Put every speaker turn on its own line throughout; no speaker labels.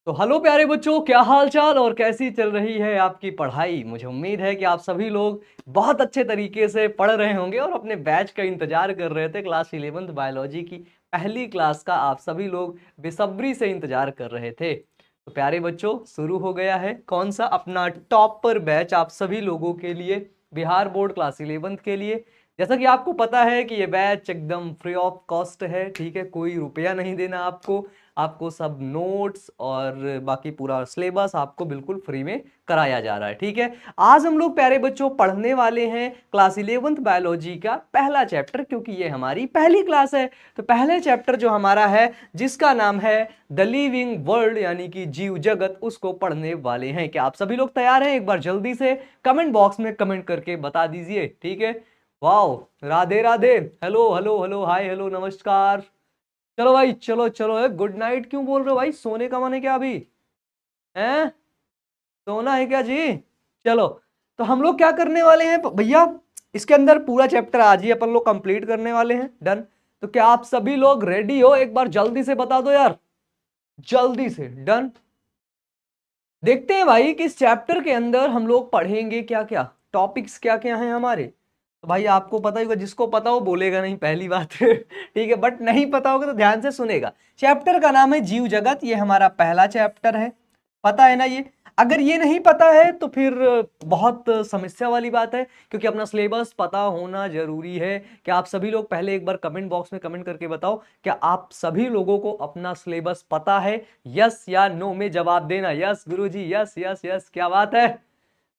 तो हेलो प्यारे बच्चों, क्या हाल चाल और कैसी चल रही है आपकी पढ़ाई। मुझे उम्मीद है कि आप सभी लोग बहुत अच्छे तरीके से पढ़ रहे होंगे और अपने बैच का इंतजार कर रहे थे। क्लास 11th बायोलॉजी की पहली क्लास का आप सभी लोग बेसब्री से इंतजार कर रहे थे। तो प्यारे बच्चों, शुरू हो गया है कौन सा अपना टॉपर बैच आप सभी लोगों के लिए, बिहार बोर्ड क्लास 11th के लिए। जैसा कि आपको पता है कि ये बैच एकदम फ्री ऑफ कॉस्ट है, ठीक है, कोई रुपया नहीं देना आपको। आपको सब नोट्स और बाकी पूरा सिलेबस आपको बिल्कुल फ्री में कराया जा रहा है, ठीक है। आज हम लोग प्यारे बच्चों पढ़ने वाले हैं क्लास 11th बायोलॉजी का पहला चैप्टर, क्योंकि ये हमारी पहली क्लास है। तो पहले चैप्टर जो हमारा है, जिसका नाम है द लिविंग वर्ल्ड, यानी कि जीव जगत, उसको पढ़ने वाले हैं। क्या आप सभी लोग तैयार हैं? एक बार जल्दी से कमेंट बॉक्स में कमेंट करके बता दीजिए, ठीक है। Wow, Radhe Radhe, hello hello hello, hi hello, नमस्कार। चलो भाई, चलो चलो। गुड नाइट क्यों बोल रहे हो भाई? सोने का मन है क्या अभी? हैं? सोना है क्या जी? चलो, तो हम लोग क्या करने वाले हैं भैया, इसके अंदर पूरा चैप्टर आज ही अपन लोग कंप्लीट करने वाले हैं। डन। तो क्या आप सभी लोग रेडी हो? एक बार जल्दी से बता दो यार, जल्दी से। डन। देखते हैं भाई कि इस चैप्टर के अंदर हम लोग पढ़ेंगे क्या क्या, टॉपिक्स क्या क्या हैं हमारे। तो भाई आपको पता ही होगा, जिसको पता हो बोलेगा नहीं, पहली बात ठीक है, बट नहीं पता होगा तो ध्यान से सुनेगा। चैप्टर का नाम है जीव जगत, ये हमारा पहला चैप्टर है। पता है ना ये? अगर ये नहीं पता है तो फिर बहुत समस्या वाली बात है, क्योंकि अपना सिलेबस पता होना जरूरी है। क्या आप सभी लोग पहले एक बार कमेंट बॉक्स में कमेंट करके बताओ, क्या आप सभी लोगों को अपना सिलेबस पता है? यस या नो में जवाब देना। यस गुरुजी, यस यस यस, क्या बात है।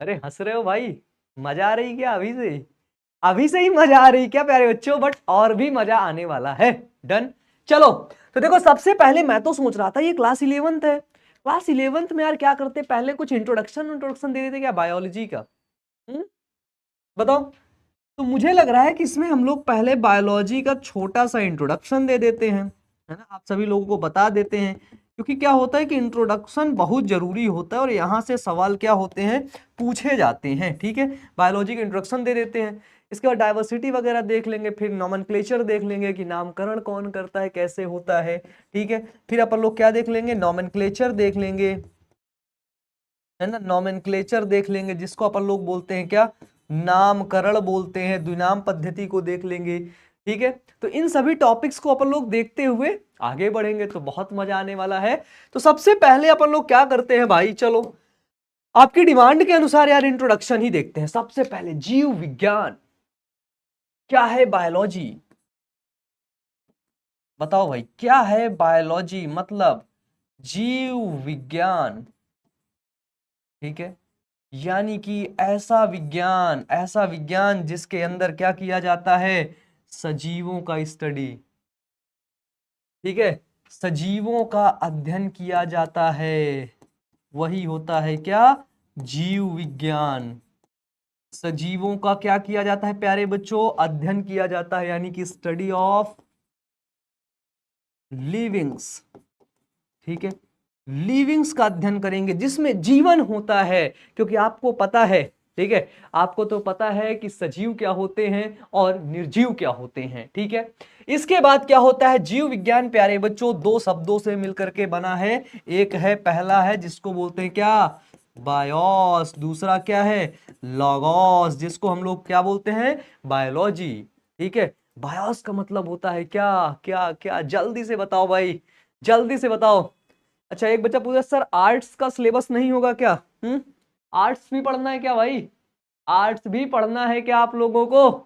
अरे हंस रहे हो भाई, मजा आ रही क्या अभी से? अभी से ही मजा आ रही क्या प्यारे बच्चों? बट और भी मजा आने वाला है। डन। चलो, तो देखो, सबसे पहले मैं तो सोच रहा था ये क्लास 11th है, क्लास 11th में यार क्या करते, पहले कुछ इंट्रोडक्शन इंट्रोडक्शन दे देते क्या बायोलॉजी का। बताओ। तो मुझे लग रहा है कि इसमें हम लोग पहले बायोलॉजी का छोटा सा इंट्रोडक्शन दे देते हैं, है ना, आप सभी लोगों को बता देते हैं। क्योंकि क्या होता है कि इंट्रोडक्शन बहुत जरूरी होता है और यहाँ से सवाल क्या होते हैं, पूछे जाते हैं, ठीक है। बायोलॉजी का इंट्रोडक्शन दे देते हैं, इसके बाद डाइवर्सिटी वगैरह देख लेंगे, फिर नॉमेनक्लेचर देख लेंगे कि नामकरण कौन करता है, कैसे होता है, ठीक है। फिर अपन लोग क्या देख लेंगे, नॉमेनक्लेचर देख लेंगे, है ना, नॉमेनक्लेचर देख लेंगे, जिसको अपन लोग बोलते हैं क्या, नामकरण बोलते हैं। द्विनाम पद्धति को देख लेंगे, ठीक है। तो इन सभी टॉपिक्स को अपन लोग देखते हुए आगे बढ़ेंगे, तो बहुत मजा आने वाला है। तो सबसे पहले अपन लोग क्या करते हैं भाई, चलो आपकी डिमांड के अनुसार यार इंट्रोडक्शन ही देखते हैं। सबसे पहले जीव विज्ञान क्या है, बायोलॉजी बताओ भाई, क्या है बायोलॉजी, मतलब जीव विज्ञान, ठीक है। यानी कि ऐसा विज्ञान जिसके अंदर क्या किया जाता है, सजीवों का स्टडी, ठीक है, सजीवों का अध्ययन किया जाता है। वही होता है क्या, जीव विज्ञान। सजीवों का क्या किया जाता है प्यारे बच्चों, अध्ययन किया जाता है, यानी कि स्टडी ऑफ लिविंग्स, ठीक है। लिविंग्स का अध्ययन करेंगे जिसमें जीवन होता है, क्योंकि आपको पता है, ठीक है, आपको तो पता है कि सजीव क्या होते हैं और निर्जीव क्या होते हैं, ठीक है। इसके बाद क्या होता है, जीव विज्ञान प्यारे बच्चों दो शब्दों से मिलकर के बना है। एक है, पहला है जिसको बोलते हैं क्या, बायोस। दूसरा क्या है, लॉगोस, जिसको हम लोग क्या बोलते हैं, बायोलॉजी, ठीक है। बायोस का मतलब होता है क्या, क्या क्या, जल्दी से बताओ भाई, जल्दी से बताओ। अच्छा, एक बच्चा पूछा सर आर्ट्स का सिलेबस नहीं होगा क्या? आर्ट्स भी पढ़ना है क्या भाई? आर्ट्स भी पढ़ना है क्या आप लोगों को?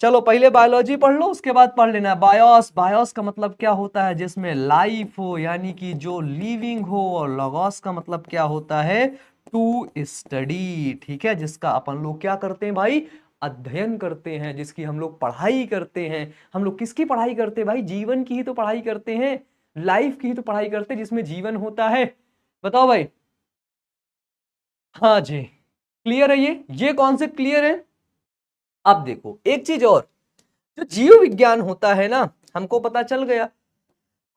चलो पहले बायोलॉजी पढ़ लो, उसके बाद पढ़ लेना बायोस। बायोस का मतलब क्या होता है, जिसमें लाइफ हो, यानी कि जो लिविंग हो। और लॉगोस का मतलब क्या होता है, टू स्टडी, ठीक है, जिसका अपन लोग क्या करते हैं भाई, अध्ययन करते हैं, जिसकी हम लोग पढ़ाई करते हैं। हम लोग किसकी पढ़ाई करते हैं भाई, जीवन की ही तो पढ़ाई करते हैं, लाइफ की ही तो पढ़ाई करते हैं, जिसमें जीवन होता है। बताओ भाई। हाँ जी, क्लियर है ये कॉन्सेप्ट क्लियर है। अब देखो एक चीज और, जो जीव विज्ञान होता है ना, हमको पता चल गया।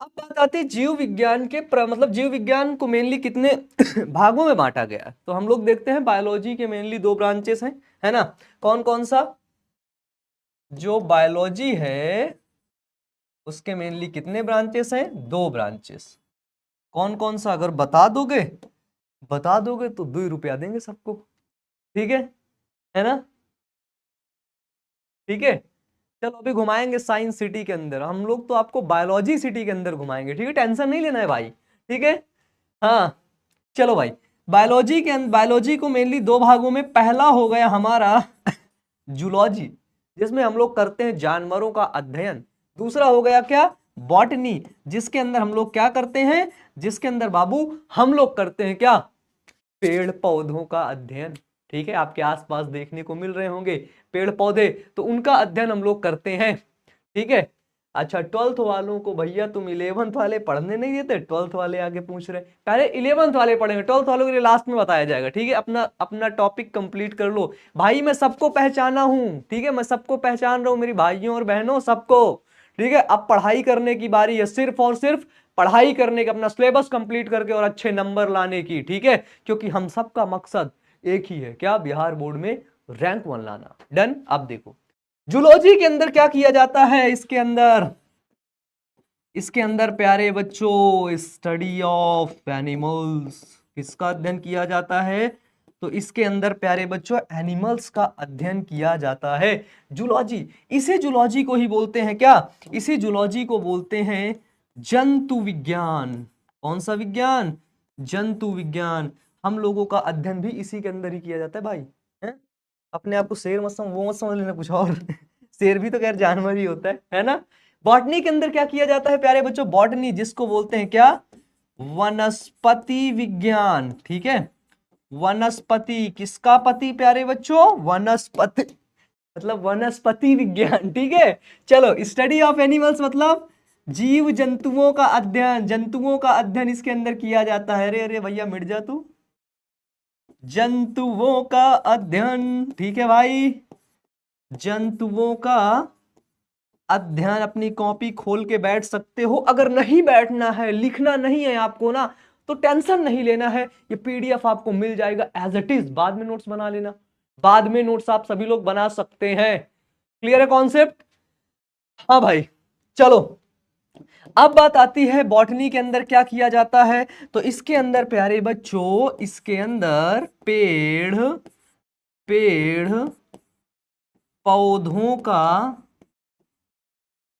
अब बात आती है जीव विज्ञान के मतलब जीव विज्ञान को मेनली कितने भागों में बांटा गया है। तो हम लोग देखते हैं बायोलॉजी के मेनली दो ब्रांचेस हैं, है ना। कौन कौन सा, जो बायोलॉजी है उसके मेनली कितने ब्रांचेस हैं, दो ब्रांचेस। कौन कौन सा? अगर बता दोगे तो 2 रुपया देंगे सबको, ठीक है ना? ठीक है, चलो अभी घुमाएंगे साइंस सिटी के अंदर। हम लोग तो आपको बायोलॉजी सिटी के अंदर घुमाएंगे, ठीक है, टेंशन नहीं लेना है भाई, ठीक है। हाँ चलो भाई, बायोलॉजी को मेनली 2 भागों में, पहला हो गया हमारा जूलॉजी, जिसमें हम लोग करते हैं जानवरों का अध्ययन। दूसरा हो गया क्या? बॉटनी, जिसके अंदर हम लोग क्या करते हैं? जिसके अंदर बाबू हम लोग करते हैं क्या? पेड़ पौधों का अध्ययन, ठीक है। आपके आसपास देखने को मिल रहे होंगे पेड़ पौधे, तो उनका अध्ययन हम लोग करते हैं, ठीक है। अच्छा 12th वालों को भैया तुम 11th वाले पढ़ने नहीं देते? 12th वाले आगे पूछ रहे, पहले 11th वाले पढ़ेंगे, 12th वालों के लिए लास्ट में बताया जाएगा, ठीक है। अपना अपना टॉपिक कंप्लीट कर लो भाई, मैं सबको पहचाना हूं, ठीक है, मैं सबको पहचान रहा हूं, मेरी भाइयों और बहनों सबको, ठीक है। अब पढ़ाई करने की बारी है, सिर्फ और सिर्फ पढ़ाई करने का, अपना सिलेबस कंप्लीट करके और अच्छे नंबर लाने की, ठीक है, क्योंकि हम सबका मकसद एक ही है, क्या? बिहार बोर्ड में रैंक 1 लाना। डन। अब देखो जूलॉजी के अंदर क्या किया जाता है, इसके अंदर प्यारे बच्चों स्टडी ऑफ एनिमल्स, किसका अध्ययन किया जाता है? तो इसके अंदर प्यारे बच्चों एनिमल्स का अध्ययन किया जाता है, जूलॉजी। इसी जूलॉजी को ही बोलते हैं क्या? इसी जूलॉजी को बोलते हैं जंतु विज्ञान। कौन सा विज्ञान? जंतु विज्ञान। हम लोगों का अध्ययन भी इसी के अंदर ही किया जाता है भाई, है? अपने आप को शेर मत समझ, वो मत समझ लेना कुछ और शेर भी तो खैर जानवर ही होता है ना। बॉटनी के अंदर क्या किया जाता है प्यारे बच्चों? बॉटनी, जिसको बोलते हैं क्या? वनस्पति विज्ञान, ठीक है। वनस्पति, किसका पति प्यारे बच्चों? वनस्पति, मतलब वनस्पति विज्ञान, ठीक है। चलो स्टडी ऑफ एनिमल्स मतलब जीव जंतुओं का अध्ययन, जंतुओं का अध्ययन इसके अंदर किया जाता है। अरे अरे भैया मिट जा तू, जंतुओं का अध्ययन, ठीक है भाई, जंतुओं का अध्ययन। अपनी कॉपी खोल के बैठ सकते हो, अगर नहीं बैठना है, लिखना नहीं है आपको ना, तो टेंशन नहीं लेना है, ये पीडीएफ आपको मिल जाएगा एज इट इज, बाद में नोट्स बना लेना, बाद में नोट्स आप सभी लोग बना सकते हैं। क्लियर है कॉन्सेप्ट? हाँ भाई चलो, अब बात आती है बॉटनी के अंदर क्या किया जाता है। तो इसके अंदर प्यारे बच्चों, इसके अंदर पेड़ पौधों का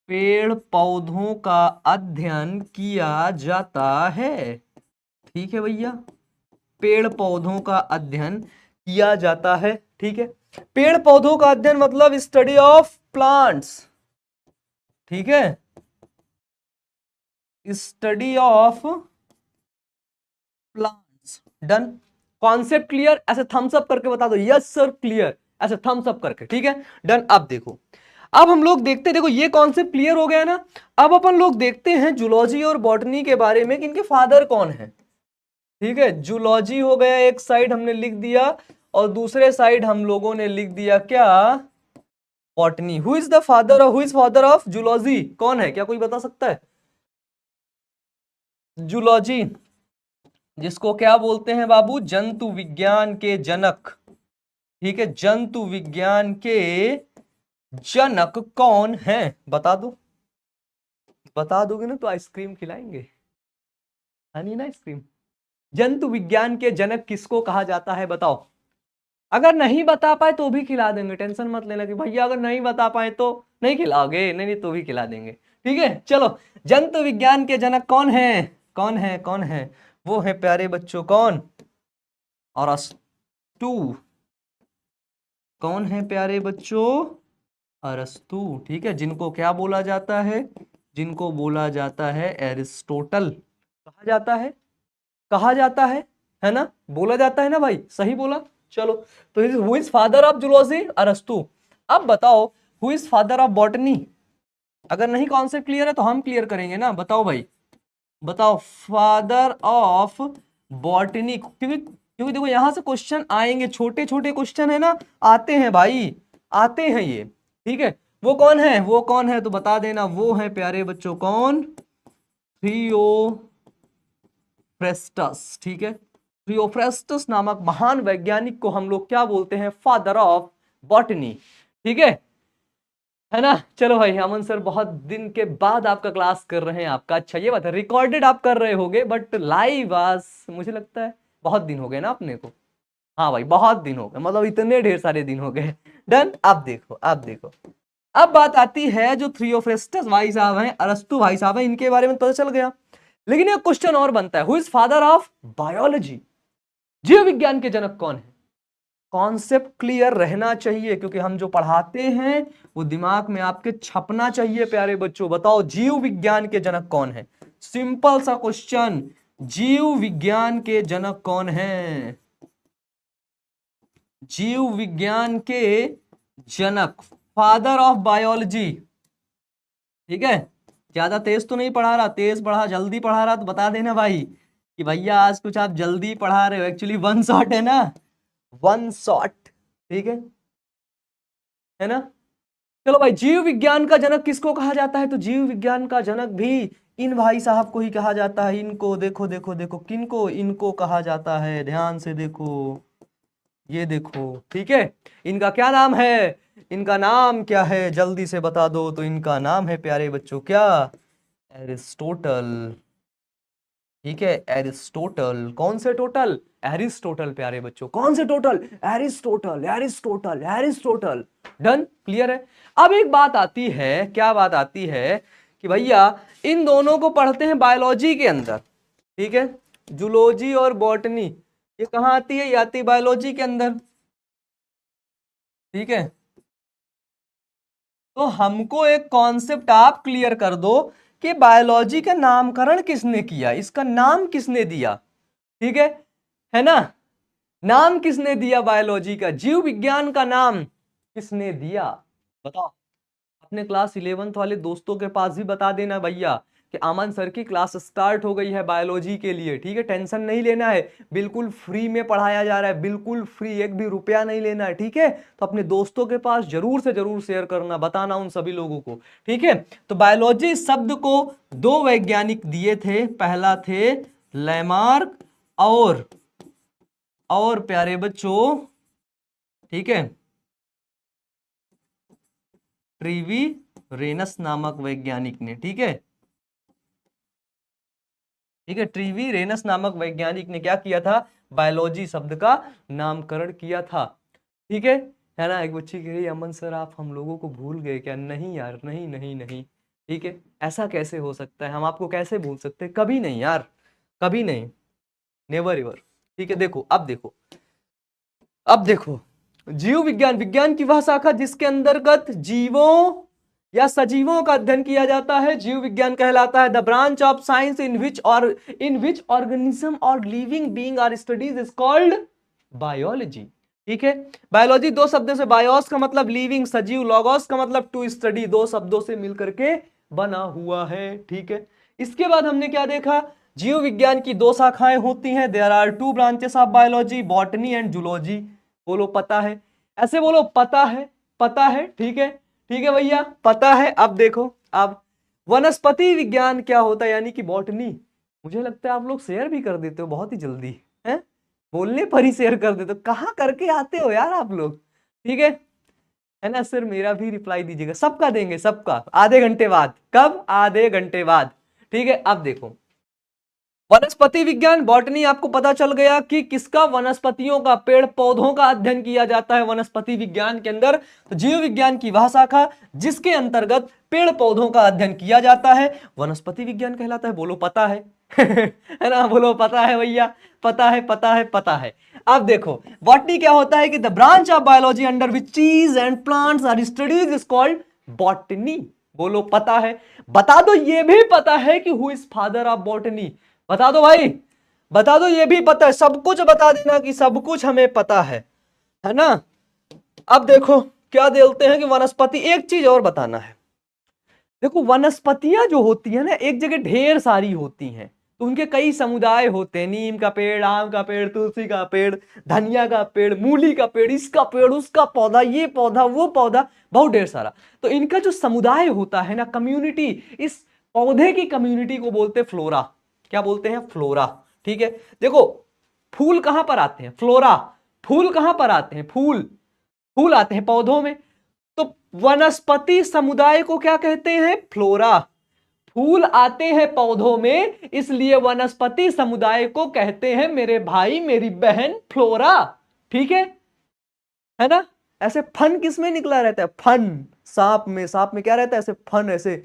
पेड़ पौधों का अध्ययन किया जाता है, ठीक है भैया, पेड़ पौधों का अध्ययन किया जाता है, ठीक है। पेड़ पौधों का अध्ययन मतलब स्टडी ऑफ प्लांट्स, ठीक है, study of plants. Done. Concept clear? ऐसे थम्स अप करके बता दो यस सर क्लियर, ऐसे थम्स अप करके, ठीक है। डन। अब देखो, अब हम लोग देखते हैं, देखो ये कॉन्सेप्ट क्लियर हो गया ना। अब अपन लोग देखते हैं जूलॉजी और बॉटनी के बारे में कि इनके फादर कौन है, ठीक है। जूलॉजी हो गया एक साइड हमने लिख दिया, और दूसरे साइड हम लोगों ने लिख दिया क्या? Botany. Who is the father, who is father of zoology? कौन है, क्या कोई बता सकता है? जूलॉजी, जिसको क्या बोलते हैं बाबू? जंतु विज्ञान के जनक, ठीक है। जंतु विज्ञान के जनक कौन है? बता दो, बता दोगे ना तो आइसक्रीम खिलाएंगे, हनी ना आइसक्रीम। जंतु विज्ञान के जनक किसको कहा जाता है बताओ? अगर नहीं बता पाए तो भी खिला देंगे, टेंशन मत लेना कि भैया अगर नहीं बता पाए तो नहीं खिलाओगे, नहीं नहीं तो भी खिला देंगे, ठीक है। चलो, जंतु विज्ञान के जनक कौन है? कौन है? कौन है? वो है प्यारे बच्चों कौन? अरस्तु। कौन है प्यारे बच्चों? अरस्तु, ठीक है। जिनको क्या बोला जाता है? जिनको बोला जाता है एरिस्टोटल। कहा जाता है, कहा जाता है ना, बोला जाता है ना भाई, सही बोला। चलो, तो who is father of zoology? अरस्तु। अब बताओ who is father of botany? अगर नहीं कॉन्सेप्ट क्लियर है तो हम क्लियर करेंगे ना, बताओ भाई, बताओ फादर ऑफ बॉटनी। क्योंकि क्योंकि देखो यहां से क्वेश्चन आएंगे, छोटे छोटे क्वेश्चन है ना, आते हैं भाई, आते हैं ये, ठीक है। वो कौन है, वो कौन है तो बता देना, वो है प्यारे बच्चों कौन? थियोफ्रेस्टस, ठीक है। थियोफ्रेस्टस नामक महान वैज्ञानिक को हम लोग क्या बोलते हैं? फादर ऑफ बॉटनी, ठीक है। है ना। चलो भाई अमन सर बहुत दिन के बाद आपका क्लास कर रहे हैं, आपका अच्छा ये बात है। रिकॉर्डेड आप कर रहे होगे बट लाइव आज मुझे लगता है बहुत दिन हो गए ना अपने को। हाँ भाई बहुत दिन हो गए, मतलब इतने ढेर सारे दिन हो गए। डन। अब देखो अब देखो, अब बात आती है जो थियोफ्रेस्टस भाई साहब हैं, अरस्तु भाई साहब हैं, इनके बारे में पता चल गया। लेकिन एक क्वेश्चन और बनता है, who is father of biology? जीव विज्ञान के जनक कौन है? कॉन्सेप्ट क्लियर रहना चाहिए क्योंकि हम जो पढ़ाते हैं वो दिमाग में आपके छपना चाहिए प्यारे बच्चों। बताओ जीव विज्ञान के जनक कौन है? सिंपल सा क्वेश्चन, जीव विज्ञान के जनक कौन है? जीव विज्ञान के जनक, फादर ऑफ बायोलॉजी। ठीक है, ज्यादा तेज तो नहीं पढ़ा रहा, तेज पढ़ा जल्दी पढ़ा रहा तो बता देना भाई कि भैया आज कुछ आप जल्दी पढ़ा रहे हो। एक्चुअली वन शॉट है ना, वन शॉट। ठीक है ना। चलो भाई, जीव विज्ञान का जनक किसको कहा जाता है? तो जीव विज्ञान का जनक भी इन भाई साहब को ही कहा जाता है। इनको देखो देखो देखो, किनको? इनको कहा जाता है, ध्यान से देखो, ये देखो। ठीक है, इनका क्या नाम है? इनका नाम क्या है जल्दी से बता दो। तो इनका नाम है प्यारे बच्चों क्या? एरिस्टोटल। ठीक है, एरिस्टोटल। कौन से टोटल? एरिस्टोटल प्यारे बच्चों। कौन से total? Aristotle Aristotle Aristotle. Done, clear है। अब एक बात आती है, क्या बात आती है कि भैया इन दोनों को पढ़ते हैं बायोलॉजी के अंदर। ठीक है, जूलॉजी और बॉटनी, ये कहाँ आती है? ये आती है बायोलॉजी के अंदर। ठीक है, तो हमको एक कॉन्सेप्ट आप क्लियर कर दो कि बायोलॉजी का नामकरण किसने किया, इसका नाम किसने दिया? ठीक है ना। नाम किसने दिया बायोलॉजी का? जीव विज्ञान का नाम किसने दिया? बताओ। अपने क्लास 11th वाले दोस्तों के पास भी बता देना भैया कि अमन सर की क्लास स्टार्ट हो गई है बायोलॉजी के लिए। ठीक है, टेंशन नहीं लेना है, बिल्कुल फ्री में पढ़ाया जा रहा है, बिल्कुल फ्री, एक भी रुपया नहीं लेना है। ठीक है, तो अपने दोस्तों के पास जरूर से जरूर शेयर करना, बताना उन सभी लोगों को। ठीक है, तो बायोलॉजी शब्द को दो वैज्ञानिक दिए थे, पहला थे लैमार्क और प्यारे बच्चों, ठीक है, ट्रीवी रेनस नामक वैज्ञानिक ने। ठीक है, ठीक है, ट्रीवी रेनस नामक वैज्ञानिक ने क्या किया था? बायोलॉजी शब्द का नामकरण किया था। ठीक है ना। एक बच्ची कह रही, अमन सर आप हम लोगों को भूल गए क्या? नहीं यार, नहीं नहीं नहीं। ठीक है, ऐसा कैसे हो सकता है? हम आपको कैसे भूल सकते हैं? कभी नहीं यार, कभी नहीं, नेवर एवर। ठीक है, देखो अब देखो, अब देखो, जीव विज्ञान, विज्ञान की वह शाखा जिसके अंतर्गत जीवों या सजीवों का अध्ययन किया जाता है, जीव विज्ञान कहलाता है। The branch of science in which organism और living being are studies is called biology. ठीक है, बायोलॉजी दो शब्दों से, बायोस का मतलब लिविंग सजीव, लॉगोस का मतलब टू स्टडी, दो शब्दों से मिलकर के बना हुआ है। ठीक है, इसके बाद हमने क्या देखा? जीव विज्ञान की दो शाखाएं होती हैं, there are two branches of biology, botany and zoology. बोलो पता है? ऐसे बोलो, पता है, पता है। ठीक है भैया, पता है। अब देखो, अब वनस्पति विज्ञान क्या होता है, यानी कि बॉटनी। मुझे लगता है आप लोग शेयर भी कर देते हो बहुत ही जल्दी, है बोलने पर ही शेयर कर देते हो। कहाँ करके आते हो यार आप लोग? ठीक है ना सर, मेरा भी रिप्लाई दीजिएगा, सबका देंगे, सबका आधे घंटे बाद। कब? आधे घंटे बाद। ठीक है, अब देखो, वनस्पति विज्ञान, बॉटनी, आपको पता चल गया कि किसका? वनस्पतियों का, पेड़ पौधों का अध्ययन किया जाता है वनस्पति विज्ञान के अंदर। तो जीव विज्ञान की वह शाखा जिसके अंतर्गत पेड़ पौधों का अध्ययन किया जाता है वनस्पति विज्ञान कहलाता है। बोलो पता है? है ना, बोलो पता है भैया, पता है, पता है, पता है। अब देखो, बॉटनी क्या होता है कि the branch of biology under which trees and plants are studies is called botany. बोलो पता है? बता दो ये भी पता है कि who is father of botany? बता दो भाई, बता दो, ये भी पता है, सब कुछ बता देना कि सब कुछ हमें पता है ना। अब देखो क्या बोलते हैं कि वनस्पति, एक चीज और बताना है। देखो वनस्पतियां जो होती है ना, एक जगह ढेर सारी होती हैं, तो उनके कई समुदाय होते हैं। नीम का पेड़, आम का पेड़, तुलसी का पेड़, धनिया का पेड़, मूली का पेड़, इसका पेड़, उसका पौधा, ये पौधा, वो पौधा, बहुत ढेर सारा। तो इनका जो समुदाय होता है ना, कम्युनिटी, इस पौधे की कम्युनिटी को बोलते हैं फ्लोरा। क्या बोलते हैं? फ्लोरा। ठीक है, देखो फूल कहां पर आते हैं? फ्लोरा। फूल कहां पर आते हैं? फूल, फूल आते हैं पौधों में। तो वनस्पति समुदाय को क्या कहते हैं? फ्लोरा। फूल आते हैं पौधों में, इसलिए वनस्पति समुदाय को कहते हैं मेरे भाई मेरी बहन फ्लोरा। ठीक है ना? ऐसे फन किसमें निकला रहता है? फन। सांप में, सांप में क्या रहता है? ऐसे फन, ऐसे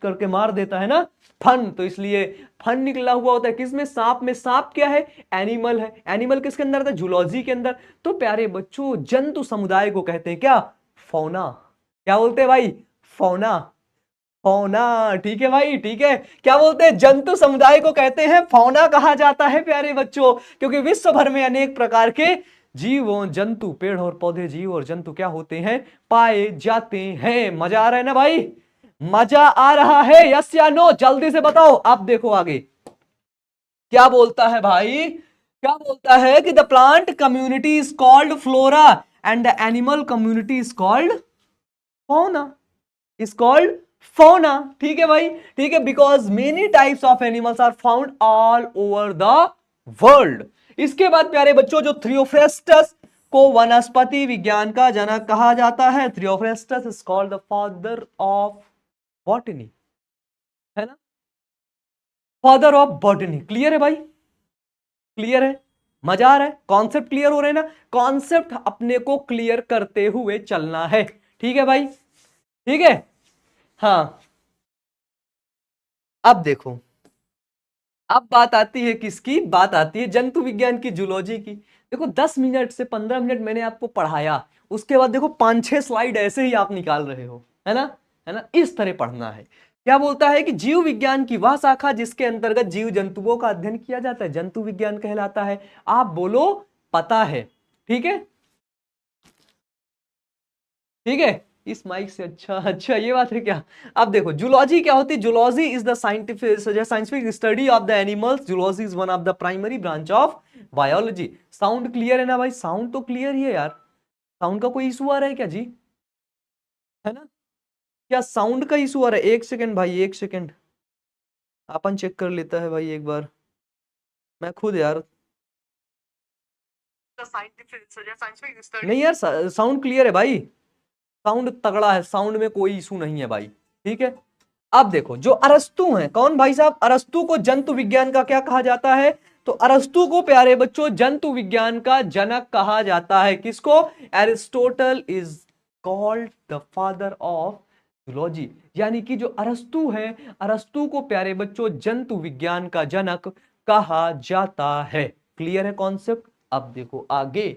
करके मार देता है ना, फन। तो इसलिए फन निकला हुआ होता है किसमें? सांप में। सांप क्या है? एनिमल है। एनिमल किसके अंदर आता है? जूलॉजी के अंदर। तो प्यारे बच्चों, जंतु समुदाय को कहते हैं क्या? फौना। क्या बोलते हैं भाई? फौना। फौना। ठीक है भाई, ठीक है। क्या बोलते हैं? जंतु समुदाय को कहते हैं फौना कहा जाता है प्यारे बच्चों, क्योंकि विश्व भर में अनेक प्रकार के जीव और जंतु, पेड़ और पौधे, जीव और जंतु क्या होते हैं? पाए जाते हैं। मजा आ रहा है ना भाई? मजा आ रहा है? यस या नो? जल्दी से बताओ। अब देखो आगे क्या बोलता है भाई। क्या बोलता है कि the plant community is called flora and the animal community is called fauna. Is called fauna. ठीक है भाई, ठीक है। Because many types of animals are found all over the world. इसके बाद प्यारे बच्चों, जो थियोफ्रेस्टस को वनस्पति विज्ञान का जनक कहा जाता है। Theophrastus is called the father of botany, है ना? Father of botany. क्लियर है भाई? क्लियर है? मजा आ रहा है? कॉन्सेप्ट क्लियर हो रहे हैं ना? कॉन्सेप्ट अपने को क्लियर करते हुए चलना है। ठीक है भाई? ठीक है। हाँ, अब देखो, अब बात आती है किसकी? बात आती है जंतु विज्ञान की, जूलॉजी की। देखो 10 मिनट से 15 मिनट मैंने आपको पढ़ाया, उसके बाद देखो 5-6 स्लाइड ऐसे ही आप निकाल रहे हो, है ना? है ना? इस तरह पढ़ना है। क्या बोलता है कि जीव विज्ञान की वह शाखा जिसके अंतर्गत जीव जंतुओं का अध्ययन किया जाता है, जंतु विज्ञान कहलाता है। आप बोलो पता है? ठीक है, ठीक है। इस माइक से अच्छा, अच्छा ये बात है क्या? अब देखो जूलॉजी क्या होती है? Zoology is the scientific study of the animals. Zoology is one of the primary branch of biology. Sound clear है ना भाई? साउंड तो क्लियर ही है यार। साउंड का कोई इशू आ रहा है क्या जी? है ना? क्या साउंड का इशू आ रहा है? एक सेकेंड भाई, एक सेकेंड, अपन चेक कर लेता है भाई एक बार, मैं खुद यार। नहीं यार, साउंड क्लियर है भाई, साउंड तगड़ा है, साउंड में कोई इशू नहीं है भाई। ठीक है। अब देखो जो अरस्तु हैं, कौन भाई साहब? अरस्तु को जंतु विज्ञान का क्या कहा जाता है? तो अरस्तु को प्यारे बच्चों जंतु विज्ञान का जनक कहा जाता है। किसको? Aristotle is called the father of zoology. यानी कि जो अरस्तु है, अरस्तु को प्यारे बच्चों जंतु विज्ञान का जनक कहा जाता है। क्लियर है कॉन्सेप्ट? अब देखो आगे,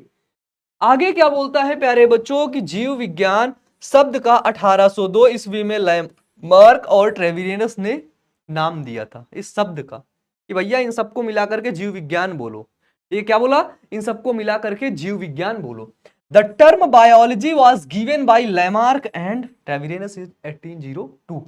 आगे क्या बोलता है प्यारे बच्चों की जीव विज्ञान शब्द का 1802 ईस्वी में लैमार्क और ट्रेविलियस ने नाम दिया था इस शब्द का, कि भैया इन सबको मिलाकर के जीव विज्ञान बोलो। ये क्या बोला? इन सबको मिलाकर के जीव विज्ञान बोलो। The term biology was given by Lamarck and Treviranus in 1802।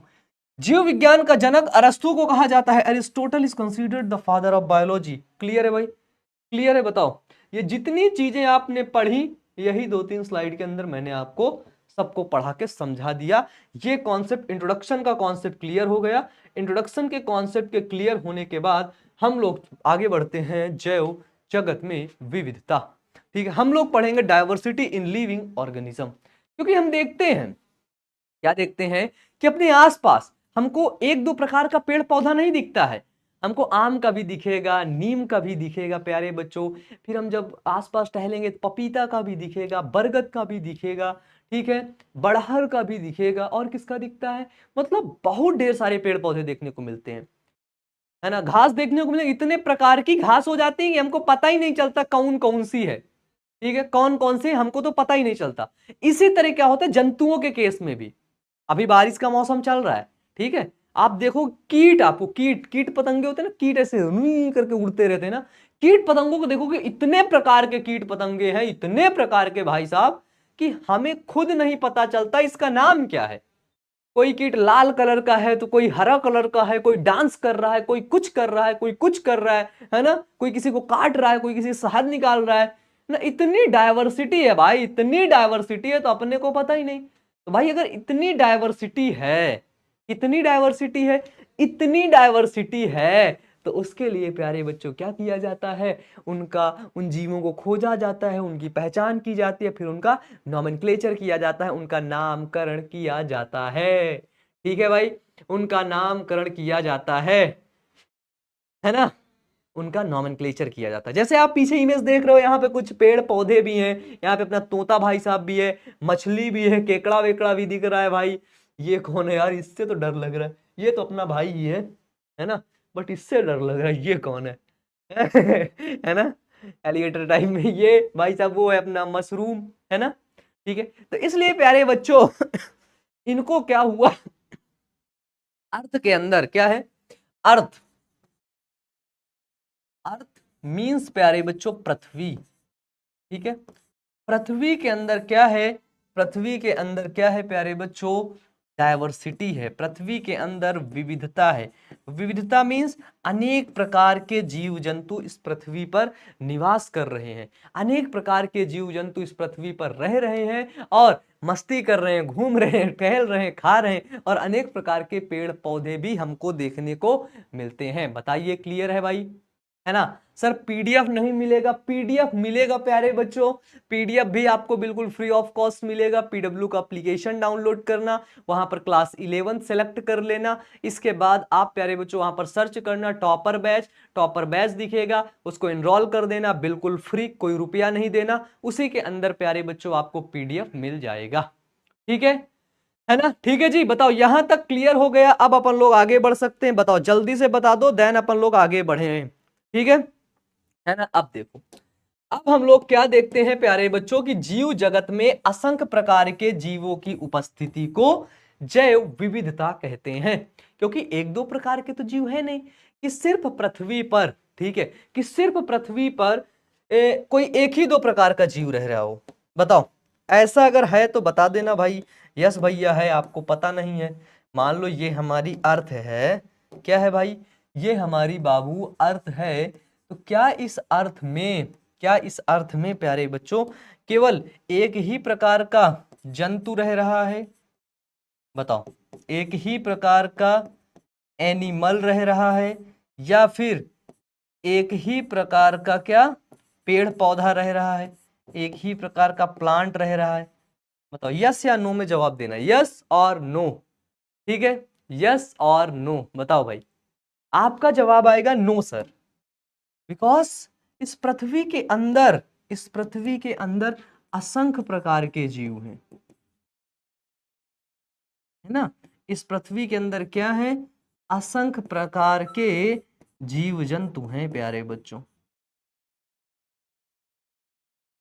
जीव विज्ञान का जनक अरस्तु को कहा जाता है। Aristotle is considered the father of biology. Clear है भाई? क्लियर है? बताओ। ये जितनी चीजें आपने पढ़ी, यही 2-3 स्लाइड के अंदर मैंने आपको सबको पढ़ा के समझा दिया। ये कॉन्सेप्ट, इंट्रोडक्शन का कॉन्सेप्ट क्लियर हो गया। इंट्रोडक्शन के कॉन्सेप्ट के क्लियर होने के बाद हम लोग आगे बढ़ते हैं जैव जगत में विविधता। ठीक है, हम लोग पढ़ेंगे डायवर्सिटी इन लिविंग ऑर्गेनिज्म। क्योंकि हम देखते हैं, क्या देखते हैं कि अपने आसपास हमको 1-2 प्रकार का पेड़ पौधा नहीं दिखता है। हमको आम का भी दिखेगा, नीम का भी दिखेगा प्यारे बच्चों। फिर हम जब आसपास टहलेंगे तो पपीता का भी दिखेगा, बरगद का भी दिखेगा, ठीक है, बड़हर का भी दिखेगा, और किसका दिखता है? मतलब बहुत ढेर सारे पेड़ पौधे देखने को मिलते हैं, है ना? घास देखने को मिले, इतने प्रकार की घास हो जाती है कि हमको पता ही नहीं चलता कौन कौन सी है। ठीक है, कौन कौन सी हमको तो पता ही नहीं चलता। इसी तरह क्या होता है जंतुओं के केस में भी। अभी बारिश का मौसम चल रहा है, ठीक है, आप देखो कीट, आपको कीट, कीट पतंगे होते हैं ना, कीट ऐसे रुई करके उड़ते रहते हैं ना, कीट पतंगों को देखोगे इतने प्रकार के कीट पतंगे हैं, इतने प्रकार के भाई साहब, कि हमें खुद नहीं पता चलता इसका नाम क्या है। कोई कीट लाल कलर का है तो कोई हरा कलर का है, कोई डांस कर रहा है, कोई कुछ कर रहा है, कोई कुछ कर रहा है ना? कोई किसी को काट रहा है, कोई किसी शहद निकाल रहा है ना। इतनी डायवर्सिटी है भाई, इतनी डायवर्सिटी है, तो अपने को पता ही नहीं। तो भाई अगर इतनी डायवर्सिटी है, इतनी डायवर्सिटी है, इतनी डायवर्सिटी है, तो उसके लिए प्यारे बच्चों क्या किया जाता है, उन जीवों को खोजा जाता है, उनकी पहचान की जाती है, फिर उनका नॉमेनक्लेचर किया जाता है, उनका नामकरण किया जाता है। ठीक है भाई, उनका नामकरण किया जाता है ना, उनका नॉमेनक्लेचर किया जाता है। जैसे आप पीछे इमेज देख रहे हो, यहाँ पे कुछ पेड़ पौधे भी हैं, यहाँ पे अपना तोता भाई साहब भी है, मछली भी है, केकड़ा वेकड़ा भी दिख रहा है भाई। ये कौन है यार, इससे तो डर लग रहा है, ये तो अपना भाई ही है ना, बट इससे डर लग रहा है, ये कौन है है ना, एलिगेटर टाइप में ये भाई साहब, वो है अपना मशरूम, है ना। ठीक है, तो इसलिए प्यारे बच्चों इनको क्या हुआ, अर्थ के अंदर क्या है, अर्थ, अर्थ मीन्स प्यारे बच्चों पृथ्वी। ठीक है, पृथ्वी के अंदर क्या है, पृथ्वी के अंदर क्या है प्यारे बच्चों, डायवर्सिटी है, पृथ्वी के अंदर विविधता है। विविधता मीन्स अनेक प्रकार के जीव जंतु इस पृथ्वी पर निवास कर रहे हैं, अनेक प्रकार के जीव जंतु इस पृथ्वी पर रह रहे हैं और मस्ती कर रहे हैं, घूम रहे हैं, टहल रहे हैं, खा रहे हैं, और अनेक प्रकार के पेड़ पौधे भी हमको देखने को मिलते हैं। बताइए, क्लियर है भाई, है ना। सर पीडीएफ नहीं मिलेगा, पीडीएफ मिलेगा प्यारे बच्चों, पीडीएफ भी आपको बिल्कुल फ्री ऑफ कॉस्ट मिलेगा। पीडब्ल्यू का एप्लीकेशन डाउनलोड करना, वहां पर क्लास 11 सेलेक्ट कर लेना, इसके बाद आप प्यारे बच्चों वहां पर सर्च करना टॉपर बैच, टॉपर बैच दिखेगा, उसको एनरोल कर देना, बिल्कुल फ्री, कोई रुपया नहीं देना, उसी के अंदर प्यारे बच्चों आपको पीडीएफ मिल जाएगा। ठीक है ना। ठीक है जी, बताओ यहां तक क्लियर हो गया, अब अपन लोग आगे बढ़ सकते हैं, बताओ जल्दी से बता दो, देन अपन लोग आगे बढ़े। ठीक है ना। अब देखो, अब हम लोग क्या देखते हैं प्यारे बच्चों की जीव जगत में असंख्य प्रकार के जीवों की उपस्थिति को जैव विविधता कहते हैं, क्योंकि एक दो प्रकार के तो जीव है नहीं कि सिर्फ पृथ्वी पर, ठीक है, कि सिर्फ पृथ्वी पर कोई एक ही दो प्रकार का जीव रह रहा हो। बताओ, ऐसा अगर है तो बता देना भाई, यस भैया है, आपको पता नहीं है। मान लो ये हमारी अर्थ है, क्या है भाई, ये हमारी बाबू अर्थ है, तो क्या इस अर्थ में, क्या इस अर्थ में प्यारे बच्चों केवल एक ही प्रकार का जंतु रह रहा है? बताओ, एक ही प्रकार का एनिमल रह रहा है, या फिर एक ही प्रकार का क्या पेड़ पौधा रह रहा है, एक ही प्रकार का प्लांट रह रहा है? बताओ, यस या नो में जवाब देना, यस और नो। ठीक है, यस और नो, बताओ भाई। आपका जवाब आएगा नो सर, बिकॉज इस पृथ्वी के अंदर, इस पृथ्वी के अंदर असंख्य प्रकार के जीव हैं, है ना। इस पृथ्वी के अंदर क्या है, असंख्य प्रकार के जीव जंतु हैं प्यारे बच्चों।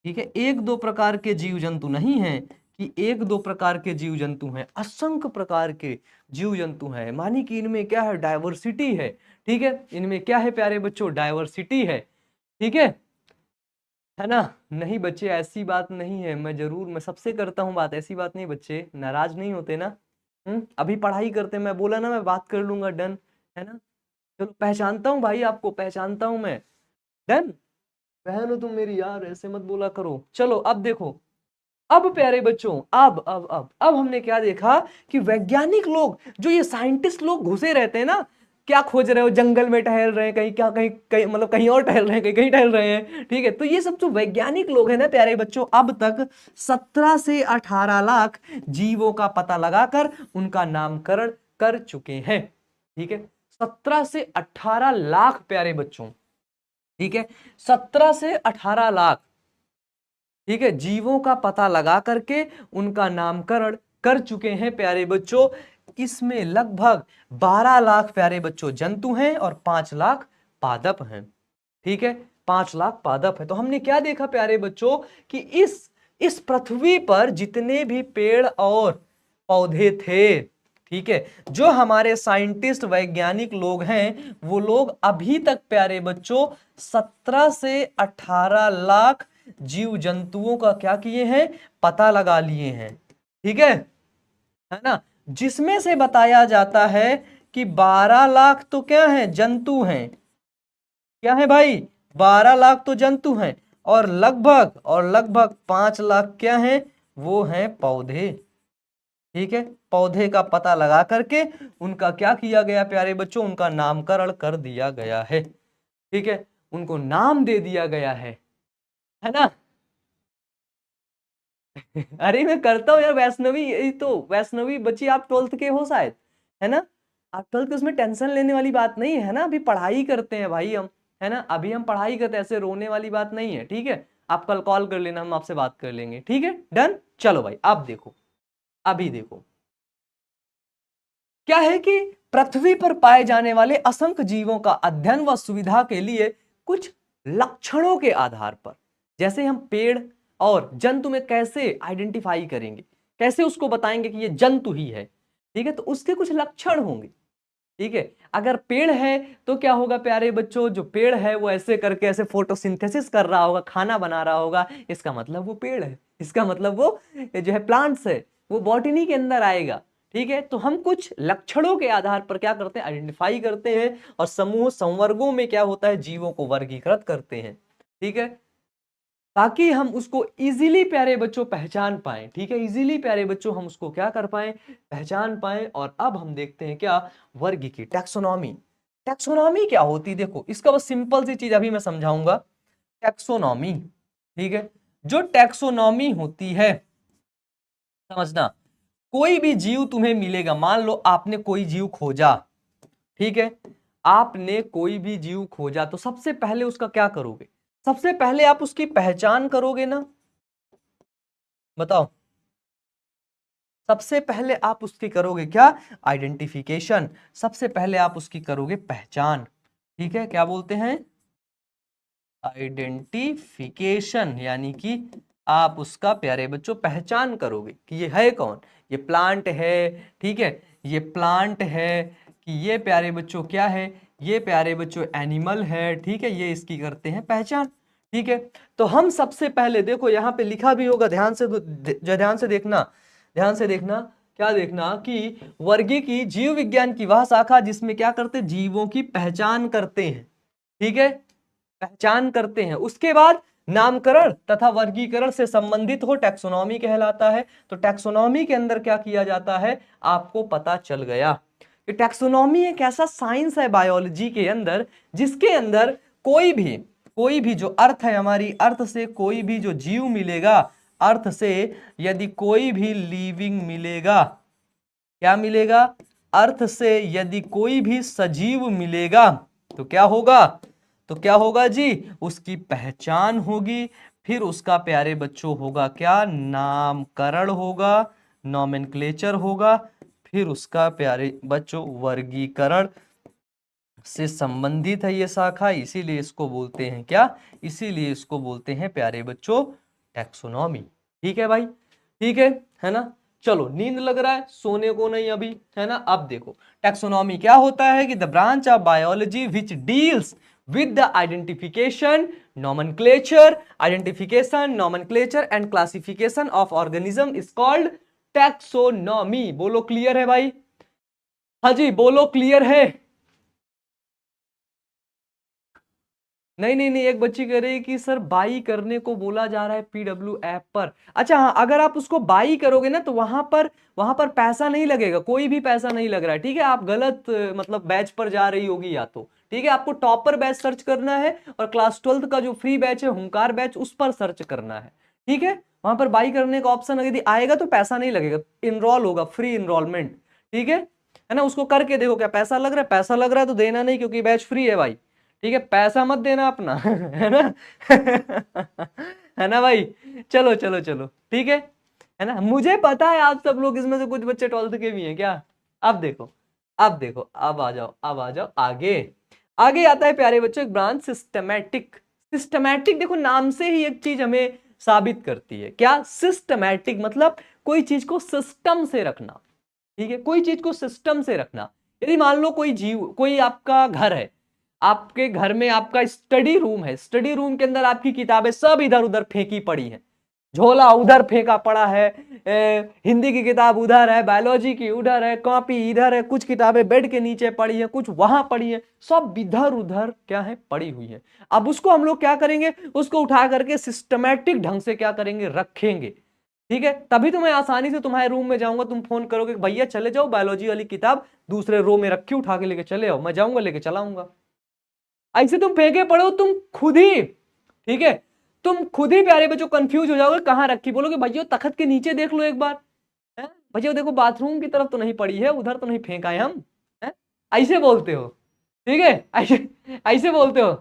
ठीक है, एक दो प्रकार के जीव जंतु नहीं है कि एक दो प्रकार के जीव जंतु हैं, असंख्य प्रकार के जीव जंतु हैं, मानी कि इनमें क्या है, डायवर्सिटी है। ठीक है, इनमें क्या है प्यारे बच्चों, डायवर्सिटी है। ठीक है ना। नहीं बच्चे, ऐसी बात नहीं है, मैं जरूर, मैं सबसे करता हूँ बात, ऐसी बात नहीं, बच्चे नाराज नहीं होते ना। अभी पढ़ाई करते, मैं बोला ना मैं बात कर लूंगा, डन, है ना। चलो, पहचानता हूँ भाई, आपको पहचानता हूँ मैं, डन। बहन हो तुम मेरी यार, ऐसे मत बोला करो। चलो अब देखो, अब प्यारे बच्चों, अब हमने क्या देखा कि वैज्ञानिक लोग, जो ये साइंटिस्ट लोग घुसे रहते हैं ना, क्या खोज रहे हो, जंगल में टहल रहे हैं, कहीं क्या, कहीं कहीं मतलब कहीं और टहल रहे हैं, कहीं कहीं टहल रहे हैं। ठीक है, तो ये सब जो वैज्ञानिक लोग हैं ना प्यारे बच्चों, अब तक 17 से 18 लाख जीवों का पता लगाकर उनका नामकरण कर चुके हैं। ठीक है, 17 से 18 लाख प्यारे बच्चों, ठीक है, 17 से 18 लाख, ठीक है, जीवों का पता लगा करके उनका नामकरण कर चुके हैं प्यारे बच्चों। इसमें लगभग 12 लाख प्यारे बच्चों जंतु हैं और 5 लाख पादप हैं। ठीक है, 5 लाख पादप है। तो हमने क्या देखा प्यारे बच्चों कि इस पृथ्वी पर जितने भी पेड़ और पौधे थे, ठीक है, जो हमारे साइंटिस्ट वैज्ञानिक लोग हैं, वो लोग अभी तक प्यारे बच्चों 17 से 18 लाख जीव जंतुओं का क्या किए हैं, पता लगा लिए हैं। ठीक है ना, जिसमें से बताया जाता है कि 12 लाख तो क्या है, जंतु हैं, क्या है भाई, 12 लाख तो जंतु हैं, और लगभग 5 लाख क्या हैं, वो हैं पौधे। ठीक है, पौधे का पता लगा करके उनका क्या किया गया प्यारे बच्चों, उनका नामकरण कर दिया गया है। ठीक है, उनको नाम दे दिया गया है ना। अरे मैं करता हूँ यार, वैष्णवी, यही तो वैष्णवी बच्ची, आप 12th के हो शायद, है ना। आप 12th के, उसमें टेंशन लेने वाली बात नहीं है ना, अभी पढ़ाई करते हैं भाई हम, है ना, अभी हम पढ़ाई करते हैं, ऐसे रोने वाली बात नहीं है। ठीक है, आप कल कॉल कर लेना, हम आपसे बात कर लेंगे। ठीक है, डन। चलो भाई, आप देखो, अभी देखो क्या है कि पृथ्वी पर पाए जाने वाले असंख्य जीवों का अध्ययन व सुविधा के लिए कुछ लक्षणों के आधार पर, जैसे हम पेड़ और जंतु में कैसे आइडेंटिफाई करेंगे, कैसे उसको बताएंगे कि ये जंतु ही है। ठीक है, तो उसके कुछ लक्षण होंगे। ठीक है, अगर पेड़ है तो क्या होगा प्यारे बच्चों, जो पेड़ है वो ऐसे करके ऐसे फोटोसिंथेसिस कर रहा होगा, खाना बना रहा होगा, इसका मतलब वो पेड़ है, इसका मतलब वो जो है प्लांट्स है, वो बॉटनी के अंदर आएगा। ठीक है, तो हम कुछ लक्षणों के आधार पर क्या करते हैं, आइडेंटिफाई करते हैं, और समूह संवर्गों में क्या होता है, जीवों को वर्गीकृत करते हैं। ठीक है, ताकि हम उसको इजीली प्यारे बच्चों पहचान पाए। ठीक है, इजीली प्यारे बच्चों हम उसको क्या कर पाए, पहचान पाए। और अब हम देखते हैं क्या, वर्ग की टैक्सोनॉमी। टैक्सोनॉमी क्या होती है, देखो इसका बस सिंपल सी चीज अभी मैं समझाऊंगा। टैक्सोनॉमी, ठीक है, जो टैक्सोनॉमी होती है, समझना, कोई भी जीव तुम्हें मिलेगा, मान लो आपने कोई जीव खोजा, ठीक है, आपने कोई भी जीव खोजा, तो सबसे पहले उसका क्या करोगे, सबसे पहले आप उसकी पहचान करोगे ना, बताओ। सबसे पहले आप उसकी करोगे क्या, आइडेंटिफिकेशन, सबसे पहले आप उसकी करोगे पहचान। ठीक है, क्या बोलते हैं, आइडेंटिफिकेशन, यानी कि आप उसका प्यारे बच्चों पहचान करोगे कि ये है कौन, ये प्लांट है। ठीक है, ये प्लांट है, कि ये प्यारे बच्चों क्या है, ये प्यारे बच्चों एनिमल है। ठीक है, ये इसकी करते हैं पहचान। ठीक है, तो हम सबसे पहले देखो यहां पे लिखा भी होगा, ध्यान से ध्यान से देखना, ध्यान से देखना, क्या देखना कि वर्गी की जीव विज्ञान की वह शाखा जिसमें क्या करते, जीवों की पहचान करते हैं। ठीक है, पहचान करते हैं, उसके बाद नामकरण तथा वर्गीकरण से संबंधित हो, टैक्सोनॉमी कहलाता है। तो टैक्सोनॉमी के अंदर क्या किया जाता है, आपको पता चल गया कि टैक्सोनॉमी एक ऐसा साइंस है बायोलॉजी के अंदर, जिसके अंदर कोई भी जो अर्थ है, हमारी अर्थ से कोई भी जो जीव मिलेगा, अर्थ से यदि कोई भी लिविंग मिलेगा, क्या मिलेगा, अर्थ से यदि कोई भी सजीव मिलेगा, तो क्या होगा, तो क्या होगा जी, उसकी पहचान होगी, फिर उसका प्यारे बच्चों होगा क्या, नामकरण होगा, नॉमेनक्लेचर होगा, फिर उसका प्यारे बच्चों वर्गीकरण से संबंधित है ये शाखा, इसीलिए इसको बोलते हैं क्या, इसीलिए इसको बोलते हैं प्यारे बच्चों टैक्सोनॉमी। ठीक है भाई, ठीक है ना। चलो, नींद लग रहा है, सोने को नहीं अभी, है ना। अब देखो टैक्सोनॉमी क्या होता है कि the branch of biology which deals with the identification, nomenclature and classification of organism is called taxonomy। बोलो क्लियर है भाई, हाँ जी बोलो क्लियर है। नहीं नहीं नहीं, एक बच्ची कह रही है कि सर बाई करने को बोला जा रहा है पीडब्ल्यू ऐप पर। अच्छा हाँ, अगर आप उसको बाई करोगे ना तो वहां पर पैसा नहीं लगेगा, कोई भी पैसा नहीं लग रहा है। ठीक है, आप गलत मतलब बैच पर जा रही होगी या तो। ठीक है, आपको टॉपर बैच सर्च करना है, और क्लास 12th का जो फ्री बैच है हुंकार बैच, उस पर सर्च करना है। ठीक है, वहां पर बाई करने का ऑप्शन यदि आएगा तो पैसा नहीं लगेगा, इनरोल होगा, फ्री इनरोलमेंट। ठीक है ना, उसको करके देखो क्या पैसा लग रहा है, पैसा लग रहा है तो देना नहीं, क्योंकि बैच फ्री है भाई। ठीक है, पैसा मत देना अपना है ना है ना भाई। चलो चलो चलो, ठीक है ना, मुझे पता है आप सब लोग इसमें से कुछ बच्चे 12th के भी हैं क्या। अब देखो, अब देखो, अब आ जाओ, अब आ जाओ आगे। आगे आता है प्यारे बच्चों एक ब्रांच सिस्टमैटिक। सिस्टमैटिक देखो नाम से ही एक चीज हमें साबित करती है, क्या, सिस्टमैटिक मतलब कोई चीज को सिस्टम से रखना। ठीक है, कोई चीज को सिस्टम से रखना। यदि मान लो कोई जीव, कोई आपका घर है, आपके घर में आपका स्टडी रूम है, स्टडी रूम के अंदर आपकी किताबें सब इधर उधर फेंकी पड़ी हैं, झोला उधर फेंका पड़ा है, हिंदी की किताब उधर है, बायोलॉजी की उधर है, कॉपी इधर है, कुछ किताबें बेड के नीचे पड़ी है, कुछ वहां पड़ी है, सब इधर उधर क्या है, पड़ी हुई है। अब उसको हम लोग क्या करेंगे, उसको उठा करके सिस्टमैटिक ढंग से क्या करेंगे, रखेंगे। ठीक है, तभी तो मैं आसानी से तुम्हारे रूम में जाऊंगा, तुम फोन करोगे भैया चले जाओ बायोलॉजी वाली किताब दूसरे रो में रखी, उठा के लेके चले आओ, मैं जाऊंगा लेके चलाऊंगा। ऐसे तुम फेंके पड़ो तुम खुद ही, ठीक है, तुम खुद ही प्यारे बच्चों कंफ्यूज हो जाओगे कहाँ रखी, बोलोगे भैया तखत के नीचे देख लो एक बार, है भैया देखो बाथरूम की तरफ तो नहीं पड़ी है, उधर तो नहीं फेंका है हम, है ऐसे बोलते हो, ठीक है, ऐसे ऐसे बोलते हो।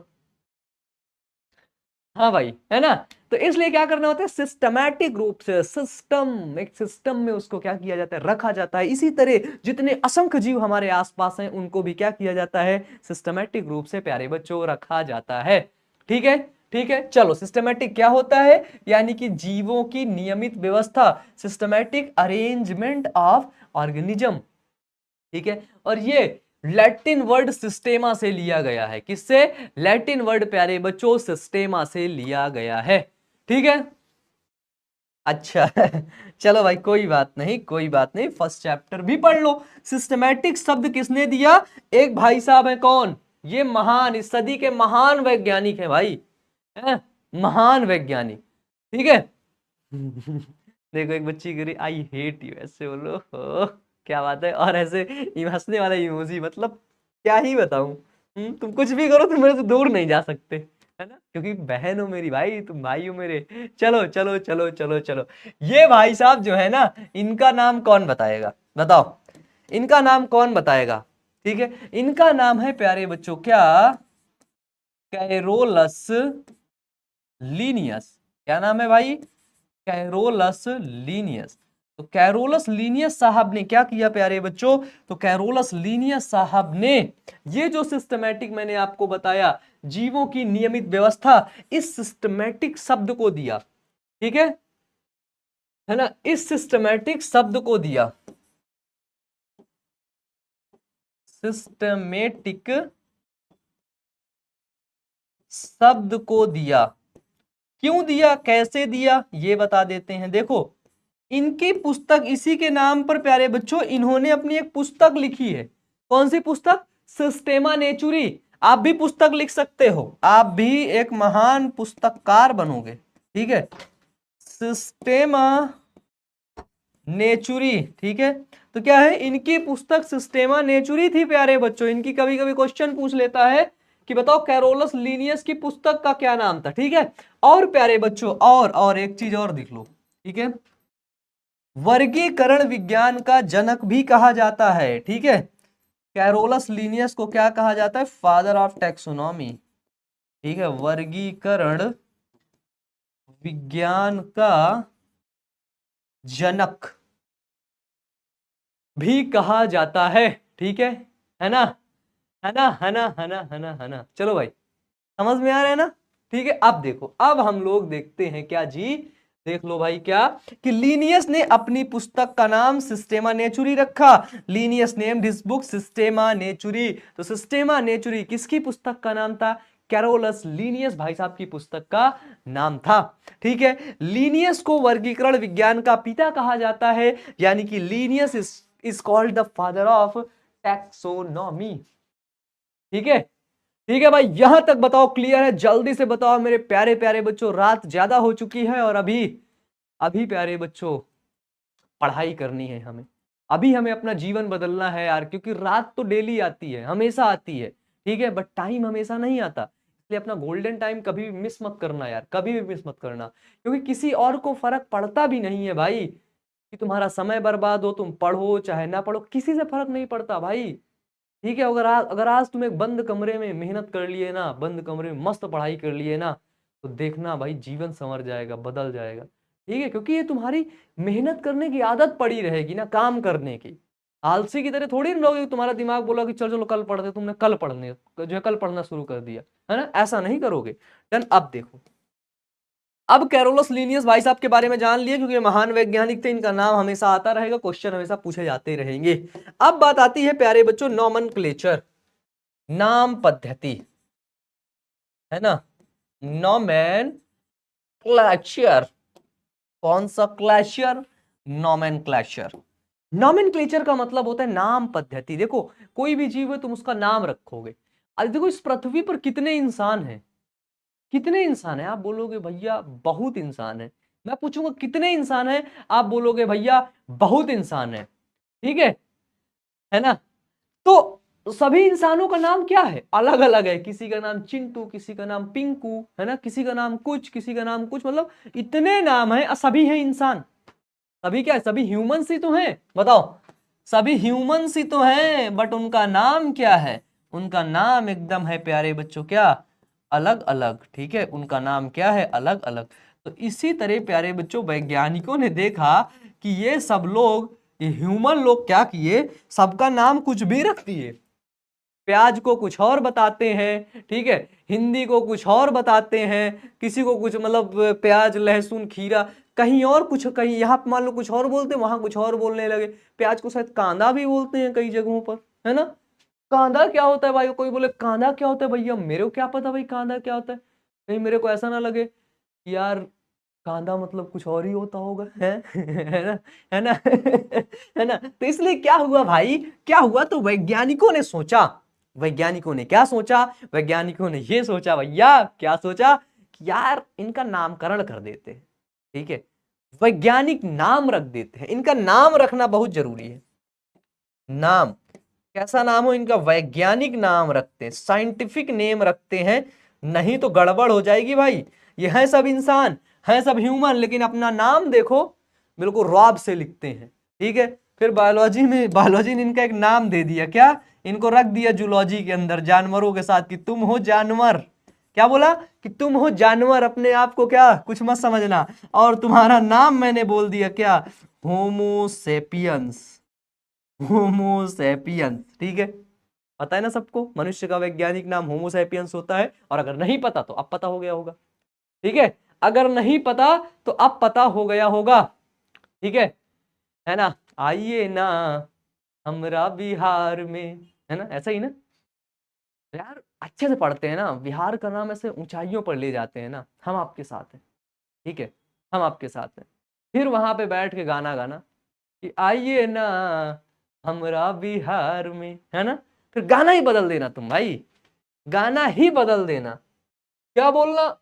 हाँ भाई, है ना। तो इसलिए क्या करना होता है, सिस्टमैटिक रूप से, सिस्टम, एक सिस्टम में उसको क्या किया जाता है, रखा जाता है। इसी तरह जितने असंख्य जीव हमारे आसपास हैं उनको भी क्या किया जाता है, सिस्टमैटिक रूप से प्यारे बच्चों रखा जाता है। ठीक है, ठीक है, चलो सिस्टमैटिक क्या होता है, यानी कि जीवों की नियमित व्यवस्था, सिस्टमैटिक अरेंजमेंट ऑफ ऑर्गेनिज्म। ठीक है, और ये लैटिन वर्ड सिस्टेमा से लिया गया है, किससे, लैटिन वर्ड प्यारे बच्चों सिस्टेमा से लिया गया है। ठीक है, अच्छा चलो भाई कोई बात नहीं, कोई बात नहीं, फर्स्ट चैप्टर भी पढ़ लो। सिस्टमैटिक शब्द किसने दिया, एक भाई साहब है, कौन, ये महान, इस सदी के महान वैज्ञानिक है भाई, है? महान वैज्ञानिक, ठीक है देखो एक बच्ची गिरी, आई हेट यू, ऐसे बोलो हो, क्या बात है, और ऐसे हंसने वाला इमोजी, मतलब क्या ही बताऊं, तुम कुछ भी करो तुम मेरे से दूर नहीं जा सकते, है ना, क्योंकि बहन हो मेरी भाई, तुम भाई हो मेरे। चलो चलो चलो चलो चलो, ये भाई साहब जो है ना, इनका नाम कौन बताएगा, बताओ, इनका नाम कौन बताएगा। ठीक है, इनका नाम है प्यारे बच्चों क्या, कैरोलस लीनियस। क्या नाम है भाई, कैरोलस लीनियस। तो कैरोलस लीनियस साहब ने क्या किया प्यारे बच्चों, तो कैरोलस लीनियस साहब ने ये जो सिस्टमैटिक मैंने आपको बताया, जीवों की नियमित व्यवस्था, इस सिस्टमैटिक शब्द को दिया, ठीक है ना, इस सिस्टमैटिक शब्द को दिया, सिस्टमेटिक शब्द को दिया। क्यों दिया, कैसे दिया, ये बता देते हैं। देखो इनकी पुस्तक, इसी के नाम पर प्यारे बच्चों इन्होंने अपनी एक पुस्तक लिखी है, कौन सी पुस्तक, सिस्टेमा नेचुरी। आप भी पुस्तक लिख सकते हो, आप भी एक महान पुस्तककार बनोगे, ठीक है, सिस्टेमा नेचुरी। ठीक है, तो क्या है, इनकी पुस्तक सिस्टेमा नेचुरी थी प्यारे बच्चों। इनकी कभी कभी क्वेश्चन पूछ लेता है कि बताओ कैरोलस लीनियस की पुस्तक का क्या नाम था। ठीक है, और प्यारे बच्चों और एक चीज और देख लो, ठीक है, वर्गीकरण विज्ञान का जनक भी कहा जाता है। ठीक है, कैरोलस लीनियस को क्या कहा जाता है, फादर ऑफ टैक्सोनॉमी। ठीक है, वर्गीकरण विज्ञान का जनक भी कहा जाता है। ठीक है ना, है ना, है ना, है ना, है ना, है ना। चलो भाई समझ में आ रहा है ना। ठीक है, अब देखो, अब हम लोग देखते हैं क्या जी, देख लो भाई क्या, कि लीनियस ने अपनी पुस्तक का नाम सिस्टेमा नेचुरी रखा। Linnaeus named his book सिस्टेमा नेचुरी। तो सिस्टेमा नेचुरी किसकी पुस्तक का नाम था, कैरोलस लीनियस भाई साहब की पुस्तक का नाम था। ठीक है, लीनियस को वर्गीकरण विज्ञान का पिता कहा जाता है, यानी कि Linnaeus is called the father of taxonomy. ठीक है, ठीक है भाई, यहां तक बताओ क्लियर है, जल्दी से बताओ मेरे प्यारे प्यारे बच्चों, रात ज्यादा हो चुकी है और अभी अभी प्यारे बच्चों पढ़ाई करनी है हमें, अभी हमें अपना जीवन बदलना है यार, क्योंकि रात तो डेली आती है, हमेशा आती है, ठीक है, बट टाइम हमेशा नहीं आता। इसलिए अपना गोल्डन टाइम कभी भी मिस मत करना यार, कभी भी मिस मत करना, क्योंकि किसी और को फर्क पड़ता भी नहीं है भाई, कि तुम्हारा समय बर्बाद हो, तुम पढ़ो चाहे ना पढ़ो, किसी से फर्क नहीं पड़ता भाई। ठीक है, अगर आज तुम एक बंद कमरे में मेहनत कर लिए ना, बंद कमरे में मस्त पढ़ाई कर लिए ना, तो देखना भाई जीवन संवर जाएगा, बदल जाएगा। ठीक है, क्योंकि ये तुम्हारी मेहनत करने की आदत पड़ी रहेगी ना, काम करने की। आलसी की तरह थोड़ी ना रहोगे, तुम्हारा दिमाग बोला कि चलो चलो कल पढ़ते, तुमने कल पढ़ने जो है कल पढ़ना शुरू कर दिया, है ना, ऐसा नहीं करोगे। डन, अब देखो, अब कैरोलस लीनियस भाई साहब के बारे में जान लिए, क्योंकि महान वैज्ञानिक थे, इनका नाम हमेशा आता रहेगा, क्वेश्चन हमेशा पूछे जाते रहेंगे। अब बात आती है प्यारे बच्चों नॉमेनक्लेचर, नाम पद्धति, है ना, नॉमेनक्लेचर, कौन सा क्लेचर, नॉमेनक्लेचर। नॉमेनक्लेचर का मतलब होता है नाम पद्धति। देखो कोई भी जीव है तुम उसका नाम रखोगे। आज देखो इस पृथ्वी पर कितने इंसान हैं, कितने इंसान हैं, आप बोलोगे भैया बहुत इंसान है, मैं पूछूंगा कितने इंसान हैं, आप बोलोगे भैया बहुत इंसान है, ठीक है ना। तो सभी इंसानों का नाम क्या है, अलग अलग है, किसी का नाम चिंटू, किसी का नाम पिंकू, है ना, किसी का नाम कुछ, किसी का नाम कुछ, मतलब इतने नाम है, सभी हैं इंसान। सभी क्या है, सभी ह्यूमंस ही तो हैं, बताओ, सभी ह्यूमंस ही तो हैं, बट उनका नाम क्या है, उनका नाम एकदम है प्यारे बच्चों क्या, अलग अलग, ठीक है, उनका नाम क्या है, अलग अलग। तो इसी तरह प्यारे बच्चों वैज्ञानिकों ने देखा कि ये सब लोग, ये ह्यूमन लोग क्या किए, सबका नाम कुछ भी रख दिए, प्याज को कुछ और बताते हैं, ठीक है, हिंदी को कुछ और बताते हैं, किसी को कुछ मतलब प्याज लहसुन खीरा, कहीं और कुछ, कहीं यहाँ पे मान लो कुछ और बोलते हैं, वहां कुछ और बोलने लगे। प्याज को शायद कांदा भी बोलते हैं कई जगहों पर, है ना। कांदा क्या होता है भाई, कोई बोले कांदा क्या होता है, भैया मेरे को क्या पता भाई कांदा क्या होता है, कहीं मेरे को ऐसा ना लगे कि यार कांदा मतलब कुछ और ही होता होगा, है है ना, है ना है ना। तो इसलिए क्या हुआ भाई, क्या हुआ, तो वैज्ञानिकों ने सोचा, वैज्ञानिकों ने क्या सोचा, वैज्ञानिकों ने ये सोचा भैया, क्या सोचा कि यार इनका नामकरण कर देते हैं, ठीक है, वैज्ञानिक नाम रख देते हैं, इनका नाम रखना बहुत जरूरी है। नाम कैसा नाम हो इनका, वैज्ञानिक नाम रखते हैं, साइंटिफिक नेम रखते हैं, नहीं तो गड़बड़ हो जाएगी भाई। ये है सब इंसान, है सब ह्यूमन, लेकिन अपना नाम देखो बिल्कुल रॉब से लिखते हैं, ठीक है। फिर बायोलॉजी में, बायोलॉजी ने इनका एक नाम दे दिया, क्या, इनको रख दिया जूलॉजी के अंदर जानवरों के साथ कि तुम हो जानवर, क्या बोला कि तुम हो जानवर, अपने आप को क्या कुछ मत समझना, और तुम्हारा नाम मैंने बोल दिया क्या, होमोसेपियंस, होमोसेपियंस, ठीक है। पता है ना सबको, मनुष्य का वैज्ञानिक नाम होमोसेपियंस होता है, और अगर नहीं पता तो अब पता हो गया होगा, ठीक है, अगर नहीं पता तो अब पता हो गया होगा, ठीक है ना। आइए ना हमरा बिहार में, है ना, ऐसा ही ना यार, अच्छे से पढ़ते हैं ना, बिहार का नाम ऐसे ऊंचाइयों पर ले जाते हैं ना, हम आपके साथ हैं, ठीक है, हम आपके साथ हैं। फिर वहां पे बैठ के गाना गाना कि आइए ना हमरा बिहार में, है ना, फिर गाना ही बदल देना तुम भाई, गाना ही बदल देना, क्या बोलना,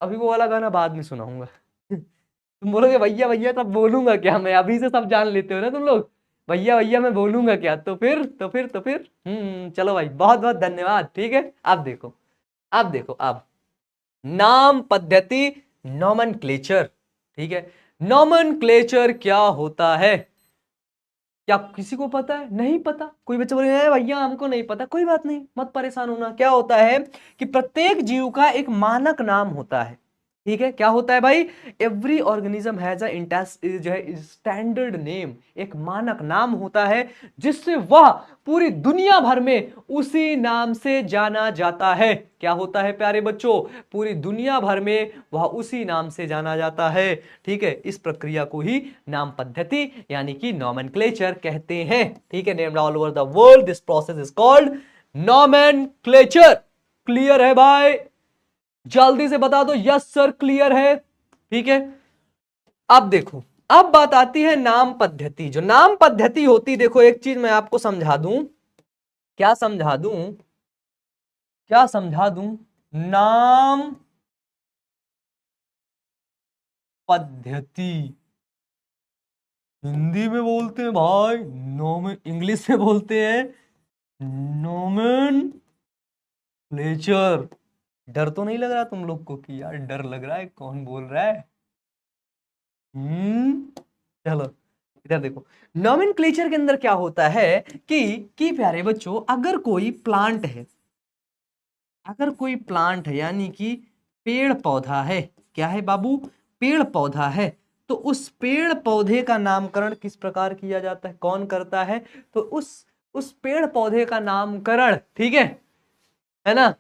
अभी वो वाला गाना बाद में सुनाऊंगा तुम बोलोगे भैया भैया तब बोलूंगा क्या, मैं अभी से सब जान लेते हो ना तुम लोग, भैया भैया मैं बोलूंगा क्या, तो फिर चलो भाई, बहुत बहुत धन्यवाद, ठीक है। अब देखो, अब देखो, अब नाम पद्धति, नॉमेनक्लेचर, ठीक है, नॉमेनक्लेचर क्या होता है, क्या किसी को पता है, नहीं पता, कोई बच्चा बोले भैया हमको नहीं पता, कोई बात नहीं, मत परेशान होना। क्या होता है कि प्रत्येक जीव का एक मानक नाम होता है, ठीक है, क्या होता है भाई, every organism has a standard name, एक मानक नाम होता है, जिससे वह पूरी दुनिया भर में उसी नाम से जाना जाता है। क्या होता है प्यारे बच्चों, पूरी दुनिया भर में वह उसी नाम से जाना जाता है, ठीक है। इस प्रक्रिया को ही नाम पद्धति यानी कि नॉमेनक्लेचर कहते हैं, ठीक है। Named all over the world this process is called nomenclature. Clear है भाई, जल्दी से बता दो यस सर क्लियर है, ठीक है। अब देखो, अब बात आती है नाम पद्धति, जो नाम पद्धति होती, देखो एक चीज मैं आपको समझा दूं, क्या समझा दूं, क्या समझा दूं, नाम पद्धति हिंदी में बोलते हैं भाई, नॉमेन, इंग्लिश में बोलते हैं नॉमेनक्लेचर। डर तो नहीं लग रहा तुम लोग को कि यार डर लग रहा है, कौन बोल रहा है, चलो इधर देखो, नॉमेनक्लेचर के अंदर क्या होता है कि प्यारे बच्चों, अगर कोई प्लांट है, अगर कोई प्लांट है यानी कि पेड़ पौधा है, क्या है बाबू, पेड़ पौधा है, तो उस पेड़ पौधे का नामकरण किस प्रकार किया जाता है, कौन करता है, तो उस पेड़ पौधे का नामकरण, ठीक है ना,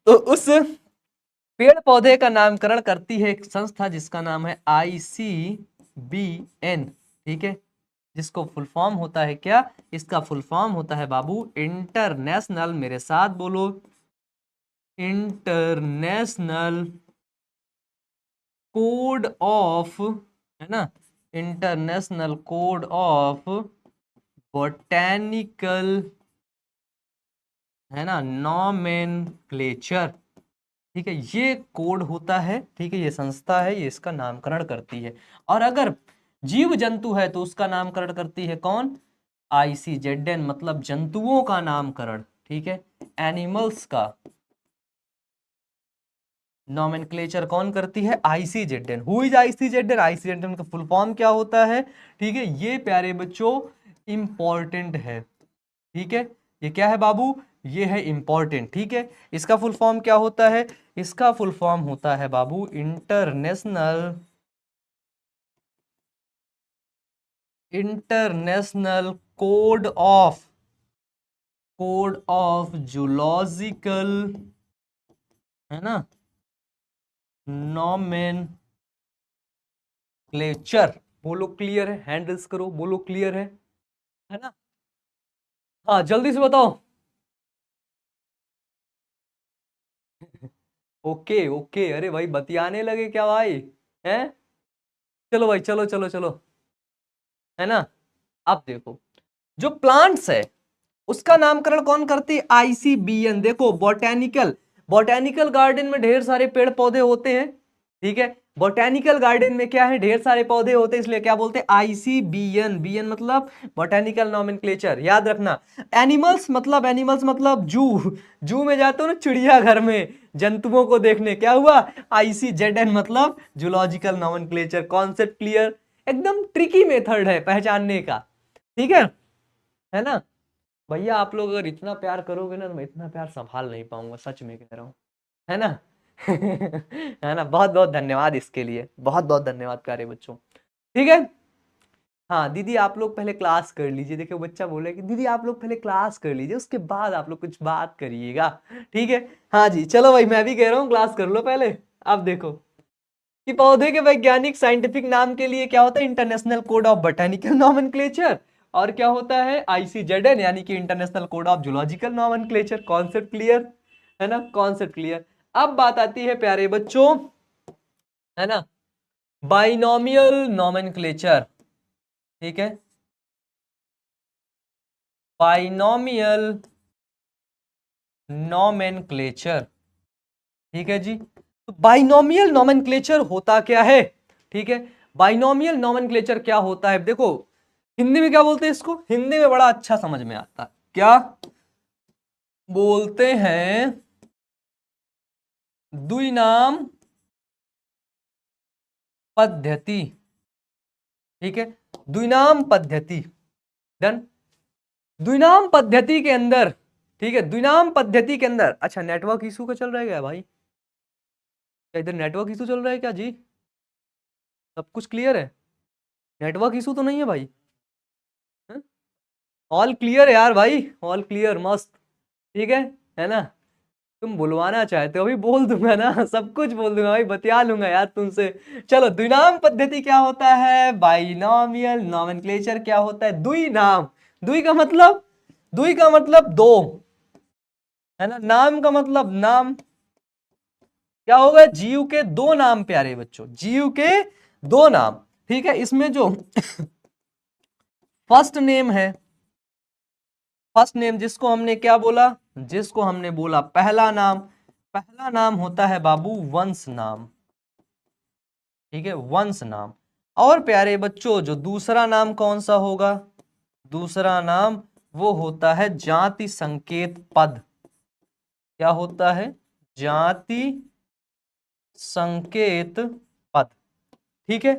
तो उस पेड़ पौधे का नामकरण करती है एक संस्था जिसका नाम है ICBN, ठीक है, जिसको फुल फॉर्म होता है क्या, इसका फुल फॉर्म होता है बाबू इंटरनेशनल, मेरे साथ बोलो, इंटरनेशनल कोड ऑफ, है ना, इंटरनेशनल कोड ऑफ बोटेनिकल, है ना, नॉमेनक्लेचर, ठीक है, ये कोड होता है, ठीक है, ये संस्था है, ये इसका नामकरण करती है। और अगर जीव जंतु है तो उसका नामकरण करती है कौन? ICZN, मतलब जंतुओं का नामकरण, ठीक है। एनिमल्स का नॉमेनक्लेचर कौन करती है? ICZN। Who is ICZN? ICZN का फुल फॉर्म क्या होता है? ठीक है, ये प्यारे बच्चों इंपॉर्टेंट है, ठीक है। ये क्या है बाबू? ये है इंपॉर्टेंट, ठीक है। इसका फुल फॉर्म क्या होता है? इसका फुल फॉर्म होता है बाबू इंटरनेशनल कोड ऑफ जूलॉजिकल, है ना, नॉमेनक्लेचर। बोलो क्लियर है? हैंडल्स करो, बोलो क्लियर है ना? हाँ जल्दी से बताओ। ओके ओके, अरे भाई बतियाने लगे क्या भाई? हैं? चलो भाई, चलो चलो चलो, है ना। अब देखो, जो प्लांट्स है उसका नामकरण कौन करती है? ICBN। देखो, बॉटेनिकल बॉटेनिकल गार्डन में ढेर सारे पेड़ पौधे होते हैं, ठीक है। बॉटेनिकल गार्डन में क्या है? ढेर सारे पौधे होते हैं, इसलिए क्या बोलते हैं? ICBN। बीएन मतलब बॉटेनिकल नॉमेनक्लेचर, याद रखना। एनिमल्स मतलब जू, जू में जाते हो ना चिड़ियाघर में जंतुओं को देखने, क्या हुआ? ICZN मतलब जूलॉजिकल नॉमेनक्लेचर। Concept clear? एकदम ट्रिकी मेथड है पहचानने का, ठीक है ना। भैया आप लोग अगर इतना प्यार करोगे ना तो मैं इतना प्यार संभाल नहीं पाऊंगा, सच में कह रहा हूँ, है ना। है ना, बहुत बहुत धन्यवाद इसके लिए, बहुत बहुत धन्यवाद प्यारे बच्चों, ठीक है। हाँ दीदी आप लोग पहले क्लास कर लीजिए, देखो बच्चा बोले कि दीदी आप लोग पहले क्लास कर लीजिए उसके बाद आप लोग कुछ बात करिएगा, ठीक है। हाँ जी चलो भाई, मैं भी कह रहा हूँ क्लास कर लो पहले। अब देखो कि पौधे के वैज्ञानिक साइंटिफिक नाम के लिए क्या होता है? International code of botanical nomenclature. और क्या होता है? ICZN, यानी कि international code of zoological nomenclature. Concept clear है ना? Concept clear. अब बात आती है प्यारे बच्चों, है ना, बाइनोमियल नॉमेनक्लेचर, ठीक है। बाइनोमियल नॉमेनक्लेचर, ठीक है जी। तो बाइनोमियल नॉमेनक्लेचर होता क्या है? ठीक है, बाइनोमियल नॉमेनक्लेचर क्या होता है? देखो हिंदी में क्या बोलते हैं इसको? हिंदी में बड़ा अच्छा समझ में आता है, क्या बोलते हैं? द्विनाम पद्धति, ठीक है, द्विनाम पद्धति। डन। द्विनाम पद्धति के अंदर, ठीक है, द्विनाम पद्धति के अंदर, अच्छा नेटवर्क इशू का चल रहा है क्या भाई? क्या इधर नेटवर्क इशू चल रहा है क्या जी? सब कुछ क्लियर है? नेटवर्क इशू तो नहीं है भाई? ऑल क्लियर है यार भाई, ऑल क्लियर, मस्त, ठीक है ना। तुम बुलवाना चाहते हो, अभी बोल दूंगा ना, सब कुछ बोल दूंगा भाई, बतिया लूंगा यार तुमसे। चलो, द्विनाम पद्धति क्या होता है? बाइनोमियल नॉमेनक्लेचर क्या होता है? द्विनाम, द्वि का मतलब दो, है ना। नाम का मतलब नाम, क्या होगा? जीव के दो नाम प्यारे बच्चों, जीव के दो नाम, ठीक है। इसमें जो फर्स्ट नेम है, फर्स्ट नेम जिसको हमने क्या बोला? जिसको हमने बोला पहला नाम, पहला नाम होता है बाबू वंश नाम, ठीक है, वंश नाम। और प्यारे बच्चों जो दूसरा नाम कौन सा होगा? दूसरा नाम वो होता है जाति संकेत पद। क्या होता है? जाति संकेत पद, ठीक है।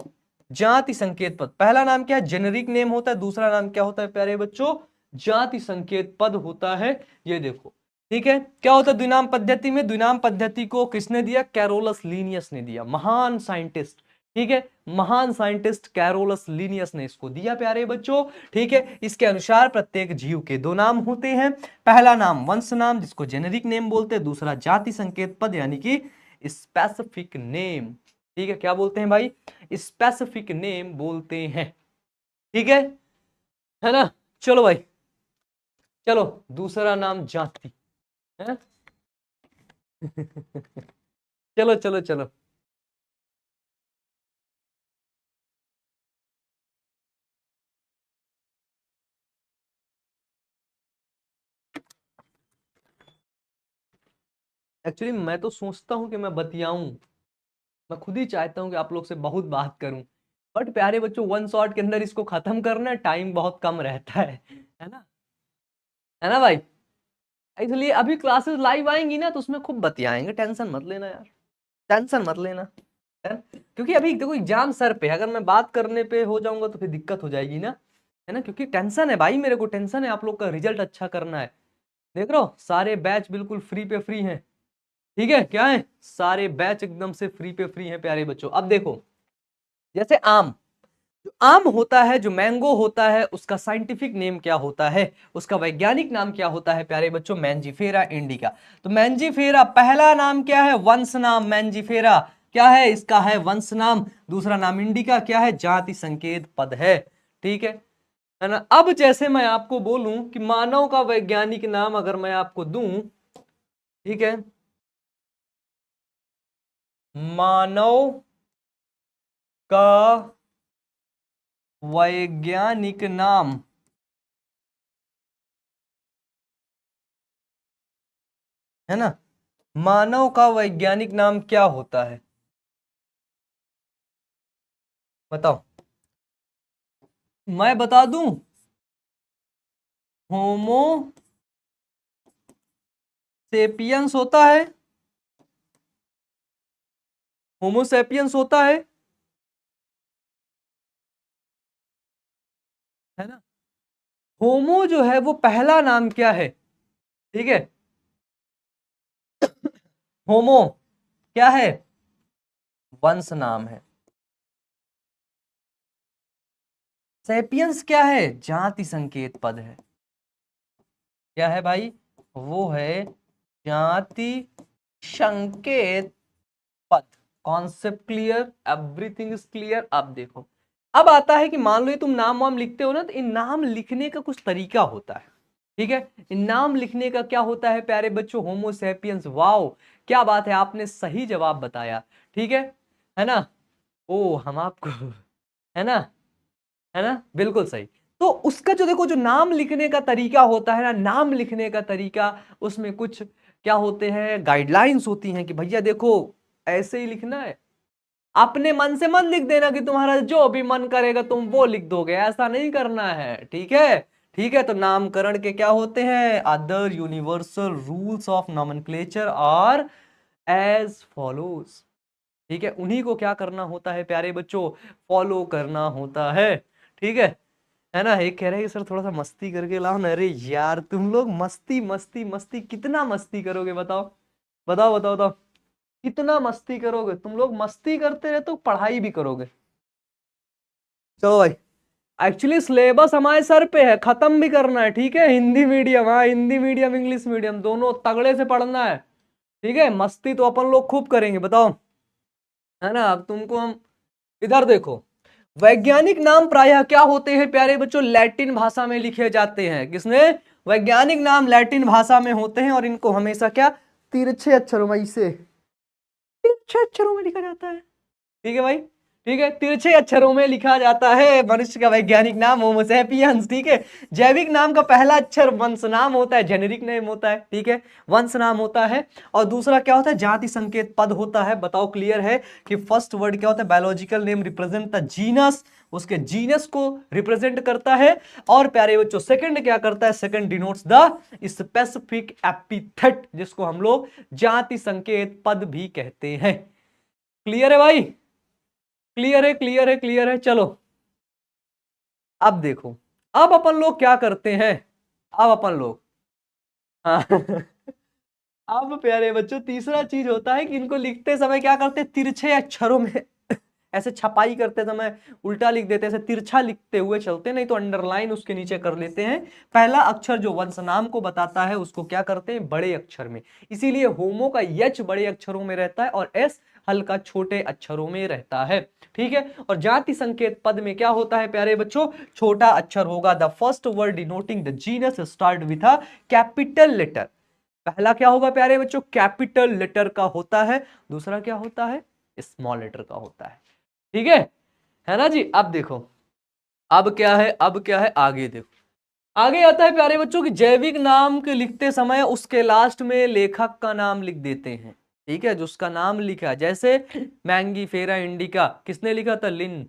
जाति संकेत पद, पहला नाम क्या है? जेनेरिक नेम होता है, दूसरा नाम क्या होता है प्यारे बच्चों? जाति संकेत पद होता है। ये देखो, ठीक है। क्या होता है द्विनाम पद्धति में? द्विनाम पद्धति को किसने दिया? कैरोलस लीनियस ने दिया, महान साइंटिस्ट, ठीक है, महान साइंटिस्ट कैरोलस लीनियस ने इसको दिया प्यारे बच्चों, ठीक है। इसके अनुसार प्रत्येक जीव के दो नाम होते हैं, पहला नाम वंश नाम जिसको जेनेरिक नेम बोलते हैं, दूसरा जाति संकेत पद यानी कि स्पेसिफिक नेम, ठीक है। क्या बोलते हैं भाई? स्पेसिफिक नेम बोलते हैं, ठीक है ना। चलो भाई, चलो दूसरा नाम जाति है। चलो चलो चलो। एक्चुअली मैं तो सोचता हूँ कि मैं बतियाऊं, मैं खुद ही चाहता हूँ कि आप लोग से बहुत बात करूं, बट प्यारे बच्चों वन शॉट के अंदर इसको खत्म करना है, टाइम बहुत कम रहता है ना, है ना भाई। इसलिए अभी क्लासेस लाइव आएंगी ना तो उसमें खूब बतियाएंगे, टेंशन मत लेना यार, टेंशन मत लेना, है ना? क्योंकि अभी देखो एग्जाम सर पे है, अगर मैं बात करने पे हो जाऊंगा तो फिर दिक्कत हो जाएगी ना, है ना, क्योंकि टेंशन है भाई, मेरे को टेंशन है, आप लोग का रिजल्ट अच्छा करना है। देख रहे हो सारे बैच बिल्कुल फ्री पे फ्री हैं, ठीक है, क्या है, सारे बैच एकदम से फ्री पे फ्री हैं प्यारे बच्चों। अब देखो, जैसे आम, जो आम होता है, जो मैंगो होता है, उसका साइंटिफिक नेम क्या होता है, उसका वैज्ञानिक नाम क्या होता है प्यारे बच्चों, मैंजीफेरा इंडिका। तो मैंजीफेरा पहला नाम क्या है, वंश नाम, मैंजीफेरा क्या है, इसका है वंश नाम। दूसरा नाम इंडिका क्या है, जाति संकेत पद है, ठीक है ना। अब जैसे मैं आपको बोलूं कि मानव का वैज्ञानिक नाम अगर मैं आपको दूं, ठीक है, मानव का वैज्ञानिक नाम, है ना, मानव का वैज्ञानिक नाम क्या होता है, बताओ। मैं बता दूं, होमो सेपियंस होता है, होमो सेपियंस होता है ना। होमो जो है वो पहला नाम क्या है, ठीक है, होमो क्या है, वंश नाम है। सेपियंस क्या है, जाति संकेत पद है। क्या है भाई, वो है जाति संकेत पद। Concept clear, everything is clear. अब देखो, अब आता है कि मान लो ये तुम नाम वाम लिखते हो ना, तो इन नाम लिखने का कुछ तरीका होता है, ठीक है। इन नाम लिखने का क्या होता है प्यारे बच्चों, होमो सेपियंस, वाओ क्या बात है, आपने सही जवाब बताया, ठीक है ना। ओ हम आपको है ना, है ना, बिल्कुल सही। तो उसका जो देखो, जो नाम लिखने का तरीका होता है ना, नाम लिखने का तरीका, उसमें कुछ क्या होते हैं, गाइडलाइंस होती हैं कि भैया देखो ऐसे ही लिखना है, अपने मन से मत लिख देना कि तुम्हारा जो भी मन करेगा तुम वो लिख दोगे, ऐसा नहीं करना है, ठीक है। ठीक है, तो नामकरण के क्या होते हैं, other universal rules of nomenclature are as follows, ठीक है, उन्हीं को क्या करना होता है प्यारे बच्चों, फॉलो करना होता है, ठीक है ना। एक कह रहे हैं कि सर थोड़ा सा मस्ती करके लाओ ना, अरे यार तुम लोग मस्ती मस्ती मस्ती कितना मस्ती करोगे, बताओ बताओ बताओ बताओ, कितना मस्ती करोगे तुम लोग, मस्ती करते रहे तो पढ़ाई भी करोगे। चलो भाई, एक्चुअली सिलेबस हमारे सर पे है, खत्म भी करना है, ठीक है, हिंदी मीडियम, हाँ हिंदी मीडियम इंग्लिश मीडियम दोनों तगड़े से पढ़ना है, ठीक है, मस्ती तो अपन लोग खूब करेंगे, बताओ, है ना। अब तुमको हम इधर देखो, वैज्ञानिक नाम प्रायः क्या होते हैं प्यारे बच्चों, लैटिन भाषा में लिखे जाते हैं, किसने, वैज्ञानिक नाम लैटिन भाषा में होते हैं, और इनको हमेशा क्या, तिरछे अक्षरों में, इसे तिरछे अक्षरों में लिखा जाता है, ठीक है भाई, ठीक है, तिरछे अक्षरों में लिखा जाता है। मनुष्य का वैज्ञानिक नाम होमो सेपियंस, ठीक है। जैविक नाम का पहला अक्षर वंश नाम होता है, जेनेरिक नेम होता है, ठीक है, वंश नाम होता है। और दूसरा क्या होता है, जाति संकेत पद होता है। बताओ क्लियर है कि फर्स्ट वर्ड क्या होता है, biological name represent the genus, उसके जीनस को रिप्रेजेंट करता है। और प्यारे बच्चों सेकंड क्या करता है, second denotes the specific epithet, जिसको हम लोग जाति संकेत पद भी कहते हैं। क्लियर है भाई, क्लियर है क्लियर है क्लियर है, चलो अब देखो, अब अपन लोग क्या करते हैं, अब अपन लोग, हाँ अब प्यारे बच्चों तीसरा चीज होता है कि इनको लिखते समय क्या करते हैं, तिरछे अक्षरों में ऐसे छपाई करते समय उल्टा लिख देते हैं, ऐसे तिरछा लिखते हुए चलते, नहीं तो अंडरलाइन उसके नीचे कर लेते हैं। पहला अक्षर जो वंश नाम को बताता है उसको क्या करते हैं, बड़े अक्षर में, इसीलिए होमो का यच बड़े अक्षरों में रहता है और एस हल्का छोटे अक्षरों में रहता है, ठीक है। और जाति संकेत पद में क्या होता है प्यारे बच्चों, छोटा अक्षर होगा, the first word denoting the genus start with a capital letter. पहला क्या होगा प्यारे बच्चों, कैपिटल लेटर का होता है, दूसरा क्या होता है, स्मॉल लेटर का होता है ना जी। अब देखो, अब क्या है, अब क्या है, आगे देखो, आगे आता है प्यारे बच्चों की जैविक नाम के लिखते समय उसके लास्ट में लेखक का नाम लिख देते हैं। ठीक है, जो उसका नाम लिखा, जैसे मैंगीफेरा इंडिका किसने लिखा था? लिन।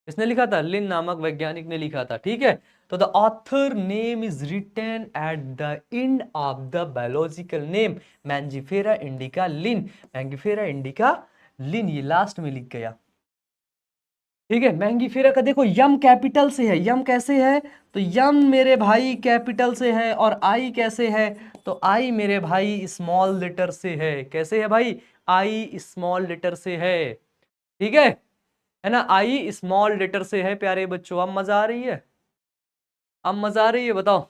किसने लिखा था? लिन नामक वैज्ञानिक ने लिखा था। ठीक है, तो the author name is written at the end of the biological name Mangifera indica Linn. Mangifera indica Linn, ये लास्ट में लिख गया। ठीक है, मैंगीफेरा का देखो यम कैपिटल से है। यम कैसे है? तो यम मेरे भाई कैपिटल से है, और आई कैसे है? तो आई मेरे भाई स्मॉल लेटर से है। कैसे है भाई? आई स्मॉल लेटर से है। ठीक है ना, आई स्मॉल लेटर से है प्यारे बच्चों। अब मजा आ रही है? अब मजा आ रही है? बताओ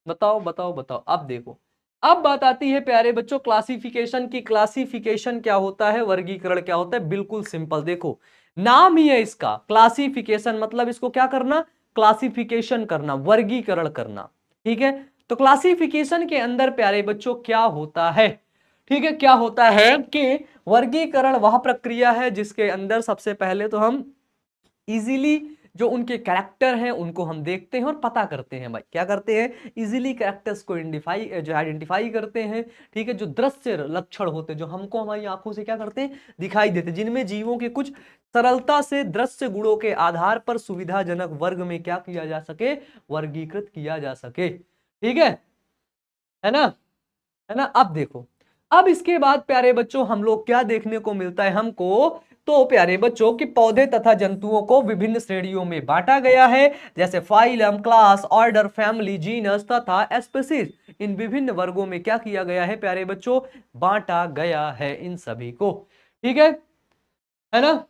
बताओ बताओ बताओ। अब देखो, अब बात आती है प्यारे बच्चों क्लासिफिकेशन की। क्लासिफिकेशन क्या होता है, वर्गीकरण क्या होता है? बिल्कुल सिंपल, देखो नाम ही है इसका क्लासिफिकेशन, मतलब इसको क्या करना? क्लासिफिकेशन करना, वर्गीकरण करना। ठीक है, तो क्लासिफिकेशन के अंदर प्यारे बच्चों क्या होता है? ठीक है, क्या होता है कि वर्गीकरण वह प्रक्रिया है जिसके अंदर सबसे पहले तो हम इजीली जो उनके कैरेक्टर हैं उनको हम देखते हैं और पता करते हैं। भाई क्या करते हैं? इजीली कैरेक्टर्स को आइडेंटिफाई करते हैं। ठीक है, जो दृश्य लक्षण होते हैं जो हमको हमारी आंखों से क्या करते हैं? दिखाई देते हैं, जिनमें जीवों के कुछ सरलता से दृश्य गुणों के आधार पर सुविधाजनक वर्ग में क्या किया जा सके? वर्गीकृत किया जा सके। ठीक है ना? है ना? अब देखो, अब इसके बाद प्यारे बच्चों हम लोग क्या देखने को मिलता है हमको? तो प्यारे बच्चों कि पौधे तथा जंतुओं को विभिन्न श्रेणियों में बांटा गया है, जैसे phylum, class, order, family, genus तथा स्पीशीज। इन विभिन्न वर्गों में क्या किया गया है प्यारे बच्चों? बांटा गया है इन सभी को। ठीक है ना?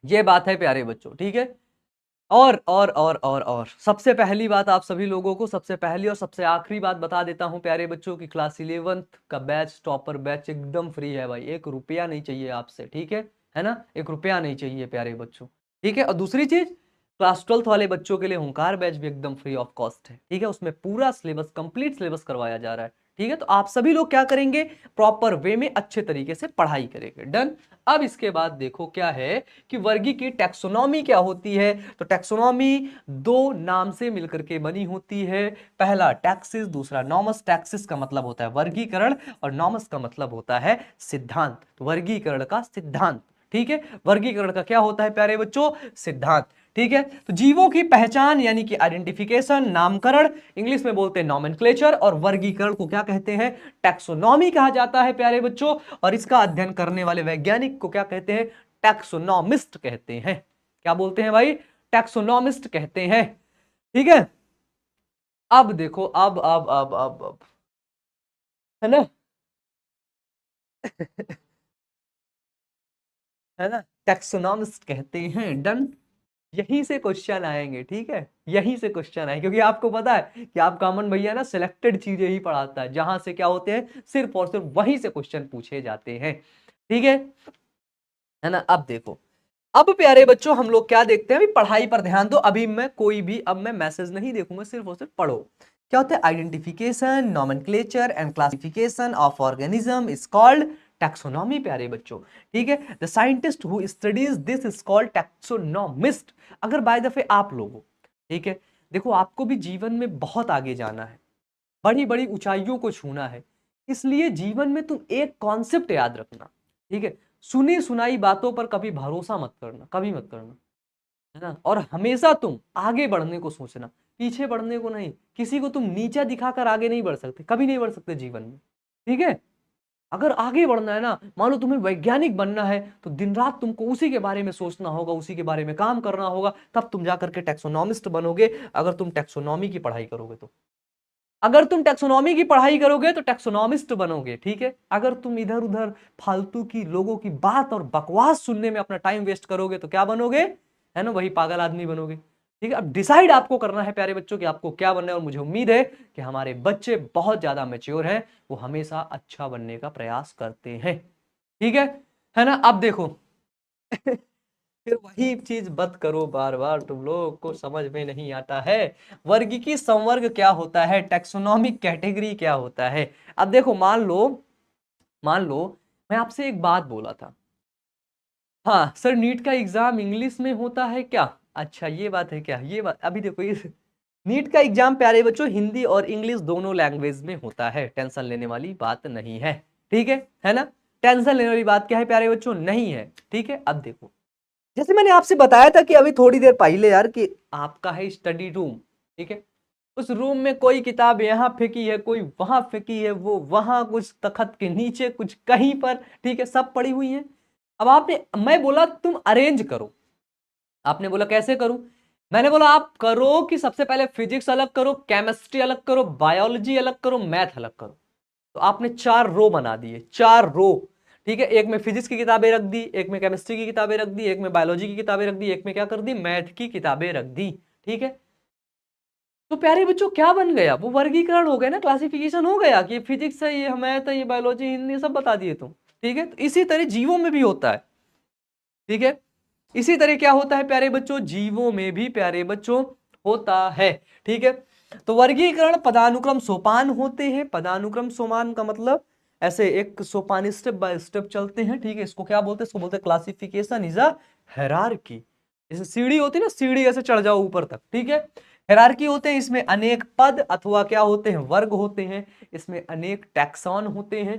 ये बात है प्यारे बच्चों। ठीक है, और सबसे पहली बात आप सभी लोगों को, सबसे पहली और सबसे आखिरी बात बता देता हूं प्यारे बच्चों की क्लास 11th का बैच, टॉपर बैच एकदम फ्री है भाई। 1 रुपया नहीं चाहिए आपसे। ठीक है ना? 1 रुपया नहीं चाहिए प्यारे बच्चों। ठीक है, और दूसरी चीज, क्लास 12th वाले बच्चों के लिए हुंकार बैच भी एकदम फ्री ऑफ कॉस्ट है। ठीक है, उसमें पूरा सिलेबस, कंप्लीट सिलेबस करवाया जा रहा है। ठीक है, तो आप सभी लोग क्या करेंगे? प्रॉपर वे में अच्छे तरीके से पढ़ाई करेंगे। डन। अब इसके बाद देखो क्या है कि वर्गी की टैक्सोनॉमी क्या होती है। तो टैक्सोनॉमी दो नाम से मिलकर के बनी होती है। पहला टैक्सिस, दूसरा नॉमस। टैक्सिस का मतलब होता है वर्गीकरण और नॉमस का मतलब होता है सिद्धांत। तो वर्गीकरण का सिद्धांत। ठीक है, वर्गीकरण का क्या होता है प्यारे बच्चों? सिद्धांत। ठीक है, तो जीवों की पहचान यानी कि आइडेंटिफिकेशन, नामकरण, इंग्लिश में बोलते हैं नॉमेनक्लेचर, और वर्गीकरण को क्या कहते हैं? टैक्सोनॉमी कहा जाता है प्यारे बच्चों। और इसका अध्ययन करने वाले वैज्ञानिक को क्या कहते हैं? टैक्सोनॉमिस्ट कहते हैं। क्या बोलते हैं भाई? टैक्सोनॉमिस्ट कहते हैं। ठीक है, अब देखो, अब है ना? है ना? टैक्सोनॉमिस्ट कहते हैं। डन। यहीं से क्वेश्चन आएंगे। ठीक है, यहीं से क्वेश्चन आए, क्योंकि आपको पता है कि आपका अमन भैया ना सिलेक्टेड चीजें ही पढ़ाता है, जहां से क्या होते हैं, सिर्फ और सिर्फ वहीं से क्वेश्चन पूछे जाते हैं। ठीक है ना? अब देखो, अब प्यारे बच्चों हम लोग क्या देखते हैं? अभी पढ़ाई पर ध्यान दो। अभी मैं कोई भी, अब मैं मैसेज नहीं देखूंगा, सिर्फ और सिर्फ पढ़ो। क्या होता है? Identification, nomenclature and classification of organism is called taxonomy प्यारे बच्चों। ठीक है, the scientist who studies this is called taxonomist. अगर बाय द वे आप लोगों, ठीक है, देखो आपको भी जीवन में बहुत आगे जाना है, बड़ी बड़ी ऊंचाइयों को छूना है, इसलिए जीवन में तुम एक कॉन्सेप्ट याद रखना। ठीक है, सुनी सुनाई बातों पर कभी भरोसा मत करना, कभी मत करना। है ना? और हमेशा तुम आगे बढ़ने को सोचना, पीछे बढ़ने को नहीं। किसी को तुम नीचा दिखाकर आगे नहीं बढ़ सकते, कभी नहीं बढ़ सकते जीवन में। ठीक है, अगर आगे बढ़ना है ना, मान लो तुम्हें वैज्ञानिक बनना है, तो दिन रात तुमको उसी के बारे में सोचना होगा, उसी के बारे में काम करना होगा, तब तुम जाकर के टैक्सोनॉमिस्ट बनोगे। अगर तुम टैक्सोनॉमी की पढ़ाई करोगे तो, अगर तुम टैक्सोनॉमी की पढ़ाई करोगे तो टैक्सोनॉमिस्ट बनोगे। ठीक है, अगर तुम इधर उधर फालतू की लोगों की बात और बकवास सुनने में अपना टाइम वेस्ट करोगे तो क्या बनोगे? है ना, वही पागल आदमी बनोगे। ठीक है, अब डिसाइड आपको करना है प्यारे बच्चों कि आपको क्या बनना है, और मुझे उम्मीद है कि हमारे बच्चे बहुत ज्यादा मैच्योर हैं, वो हमेशा अच्छा बनने का प्रयास करते हैं। ठीक है ना? अब देखो, फिर वही चीज मत करो बार बार, तुम लोगों को समझ में नहीं आता है। वर्गीकी संवर्ग क्या होता है, टैक्सोनॉमिक कैटेगरी क्या होता है। अब देखो, मान लो मैं आपसे एक बात बोला था, हाँ सर नीट का एग्जाम इंग्लिश में होता है क्या? अच्छा ये बात है क्या? ये बात अभी देखो, ये नीट का एग्जाम प्यारे बच्चों हिंदी और इंग्लिश दोनों लैंग्वेज में होता है, टेंशन लेने वाली बात नहीं है। ठीक है ना? टेंशन लेने वाली बात क्या है प्यारे बच्चों? नहीं है। ठीक है, अब देखो जैसे मैंने आपसे बताया था कि अभी थोड़ी देर पहले यार कि आपका है स्टडी रूम। ठीक है, उस रूम में कोई किताब यहाँ फेंकी है, कोई वहां फेंकी है, वो वहां कुछ तखत के नीचे, कुछ कहीं पर। ठीक है, सब पड़ी हुई है। अब आपने, मैं बोला तुम अरेंज करो, आपने बोला कैसे करूं? मैंने बोला आप करो कि सबसे पहले फिजिक्स अलग करो, केमिस्ट्री अलग करो, बायोलॉजी अलग करो, मैथ अलग करो। तो आपने 4 रो बना दिए, 4 रो। ठीक है, एक में फिजिक्स की किताबें रख दी, एक में केमिस्ट्री की किताबें रख दी, एक में बायोलॉजी की किताबें रख दी, एक में क्या कर दी, मैथ की किताबें रख दी। ठीक है, तो प्यारे बच्चों क्या बन गया? वो वर्गीकरण हो गया ना, क्लासिफिकेशन हो गया कि ये फिजिक्स है, ये मैथ है, ये बायोलॉजी, हिंदी, सब बता दिए तुम। ठीक है, तो इसी तरह जीवों में भी होता है। ठीक है, इसी तरह क्या होता है प्यारे बच्चों, जीवों में भी प्यारे बच्चों होता है। ठीक है, तो वर्गीकरण पदानुक्रम सोपान होते हैं। पदानुक्रम सोपान का मतलब ऐसे एक सोपान, स्टेप बाय स्टेप चलते हैं। ठीक है, इसको क्या बोलते हैं? इसको बोलते हैं क्लासिफिकेशन इज अ हायरार्की। जैसे सीढ़ी होती है ना, सीढ़ी ऐसे चढ़ जाओ ऊपर तक। ठीक है, हायरार्की होते हैं, इसमें अनेक पद अथवा क्या होते हैं, वर्ग होते हैं, इसमें अनेक टैक्सॉन होते हैं।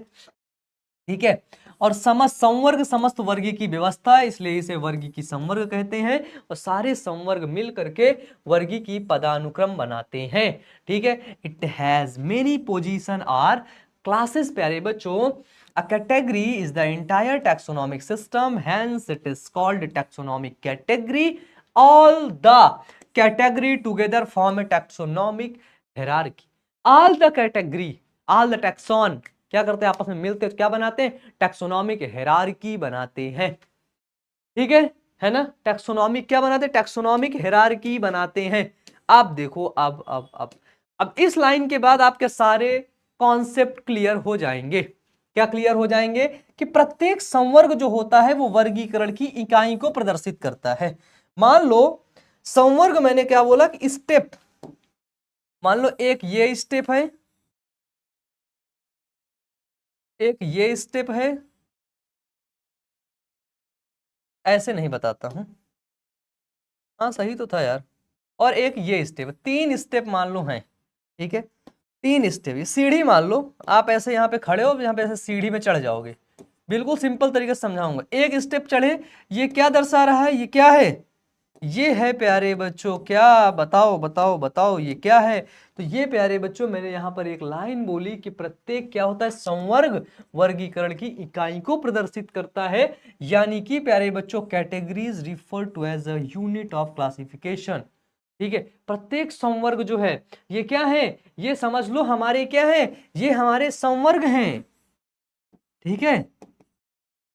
ठीक है, और समस्त संवर्ग समस्त वर्ग की व्यवस्था है, इसलिए इसे वर्ग की संवर्ग कहते हैं। और सारे संवर्ग मिल करके वर्गी की पदानुक्रम बनाते हैं। ठीक है, it has many position are classes प्यारे बच्चों। A category is the entire taxonomic system, hence it is called taxonomic category. All the category together form a taxonomic hierarchy. All the category, all the taxon क्या करते हैं? आपस में मिलते क्या बनाते हैं? टैक्सोनॉमिक हायरार्की बनाते हैं। ठीक है ना? टैक्सोनॉमिक क्या बनाते हैं? टैक्सोनॉमिक हायरार्की बनाते हैं। अब देखो, अब इस लाइन के बाद आपके सारे कॉन्सेप्ट क्लियर हो जाएंगे। क्या क्लियर हो जाएंगे? कि प्रत्येक संवर्ग जो होता है वो वर्गीकरण की इकाई को प्रदर्शित करता है। मान लो संवर्ग, मैंने क्या बोला कि स्टेप, मान लो एक ये स्टेप है, एक ये स्टेप है, ऐसे नहीं बताता हूं, हाँ सही तो था यार, और एक ये स्टेप, 3 स्टेप मान लो हैं। ठीक है, 3 स्टेप, ये सीढ़ी मान लो, आप ऐसे यहाँ पे खड़े हो, यहाँ पे ऐसे सीढ़ी में चढ़ जाओगे। बिल्कुल सिंपल तरीके से समझाऊंगा। एक स्टेप चढ़े, ये क्या दर्शा रहा है? ये क्या है? ये है प्यारे बच्चों क्या? बताओ बताओ बताओ, ये क्या है? तो ये प्यारे बच्चों, मैंने यहां पर एक लाइन बोली कि प्रत्येक क्या होता है? संवर्ग वर्गीकरण की इकाई को प्रदर्शित करता है। यानी कि प्यारे बच्चों, categories refer to as a unit of classification. ठीक है, प्रत्येक संवर्ग जो है ये क्या है? ये समझ लो हमारे क्या है? ये हमारे संवर्ग हैं। ठीक है,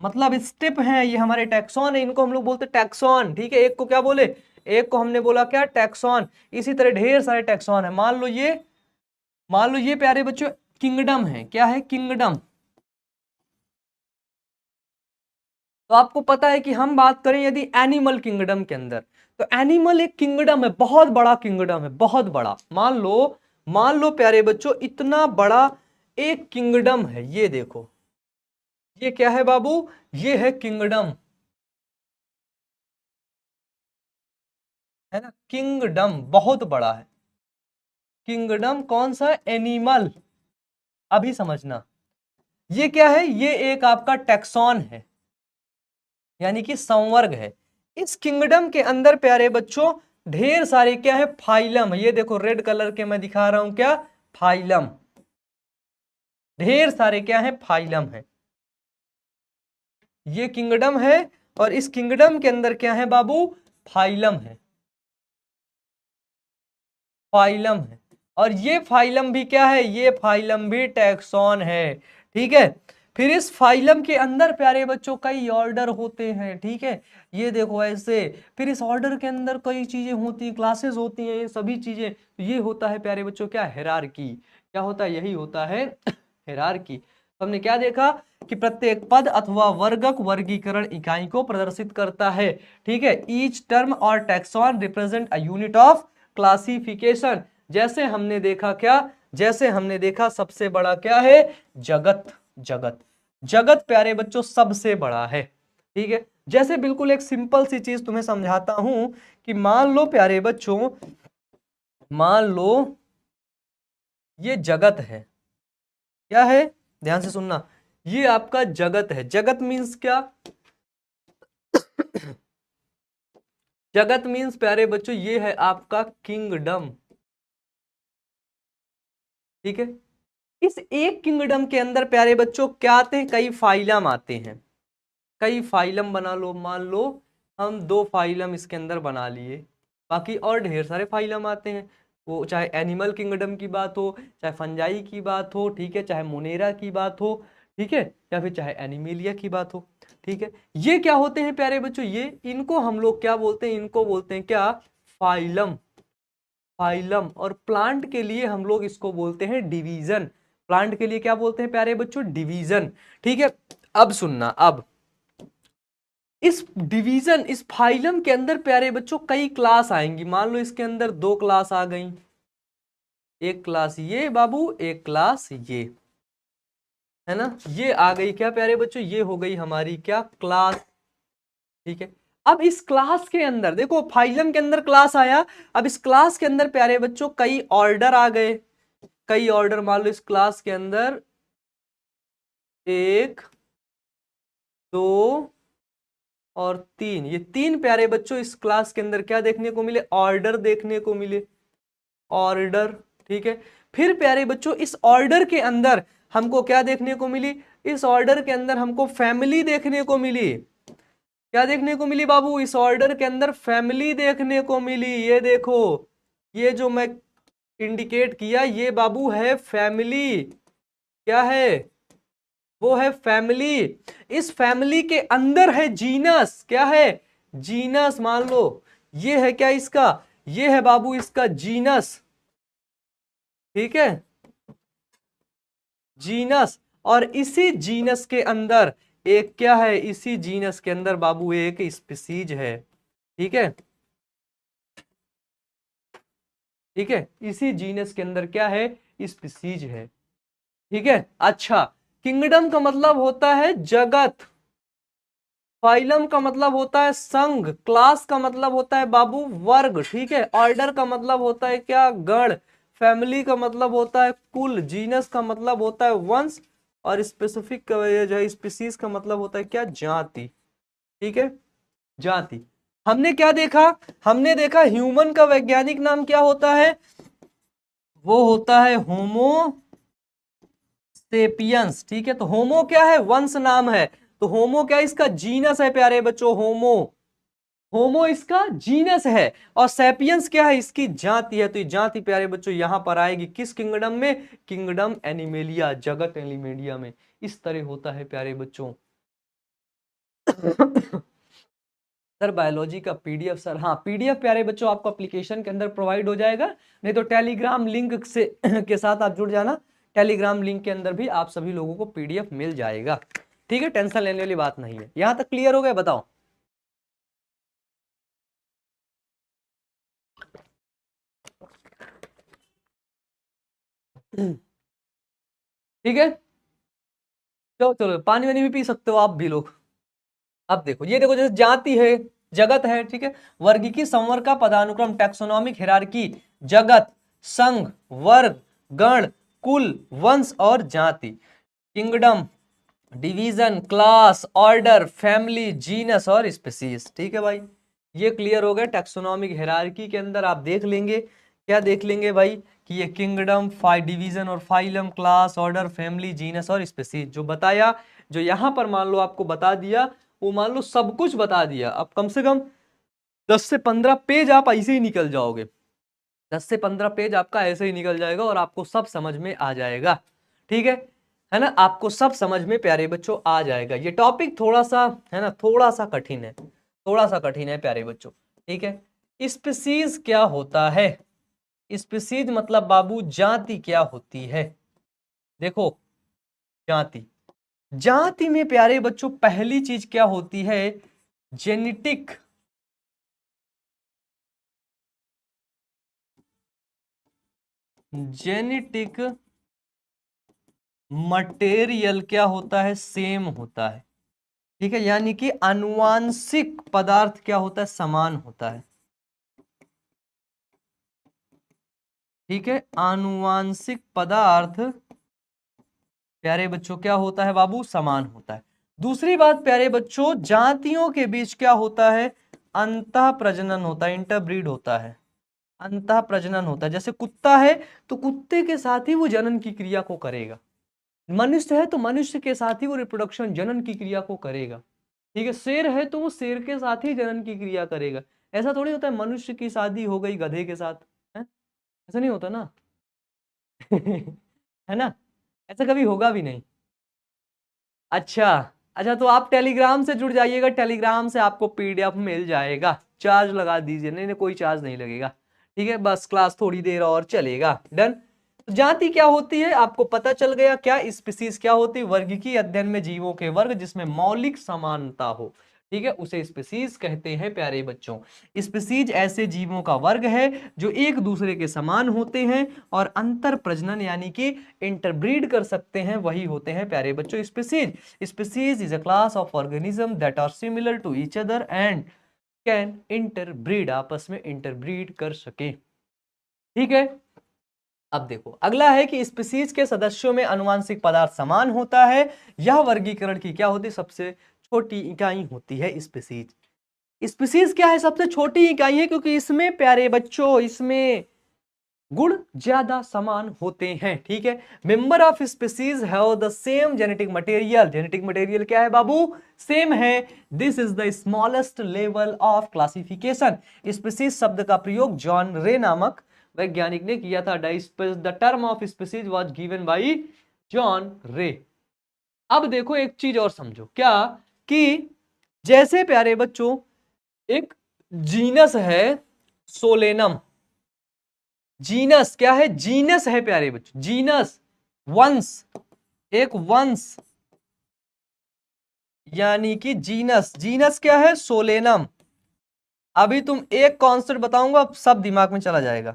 मतलब स्टेप है, ये हमारे टैक्सॉन है, इनको हम लोग बोलते हैं टैक्सॉन। ठीक है, एक को क्या बोले? एक को हमने बोला क्या? टैक्सॉन। इसी तरह ढेर सारे टैक्सॉन है। मान लो ये प्यारे बच्चों किंगडम है। क्या है? किंगडम। तो आपको पता है कि हम बात करें यदि एनिमल किंगडम के अंदर, तो एनिमल एक किंगडम है, बहुत बड़ा किंगडम है, बहुत बड़ा। मान लो प्यारे बच्चों, इतना बड़ा एक किंगडम है। ये देखो, ये क्या है बाबू? ये है किंगडम, है ना? किंगडम बहुत बड़ा है। किंगडम कौन सा? एनिमल। अभी समझना, ये क्या है? ये एक आपका टैक्सॉन है, यानी कि संवर्ग है। इस किंगडम के अंदर प्यारे बच्चों ढेर सारे क्या है? फाइलम है। ये देखो रेड कलर के मैं दिखा रहा हूं, क्या? फाइलम। ढेर सारे क्या है? फाइलम है। ये किंगडम है, और इस किंगडम के अंदर क्या है बाबू? फाइलम है, फाइलम है। और ये फाइलम भी क्या है? ये फाइलम भी टैक्सॉन है। ठीक है, फिर इस फाइलम के अंदर प्यारे बच्चों कई ऑर्डर होते हैं। ठीक है, ये देखो ऐसे। फिर इस ऑर्डर के अंदर कई चीजें होती हैं, क्लासेस होती हैं, ये सभी चीजें। तो ये होता है प्यारे बच्चों क्या? हायरार्की। क्या होता है? यही होता है हायरार्की। तो हमने क्या देखा कि प्रत्येक पद अथवा वर्गक वर्गीकरण इकाई को प्रदर्शित करता है। ठीक है, ईच टर्म और taxon represent a unit of classification. जैसे हमने देखा क्या? जैसे हमने देखा सबसे बड़ा क्या है? जगत। जगत, जगत प्यारे बच्चों सबसे बड़ा है। ठीक है, जैसे बिल्कुल एक सिंपल सी चीज तुम्हें समझाता हूं कि मान लो प्यारे बच्चों, मान लो ये जगत है। क्या है? ध्यान से सुनना, ये आपका जगत है। जगत मीन्स क्या? जगत मीन्स प्यारे बच्चों ये है आपका किंगडम। ठीक है, इस एक किंगडम के अंदर प्यारे बच्चों क्या आते हैं? कई फाइलम आते हैं। कई फाइलम बना लो, मान लो हम 2 फाइलम इसके अंदर बना लिए, बाकी और ढेर सारे फाइलम आते हैं। वो चाहे एनिमल किंगडम की बात हो, चाहे फंजाई की बात हो, ठीक है, चाहे मोनेरा की बात हो, ठीक है, या फिर चाहे एनिमेलिया की बात हो। ठीक है, ये क्या होते हैं प्यारे बच्चों? ये इनको हम लोग क्या बोलते हैं? इनको बोलते हैं क्या? फाइलम। फाइलम। और प्लांट के लिए हम लोग इसको बोलते हैं डिवीजन। प्लांट के लिए क्या बोलते हैं प्यारे बच्चों? डिवीजन। ठीक है, अब सुनना, अब इस डिवीजन, इस फाइलम के अंदर प्यारे बच्चों कई क्लास आएंगी। मान लो इसके अंदर 2 क्लास आ गई, एक क्लास ये बाबू, एक क्लास ये, है ना, ये आ गई क्या प्यारे बच्चों? ये हो गई हमारी क्या? क्लास। ठीक है, अब इस क्लास के अंदर देखो, फाइलम के अंदर क्लास आया, अब इस क्लास के अंदर प्यारे बच्चों कई ऑर्डर आ गए। कई ऑर्डर, मान लो इस क्लास के अंदर 1, 2 और 3, ये 3 प्यारे बच्चों इस क्लास के अंदर क्या देखने को मिले? ऑर्डर देखने को मिले। ऑर्डर। ठीक है, फिर प्यारे बच्चों इस ऑर्डर के अंदर हमको क्या देखने को मिली? इस ऑर्डर के अंदर हमको फैमिली देखने को मिली। क्या देखने को मिली बाबू? इस ऑर्डर के अंदर फैमिली देखने को मिली। ये देखो, ये जो मैं इंडिकेट किया, ये बाबू है फैमिली। क्या है? वो है फैमिली। इस फैमिली के अंदर है जीनस। क्या है? जीनस। मान लो ये है क्या इसका? ये है बाबू इसका जीनस। ठीक है, जीनस। और इसी जीनस के अंदर एक क्या है? इसी जीनस के अंदर बाबू एक स्पीसीज है। ठीक है, ठीक है, इसी जीनस के अंदर क्या है? स्पीसीज है। ठीक है, अच्छा, किंगडम का मतलब होता है जगत, फाइलम का मतलब होता है संघ, क्लास का मतलब होता है बाबू वर्ग, ठीक है, ऑर्डर का मतलब होता है क्या? गण, फैमिली का मतलब होता है कुल, जीनस का मतलब होता है वंश, और स्पेसिफिक जो है स्पीसीज का मतलब होता है क्या? जाति। ठीक है, जाति। हमने क्या देखा? हमने देखा ह्यूमन का वैज्ञानिक नाम क्या होता है? वो होता है होमो सेपियंस। ठीक है, तो होमो क्या है? वंश नाम है, तो होमो क्या? इसका जीनस है प्यारे बच्चों, होमो। होमो इसका जीनस है, और सेपियंस क्या है? इसकी जाति है। तो ये जाति प्यारे बच्चों यहां पर आएगी किस किंगडम में? किंगडम एनिमेलिया, जगत एनिमेलिया में। इस तरह होता है प्यारे बच्चों। सर बायोलॉजी का पीडीएफ, सर हाँ, पीडीएफ प्यारे बच्चों आपको एप्लीकेशन के अंदर प्रोवाइड हो जाएगा, नहीं तो टेलीग्राम लिंक से के साथ आप जुड़ जाना। टेलीग्राम लिंक के अंदर भी आप सभी लोगों को पीडीएफ मिल जाएगा। ठीक है, टेंशन लेने वाली बात नहीं है। यहां तक क्लियर हो गया? बताओ। ठीक है, चलो चलो, पानी वानी भी पी सकते हो आप भी लोग। अब देखो, ये देखो, जैसे जाति है, जगत है, ठीक है, वर्गीकी संवर्ग का पदानुक्रम, टैक्सोनॉमिक हिरार्की, जगत, संघ, वर्ग, गण, कुल, वंश और जाति, kingdom, division, class, order, family, genus और स्पीसीज। ठीक है भाई, ये क्लियर हो गया। टैक्सोनॉमिक हिरार्की के अंदर आप देख लेंगे, क्या देख लेंगे भाई? कि ये किंगडम, डिवीजन और phylum, class, order, family, genus और स्पीसीज जो बताया, जो यहां पर मान लो आपको बता दिया, वो मान लो सब कुछ बता दिया। अब कम से कम 10 से 15 पेज आप ऐसे ही निकल जाओगे। 10 से 15 पेज आपका ऐसे ही निकल जाएगा और आपको सब समझ में आ जाएगा। ठीक है ना, आपको सब समझ में प्यारे बच्चों आ जाएगा। ये टॉपिक थोड़ा सा है ना, थोड़ा सा कठिन है, थोड़ा सा कठिन है प्यारे बच्चों। ठीक है, स्पीसीज क्या होता है? स्पीसीज मतलब बाबू जाति क्या होती है? देखो, जाति, जाति में प्यारे बच्चों पहली चीज क्या होती है? जेनेटिक, जेनेटिक मटेरियल क्या होता है? सेम होता है। ठीक है, यानी कि आनुवांशिक पदार्थ क्या होता है? समान होता है। ठीक है, आनुवांशिक पदार्थ प्यारे बच्चों क्या होता है बाबू, समान होता है। दूसरी बात प्यारे बच्चों, जातियों के बीच क्या होता है, अंतः प्रजनन होता है, इंटरब्रीड होता है, अंतः प्रजनन होता है। जैसे कुत्ता है तो कुत्ते के साथ ही वो जनन की क्रिया को करेगा, मनुष्य है तो मनुष्य के साथ ही वो रिप्रोडक्शन जनन की क्रिया को करेगा। ठीक है, शेर है तो वो शेर के साथ ही जनन की क्रिया करेगा। ऐसा थोड़ी होता है मनुष्य की शादी हो गई गधे के साथ, है? ऐसा नहीं होता ना। है ना, ऐसा कभी होगा भी नहीं। अच्छा, अच्छा तो आप टेलीग्राम से जुड़ जाइएगा, टेलीग्राम से आपको पीडीएफ मिल जाएगा, चार्ज लगा दीजिए। नहीं नहीं, कोई चार्ज नहीं लगेगा। ठीक है, बस क्लास थोड़ी देर और चलेगा। डन। तो जाति क्या होती है आपको पता चल गया। क्या स्पीसीज क्या होती है, वर्गीकी अध्ययन में जीवों के वर्ग जिसमें मौलिक समानता हो, ठीक है, उसे स्पीसीज कहते हैं प्यारे बच्चों। स्पीसीज ऐसे जीवों का वर्ग है जो एक दूसरे के समान होते हैं और अंतर प्रजनन यानी कि इंटरब्रीड कर सकते हैं, वही होते हैं प्यारे बच्चों species. Species is a class of organism that are similar to each other and can interbreed, आपस में इंटरब्रीड कर सके। ठीक है, अब देखो अगला है कि स्पीसीज के सदस्यों में अनुवांशिक पदार्थ समान होता है। यह वर्गीकरण की क्या होती है, सबसे छोटी इकाई होती है स्पीसीज। स्पीसीज क्या है, सबसे छोटी इकाई है क्योंकि इसमें प्यारे बच्चों इसमें गुण ज्यादा समान होते हैं। ठीक है, member of species have the same genetic material. Genetic material क्या है बाबू, सेम है। This is the smallest level of classification. Species शब्द का प्रयोग जॉन रे नामक वैज्ञानिक ने किया था। The term of species was given by John रे। अब देखो एक चीज और समझो, क्या कि जैसे प्यारे बच्चों एक जीनस है सोलेनम, जीनस क्या है, जीनस है प्यारे बच्चों, जीनस वंश, एक वंश यानी कि जीनस, जीनस क्या है सोलेनम। अभी तुम एक कॉन्सेप्ट बताऊंगा सब दिमाग में चला जाएगा।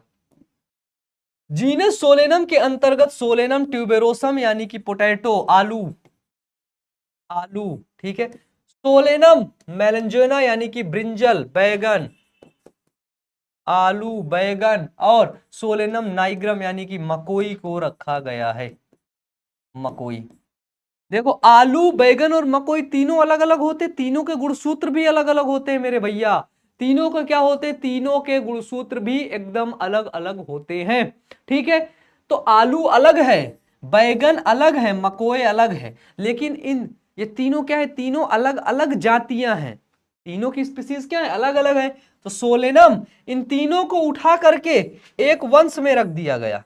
जीनस सोलेनम के अंतर्गत सोलेनम ट्यूबेरोसम यानी कि पोटैटो आलू, आलू, ठीक है, सोलेनम मेलेंजेना यानी कि ब्रिंजल बैगन, आलू बैगन, और सोलेनम नाइग्रम यानी कि मकोई को रखा गया है, मकोई। देखो आलू बैगन और मकोई तीनों अलग अलग होते, तीनों के गुणसूत्र भी अलग अलग होते हैं मेरे भैया। तीनों का क्या होते हैं, तीनों के गुणसूत्र भी एकदम अलग अलग होते हैं। ठीक है, तो आलू अलग है, बैगन अलग है, मकोई अलग है, लेकिन इन ये तीनों क्या है, तीनों अलग अलग जातियां हैं, तीनों की स्पीसीज क्या है, अलग अलग है। तो सोलेनम इन तीनों को उठा करके एक वंश में रख दिया गया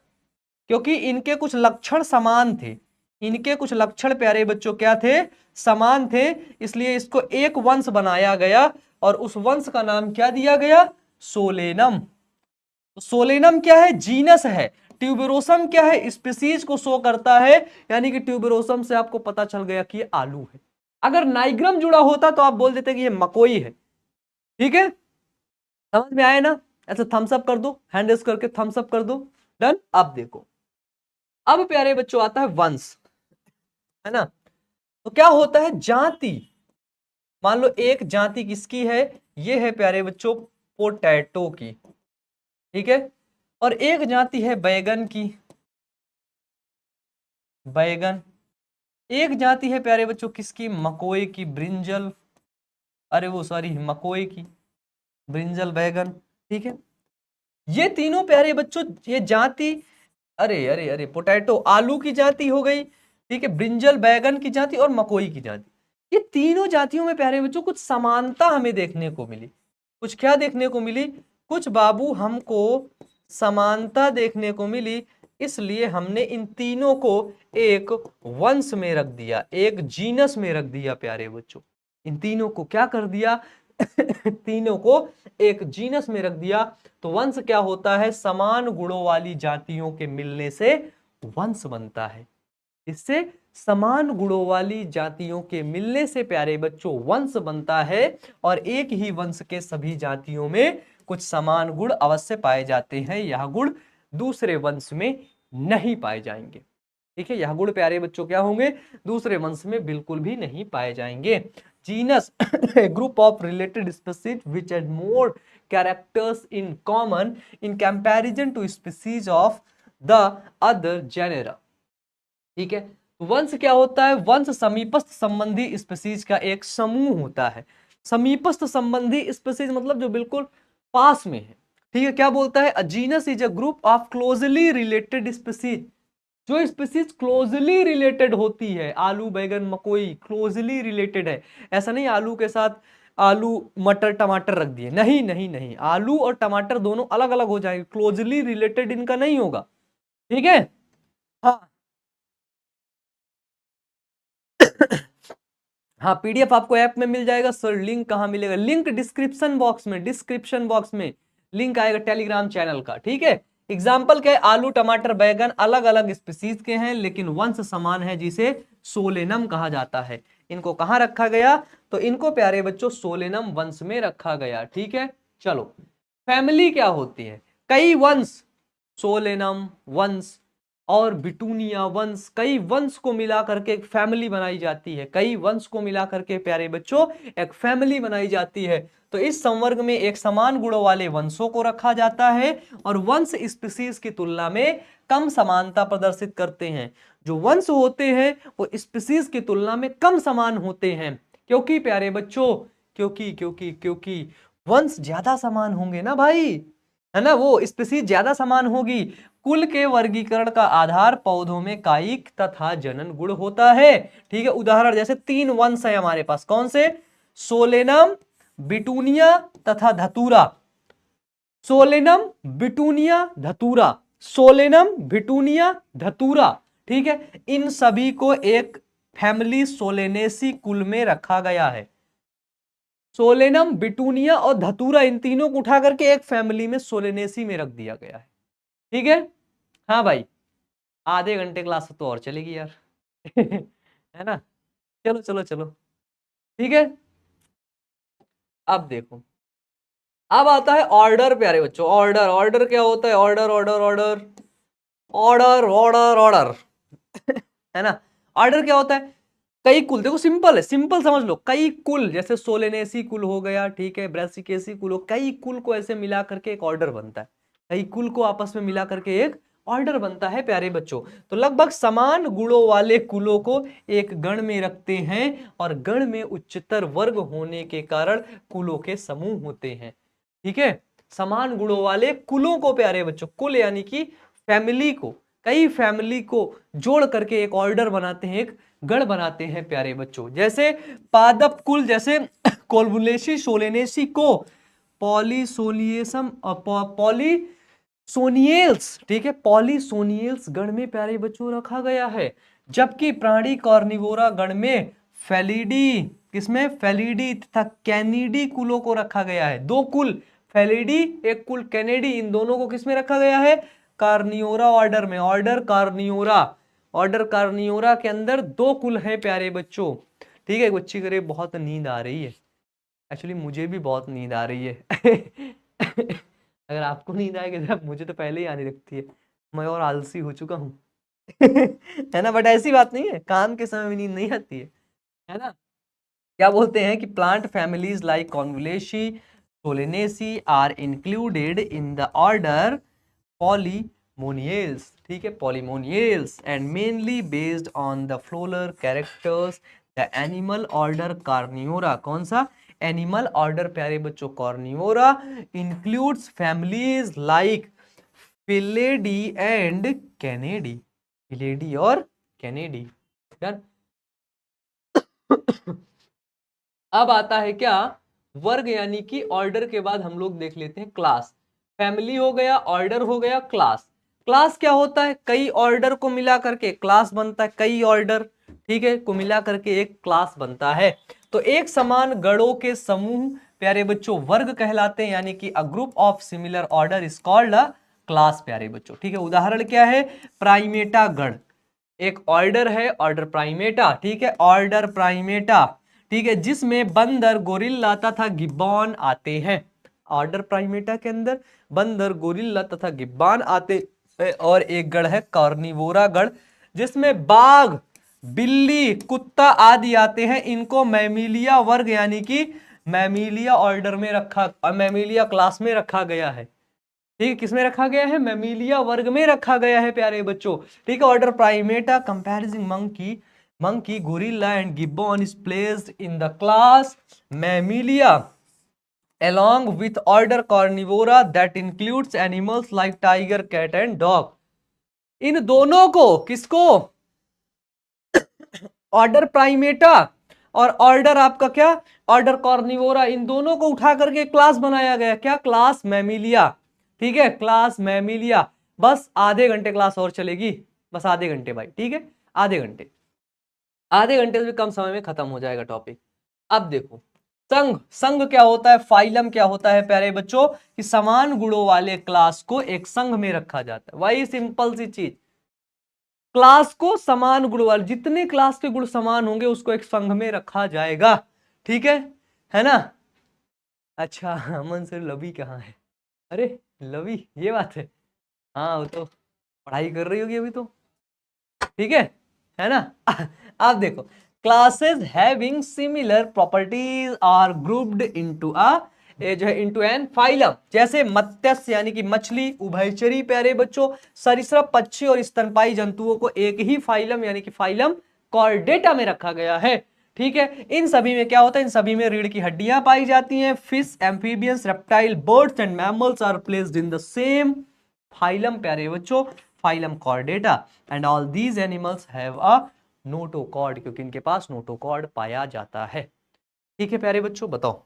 क्योंकि इनके कुछ लक्षण समान थे, इनके कुछ लक्षण प्यारे बच्चों क्या थे, समान थे, इसलिए इसको एक वंश बनाया गया और उस वंश का नाम क्या दिया गया, सोलेनम। तो सोलेनम क्या है, जीनस है। ट्यूबेरोसम क्या है, स्पीसीज को शो करता है, यानी कि ट्यूबेरोसम से आपको पता चल गया कि ये आलू है। अगर नाइग्रम जुड़ा होता तो आप बोल देते कि ये मकोई है। ठीक है, समझ में आया ना। ऐसा थम्स अप कर दो, हैंड रेस करके थम्स अप कर दो। डन। अब देखो, अब प्यारे बच्चों आता है वंश, है ना। तो क्या होता है, जाति, मान लो एक जाति किसकी है, ये है प्यारे बच्चों पोटैटो की, ठीक है, और एक जाति है बैगन की, बैगन। एक जाति है प्यारे बच्चों किसकी, मकोई की, ब्रिंजल, अरे वो सॉरी मकोई की, ब्रिंजल बैगन। ठीक है, ये तीनों प्यारे बच्चों ये जाति, अरे अरे अरे पोटैटो आलू की जाति हो गई, ठीक है, ब्रिंजल बैगन की जाति और मकोई की जाति। ये तीनों जातियों में प्यारे बच्चों कुछ समानता हमें देखने को मिली। कुछ क्या देखने को मिली, कुछ बाबू हमको समानता देखने को मिली, इसलिए हमने इन तीनों को एक वंश में रख दिया, एक जीनस में रख दिया प्यारे बच्चों। इन तीनों को क्या कर दिया, तीनों को एक जीनस में रख दिया। तो वंश क्या होता है, समान गुणों वाली जातियों के मिलने से वंश बनता है। इससे समान गुणों वाली जातियों के मिलने से प्यारे बच्चों वंश बनता है, और एक ही वंश के सभी जातियों में कुछ समान गुण अवश्य पाए जाते हैं, यह गुण दूसरे वंश में नहीं पाए जाएंगे। ठीक है, यह गुण प्यारे बच्चों क्या होंगे, दूसरे वंश में बिल्कुल भी नहीं पाए जाएंगे। Genus a group of related species which had more characters in common in comparison to species of the other genera. ठीक है, वंश क्या होता है, वंश समीपस्थ संबंधी स्पीशीज का एक समूह होता है। समीपस्थ संबंधी स्पीशीज मतलब जो बिल्कुल पास में है। ठीक है, क्या बोलता है, अ genus is a group of closely related species, जो स्पीशीज क्लोजली रिलेटेड होती है, आलू बैगन मकोई क्लोजली रिलेटेड है, ऐसा नहीं आलू के साथ आलू मटर टमाटर रख दिए, नहीं नहीं नहीं, आलू और टमाटर दोनों अलग अलग हो जाएंगे, क्लोजली रिलेटेड इनका नहीं होगा। ठीक है, हाँ हाँ, पीडीएफ आपको ऐप में मिल जाएगा सर। लिंक कहाँ मिलेगा, लिंक डिस्क्रिप्शन बॉक्स में, डिस्क्रिप्शन बॉक्स में लिंक आएगा टेलीग्राम चैनल का। ठीक है, एग्जाम्पल क्या है, आलू टमाटर बैगन अलग अलग स्पीसीज के हैं लेकिन वंश समान है, जिसे सोलेनम कहा जाता है। इनको कहाँ रखा गया, तो इनको प्यारे बच्चों सोलेनम वंश में रखा गया। ठीक है, चलो फैमिली क्या होती है, कई वंश, सोलेनम वंश और बिटूनिया वंश, कई वंश को मिला करके एक फैमिली बनाई जाती है, कई वंश को मिला करके प्यारे बच्चों एक फैमिली बनाई जाती है। तो इस संवर्ग में एक समान गुणों वाले वंशों को रखा जाता है और वंश स्पीशीज की तुलना में कम समानता प्रदर्शित करते हैं। जो वंश होते हैं वो स्पीशीज की तुलना में कम समान होते हैं, क्योंकि प्यारे बच्चों क्योंकि क्योंकि क्योंकि वंश ज्यादा समान होंगे ना भाई, है ना, वो स्पीशीज ज्यादा समान होगी। कुल के वर्गीकरण का आधार पौधों में कायिक तथा जनन गुण होता है। ठीक है, उदाहरण जैसे 3 वंश है हमारे पास, कौन से, सोलेनम, बिटूनिया तथा धतूरा। सोलेनम, बिटूनिया, धतूरा, सोलेनम, बिटूनिया, धतूरा। ठीक है, इन सभी को एक फैमिली सोलेनेसी कुल में रखा गया है। सोलेनम, बिटूनिया और धतूरा, इन तीनों को उठा करके एक फैमिली में सोलेनेसी में रख दिया गया है। ठीक है, हाँ भाई, आधे घंटे क्लास तो और चलेगी यार है ना, चलो चलो चलो। ठीक है, अब देखो, अब आता है ऑर्डर प्यारे बच्चों। ऑर्डर, ऑर्डर क्या होता है, order order order order order order है ना, ऑर्डर क्या होता है, कई कुल, देखो सिंपल है, सिंपल समझ लो, कई कुल, जैसे सोलेनेसी कुल हो गया, ठीक है, ब्रासिकेसी कुल हो, कई कुल को ऐसे मिला करके एक ऑर्डर बनता है, कई कुल को आपस में मिला करके एक ऑर्डर बनता है प्यारे बच्चों। तो लगभग समान गुणों वाले कुलों को एक गण में रखते हैं और गण में उच्चतर वर्ग होने के कारण कुलों के समूह होते हैं। ठीक है, समान गुणों वाले कुलों को प्यारे बच्चों, कुल यानी कि फैमिली को, कई फैमिली को जोड़ करके एक ऑर्डर बनाते हैं, एक गण बनाते हैं प्यारे बच्चों। जैसे पादप कुल, जैसे कोलबुलेसी सोलेनेसी को पॉलीसोनियसम पॉलीसोनियल्स, ठीक है, पॉलीसोनियल्स गण में प्यारे बच्चों रखा गया है। जबकि प्राणी कार्निवोरा गण में फेलिडी, किसमें, फेलिडी तथा कैनिडी कुलों को रखा गया है। 2 कुल, फेलिडी, एक कुल कैनेडी, इन दोनों को किसमें रखा गया है, कार्नियोरा ऑर्डर में, ऑर्डर कार्नियोरा, ऑर्डर कार्नियोरा के अंदर 2 कुल है प्यारे बच्चों। ठीक है, बच्ची करे बहुत नींद आ रही है, एक्चुअली मुझे भी बहुत नींद आ रही है अगर आपको नींद आएगी तो मुझे तो पहले ही आने लगती है, मैं और आलसी हो चुका हूँ है ना, बट ऐसी बात नहीं है, काम के समय में नींद नहीं आती है ना। क्या बोलते हैं कि plant families like Convolvulaceae Solanaceae are included in the order Polemoniales, ठीक है, Polemoniales, and mainly based on the floral characters the animal order Carnivora. कौन सा, एनिमल ऑर्डर प्यारे बच्चों Carnivora includes families like Felidae and Canidae, Felidae और Canidae. अब आता है क्या, वर्ग, यानी कि ऑर्डर के बाद हम लोग देख लेते हैं क्लास। फैमिली हो गया, ऑर्डर हो गया, क्लास। क्लास क्या होता है, कई ऑर्डर को मिला करके क्लास बनता है, कई ऑर्डर, ठीक है, को मिला करके एक क्लास बनता है। तो एक समान गणों के समूह प्यारे बच्चों वर्ग कहलाते हैं, यानी कि a group of similar order is called a class प्यारे बच्चों। ठीक है, उदाहरण क्या है, प्राइमेटा गण, एक ऑर्डर है, ऑर्डर प्राइमेटा, ठीक है, ऑर्डर प्राइमेटा, ठीक है, जिसमें बंदर, गोरिल्ला तथा गिब्बॉन आते हैं। ऑर्डर प्राइमेटा के अंदर बंदर, गोरिल्ला तथा गिब्बॉन आते हैं। और एक गण है कार्निवोरा गण, जिसमें बाघ, बिल्ली, कुत्ता आदि आते हैं, इनको मैमिलिया वर्ग यानी कि मैमिलिया ऑर्डर में मैमिलिया क्लास में रखा गया है। ठीक है, किसमें रखा गया है? मैमिलिया वर्ग में रखा गया है प्यारे बच्चों। ठीक है, order Primata comprising monkey, gorilla and gibbon is placed in the class Mammalia along with order carnivora that includes animals like tiger, cat and dog। इन दोनों को, किसको? ऑर्डर प्राइमेटा और ऑर्डर आपका क्या? ऑर्डर कार्निवोरा, इन दोनों को उठा करके क्लास बनाया गया। क्या क्लास? मैमिलिया। ठीक है, क्लास मैमिलिया। बस आधे घंटे क्लास और चलेगी, बस आधे घंटे भाई। ठीक है, आधे घंटे से भी कम समय में खत्म हो जाएगा टॉपिक। अब देखो, संघ क्या होता है, फाइलम क्या होता है प्यारे बच्चों, कि समान गुणों वाले क्लास को एक संघ में रखा जाता है। वही सिंपल सी चीज, क्लास को समान गुण वाले, जितने क्लास के गुण समान होंगे उसको एक संघ में रखा जाएगा। ठीक है ना? अच्छा, अमन सर लवी कहाँ है? अरे लवी, ये बात है। हाँ, वो तो पढ़ाई कर रही होगी अभी तो। ठीक है ना? आप देखो, classes having similar properties are grouped into into an phylum. जैसे मत्स्य यानी कि मछली, उभयचरी प्यारे बच्चों, सरीसृप, पक्षी और स्तनपायी जंतुओं को एक ही फाइलम यानी कि फाइलम कॉर्डेटा में रखा गया है। ठीक है, इन सभी में क्या होता है? इन सभी में रीढ़ की हड्डियां पाई जाती हैं। Fish, amphibians, reptile, birds and mammals are placed in the same phylum प्यारे बच्चों, phylum chordata, and all these animals have a notochord, क्योंकि इनके पास नोटोकॉर्ड पाया जाता है। ठीक है प्यारे बच्चों, बताओ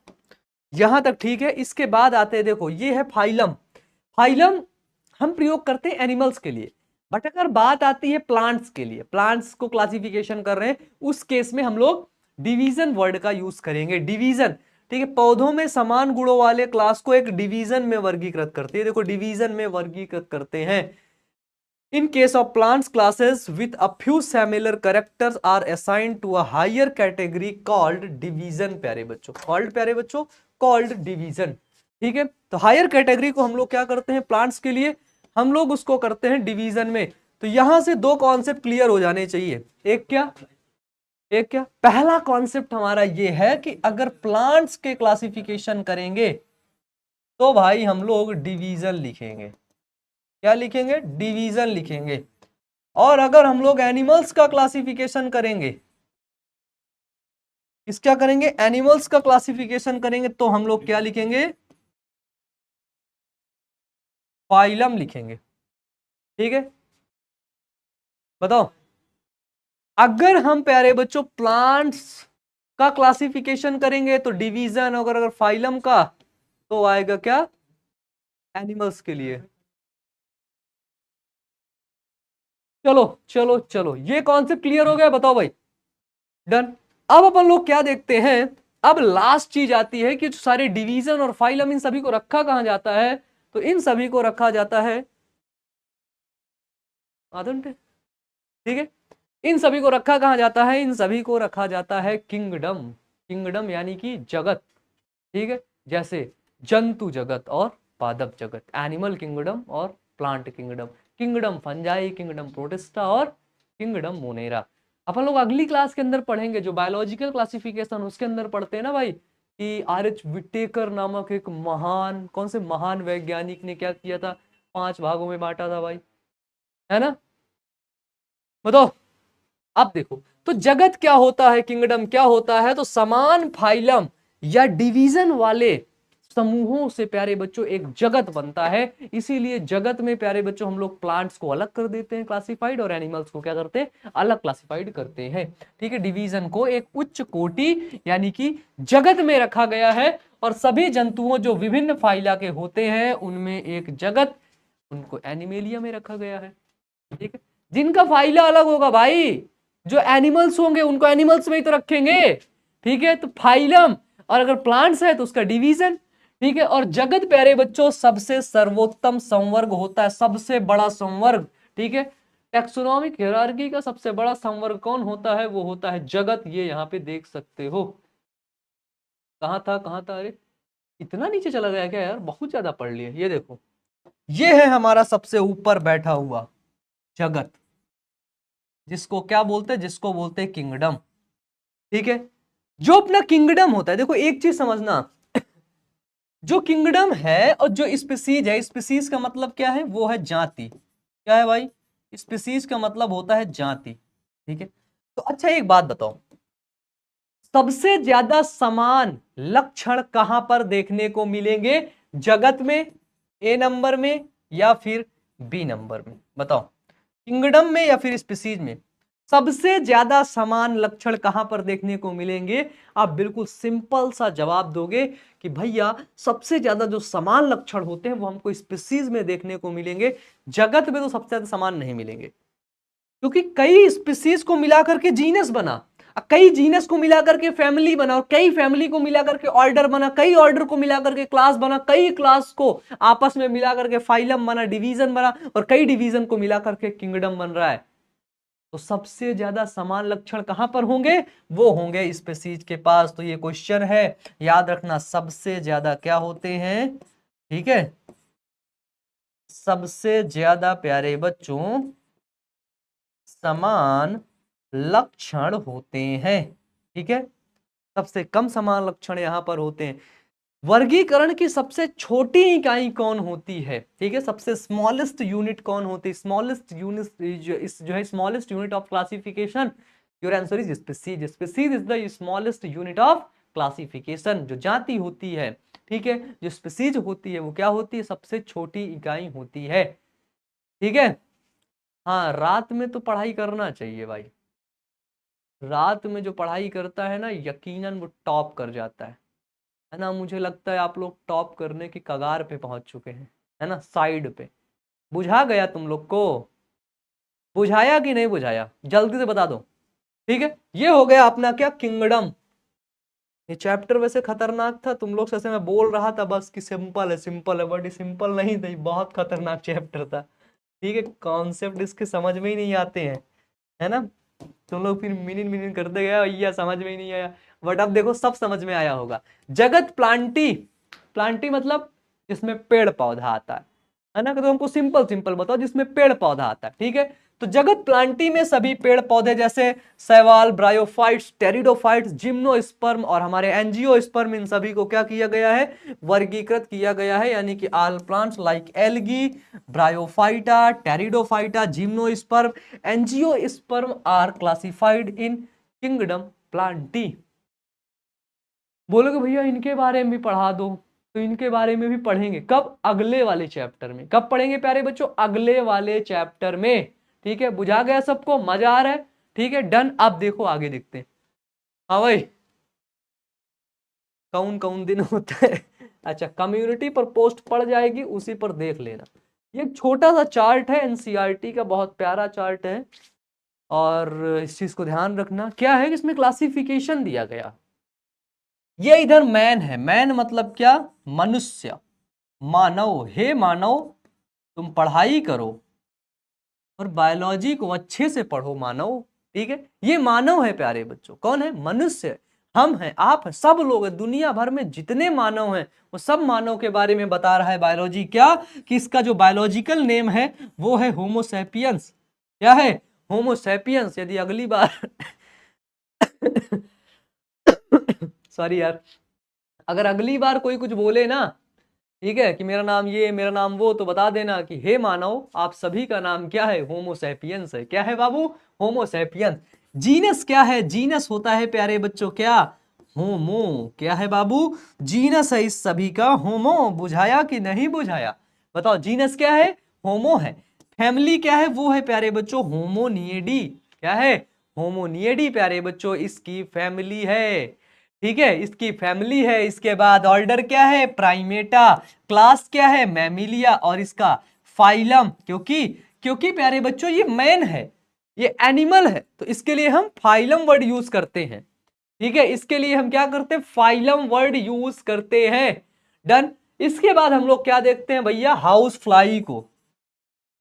यहां तक ठीक है। इसके बाद आते हैं, देखो ये है फाइलम। फाइलम हम प्रयोग करते हैं एनिमल्स के लिए, बट अगर बात आती है प्लांट्स के लिए, प्लांट्स को क्लासिफिकेशन कर रहे हैं, उस केस में हम लोग डिवीजन वर्ड का यूज करेंगे। डिवीजन, ठीक है, पौधों में समान गुणों वाले क्लास को एक डिवीजन में वर्गीकृत करते हैं। देखो, डिवीजन में वर्गीकृत करते हैं। In case of plants, classes with a few similar characters are assigned to a higher category called division प्यारे बच्चों, called division। ठीक है, तो हायर कैटेगरी को हम लोग क्या करते हैं? प्लांट्स के लिए हम लोग उसको करते हैं डिवीजन में। तो यहां से दो कॉन्सेप्ट क्लियर हो जाने चाहिए। एक क्या? पहला कॉन्सेप्ट हमारा ये है कि अगर प्लांट्स के क्लासिफिकेशन करेंगे तो भाई हम लोग डिवीजन लिखेंगे। क्या लिखेंगे? डिवीजन लिखेंगे। और अगर हम लोग एनिमल्स का क्लासिफिकेशन करेंगे, क्या करेंगे? एनिमल्स का क्लासिफिकेशन करेंगे तो हम लोग क्या लिखेंगे? फाइलम लिखेंगे। ठीक है, बताओ, अगर हम प्यारे बच्चों प्लांट्स का क्लासिफिकेशन करेंगे तो डिवीजन, अगर फाइलम का तो आएगा क्या? एनिमल्स के लिए। चलो, ये कॉन्सेप्ट क्लियर हो गया? बताओ भाई, डन। अब अपन लोग क्या देखते हैं, अब लास्ट चीज आती है कि जो सारे डिवीजन और फाइलम, इन सभी को रखा कहां जाता है? तो इन सभी को रखा जाता है ठीक है, इन सभी को रखा कहां जाता है? इन सभी को रखा जाता है किंगडम यानी कि जगत। ठीक है, जैसे जंतु जगत और पादप जगत, एनिमल किंगडम और plant kingdom, kingdom fungi, kingdom protista और किंगडम मोनेरा। अपन लोग अगली क्लास के अंदर पढ़ेंगे, जो बायोलॉजिकल क्लासिफिकेशन, उसके अंदर पढ़ते हैं ना भाई, कि आर.एच. विटेकर नामक एक महान, कौन से महान वैज्ञानिक ने क्या किया था? 5 भागों में बांटा था भाई, है ना? बताओ, अब देखो, तो जगत क्या होता है, किंगडम क्या होता है? तो समान फाइलम या डिवीजन वाले समूहों से प्यारे बच्चों एक जगत बनता है। इसीलिए जगत में प्यारे बच्चों हम लोग प्लांट्स को अलग कर देते हैं क्लासिफाइड, और एनिमल्स को क्या करते हैं? अलग क्लासिफाइड करते हैं। ठीक है, डिवीजन को एक उच्च कोटि यानी कि जगत में रखा गया है, और सभी जंतुओं जो विभिन्न फाइला के होते हैं उनमें एक जगत, उनको एनिमेलिया में रखा गया है। ठीक है, जिनका फाइला अलग होगा भाई, जो एनिमल्स होंगे उनको एनिमल्स में ही तो रखेंगे। ठीक है, तो फाइलम, और अगर प्लांट्स है तो उसका डिवीजन। ठीक है, और जगत प्यारे बच्चों सबसे सर्वोत्तम संवर्ग होता है, सबसे बड़ा संवर्ग। ठीक है, टेक्सोनॉमिक हायरार्की का सबसे बड़ा संवर्ग कौन होता है? वो होता है जगत। ये यहाँ पे देख सकते हो। कहाँ था? अरे इतना नीचे चला गया क्या यार? बहुत ज्यादा पढ़ लिया। ये देखो, ये है हमारा सबसे ऊपर बैठा हुआ जगत, जिसको क्या बोलते हैं, जिसको बोलते हैं किंगडम। ठीक है, जो अपना किंगडम होता है, देखो एक चीज समझना, जो किंगडम है और जो स्पीसीज है, स्पीसीज का मतलब क्या है, वो है जाति। क्या है भाई, स्पीसीज का मतलब होता है जाति। ठीक है, तो अच्छा एक बात बताओ, सबसे ज्यादा समान लक्षण कहां पर देखने को मिलेंगे, जगत में, ए नंबर में या फिर बी नंबर में, बताओ, किंगडम में या फिर स्पीसीज में सबसे ज्यादा समान लक्षण कहां पर देखने को मिलेंगे। आप बिल्कुल सिंपल सा जवाब दोगे कि भैया सबसे ज्यादा जो समान लक्षण होते हैं वो हमको स्पीसीज में देखने को मिलेंगे, जगत में तो सबसे ज्यादा समान नहीं मिलेंगे, क्योंकि कई स्पीसीज को मिलाकर के जीनस बना, कई जीनस को मिलाकर के फैमिली बना, और कई फैमिली को मिलाकर के ऑर्डर बना, कई ऑर्डर को मिलाकर के क्लास बना, कई क्लास को आपस में मिलाकर के फाइलम बना, डिवीजन बना, और कई डिवीजन को मिलाकर के किंगडम बन रहा है। तो सबसे ज्यादा समान लक्षण कहां पर होंगे, वो होंगे स्पीसीज के पास। तो ये क्वेश्चन है, याद रखना, सबसे ज्यादा क्या होते हैं, ठीक है, सबसे ज्यादा प्यारे बच्चों समान लक्षण होते हैं। ठीक है, सबसे कम समान लक्षण यहां पर होते हैं। वर्गीकरण की सबसे छोटी इकाई कौन होती है, ठीक है, सबसे स्मॉलेस्ट यूनिट कौन होती है, स्मॉलेस्ट यूनिट जो है smallest unit of classification, your answer is species. Species is the smallest unit of classification. जो जाति होती है, ठीक है, जो स्पीसीज होती है वो क्या होती है, सबसे छोटी इकाई होती है। ठीक है, हाँ रात में तो पढ़ाई करना चाहिए भाई, रात में जो पढ़ाई करता है ना यकीनन वो टॉप कर जाता है ना। मुझे लगता है आप लोग टॉप करने की कगार पे पहुंच चुके हैं, है ना, साइड पे। बुझा गया तुम लोग को, बुझाया कि नहीं बुझाया, जल्दी से बता दो। ठीक है, ये हो गया अपना क्या, किंगडम। ये चैप्टर वैसे खतरनाक था, तुम लोग से ऐसे मैं बोल रहा था बस कि सिंपल है, बट सिंपल नहीं था, बहुत खतरनाक चैप्टर था। ठीक है, कॉन्सेप्ट इसके समझ में ही नहीं आते हैं, है ना। तुम लोग फिर मिनट मिनट करते गए, भैया समझ में ही नहीं आया, बट अब देखो सब समझ में आया होगा। जगत प्लांटी, प्लांटी मतलब जिसमें पेड़ पौधा आता है ना, तो हमको सिंपल सिंपल बताओ, जिसमें पेड़ पौधा आता है। ठीक है, तो जगत प्लांटी में सभी पेड़ पौधे जैसे शैवाल, ब्रायोफाइट्स, टेरिडोफाइट्स, जिम्नोस्पर्म और हमारे एंजियोस्पर्म, इन सभी को क्या किया गया है, वर्गीकृत किया गया है। यानी कि all plants like algae, bryophyta, pteridophyta, gymnosperm, angiosperm are classified in kingdom plantae. बोलोगे भैया इनके बारे में भी पढ़ा दो, तो इनके बारे में भी पढ़ेंगे, कब, अगले वाले चैप्टर में। कब पढ़ेंगे प्यारे बच्चों, अगले वाले चैप्टर में। ठीक है, बुझा गया सबको, मजा आ रहा है, ठीक है डन। अब देखो आगे देखते हैं। हाँ भाई, कौन कौन दिन होता है अच्छा, कम्युनिटी पर पोस्ट पड़ जाएगी, उसी पर देख लेना। ये एक छोटा सा चार्ट है, एनसीईआरटी का बहुत प्यारा चार्ट है, और इस चीज को ध्यान रखना। क्या है, इसमें क्लासिफिकेशन दिया गया। ये इधर मैन है, मैन मतलब क्या, मनुष्य, मानव। हे मानव, तुम पढ़ाई करो और बायोलॉजी को अच्छे से पढ़ो मानव। ठीक है, ये मानव है प्यारे बच्चों, कौन है, मनुष्य। हम हैं, आप हैं, सब लोग हैं, दुनिया भर में जितने मानव हैं वो सब मानव के बारे में बता रहा है बायोलॉजी। क्या, कि इसका जो बायोलॉजिकल नेम है वो है होमोसैपियंस। क्या है, होमोसैपियंस। यदि अगली बार सॉरी यार, अगर अगली बार कोई कुछ बोले ना, ठीक है, कि मेरा नाम ये, मेरा नाम वो, तो बता देना कि हे मानव, आप सभी का नाम क्या है, होमोसैपियंस है। क्या है बाबू, होमोसैपियंस। जीनस क्या है, जीनस होता है प्यारे बच्चों क्या, होमो। क्या है बाबू, जीनस है इस सभी का, होमो। बुझाया कि नहीं बुझाया, बताओ, जीनस क्या है, होमो है। फैमिली क्या है, वो है प्यारे बच्चों होमोनियडी। क्या है, होमोनियडी प्यारे बच्चों, इसकी फैमिली है। ठीक है, इसकी फैमिली है। इसके बाद ऑर्डर क्या है, प्राइमेटा। क्लास क्या है, मैमिलिया। और इसका फाइलम, क्योंकि क्योंकि प्यारे बच्चों ये मैन है, ये एनिमल है, तो इसके लिए हम फाइलम वर्ड यूज करते हैं। ठीक है, इसके लिए हम क्या करते हैं, फाइलम वर्ड यूज करते हैं। डन। इसके बाद हम लोग क्या देखते हैं भैया, हाउस फ्लाई को।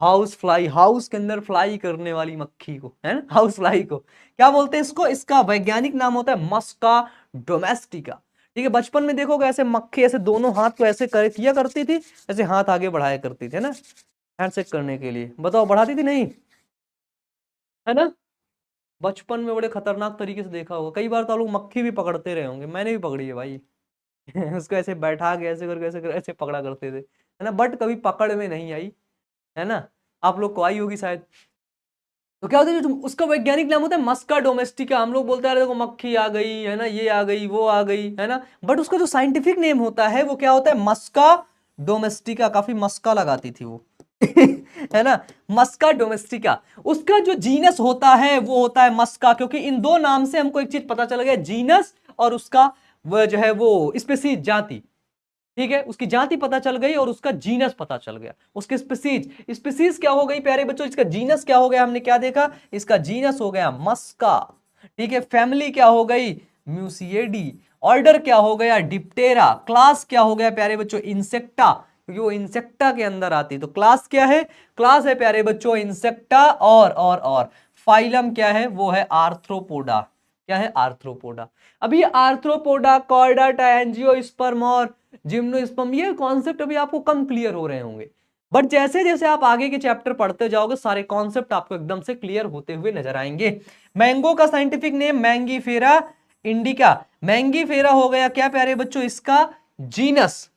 हाउस फ्लाई, हाउस के अंदर फ्लाई करने वाली मक्खी को, है ना, हाउस फ्लाई को क्या बोलते हैं, इसको, इसका वैज्ञानिक नाम होता है मस्का डोमेस्टिका। ठीक है, बचपन में देखोगे ऐसे मक्खी ऐसे दोनों हाथ को ऐसे किया करती थी, ऐसे हाथ आगे बढ़ाया करती थी, है ना, हैंडशेक करने के लिए। बताओ बढ़ाती थी नहीं, है ना। बचपन में बड़े खतरनाक तरीके से देखा होगा, कई बार तो आप लोग मक्खी भी पकड़ते रहे होंगे, मैंने भी पकड़ी है भाई। उसको ऐसे बैठा के ऐसे करके ऐसे ऐसे पकड़ा करते थे, है ना, बट कभी पकड़ में नहीं आई, है ना। आप लोग को आई होगी शायद। तो क्या होता है, जो उसका वैज्ञानिक नाम होता है मस्का डोमेस्टिका। हम लोग बोलते हैं अरे देखो मक्खी आ गई, है ना, ये आ गई, वो आ गई, है ना, बट उसका जो साइंटिफिक नेम होता है वो क्या होता है, मस्का डोमेस्टिका। काफी मस्का लगाती थी वो। है ना, मस्का डोमेस्टिका। उसका जो जीनस होता है वो होता है मस्का, क्योंकि इन दो नाम से हमको एक चीज पता चल गया, जीनस और उसका वो जो है वो स्पेसीज, जाति। ठीक है, उसकी जाति पता चल गई और उसका जीनस पता चल गया, उसके स्पीसीज। स्पीसीज क्या हो गई प्यारे बच्चों, इसका जीनस क्या हो गया, हमने क्या देखा, इसका जीनस हो गया मस्का। ठीक है, फैमिली क्या हो गई, म्यूसिएडी। ऑर्डर क्या हो गया, डिप्टेरा। क्लास क्या हो गया प्यारे बच्चों, इंसेक्टा, क्योंकि वो इंसेक्टा के अंदर आती है। तो क्लास क्या है, क्लास है प्यारे बच्चों इंसेक्टा। और फाइलम क्या है, वो है आर्थ्रोपोडा। क्या है, आर्थ्रोपोडा। अभी आर्थ्रोपोडा, कॉर्डाटा, एंजियोस्पर्म और जिम्नोस्पर्म, ये कॉन्सेप्ट अभी आपको कम क्लियर हो रहे होंगे, बट जैसे जैसे आप आगे के चैप्टर पढ़ते जाओगे सारे कॉन्सेप्ट आपको एकदम से क्लियर होते हुए नजर आएंगे। मैंगो का scientific name Mangifera indica. Mangifera हो गया क्या प्यारे बच्चों, इसका जीनस।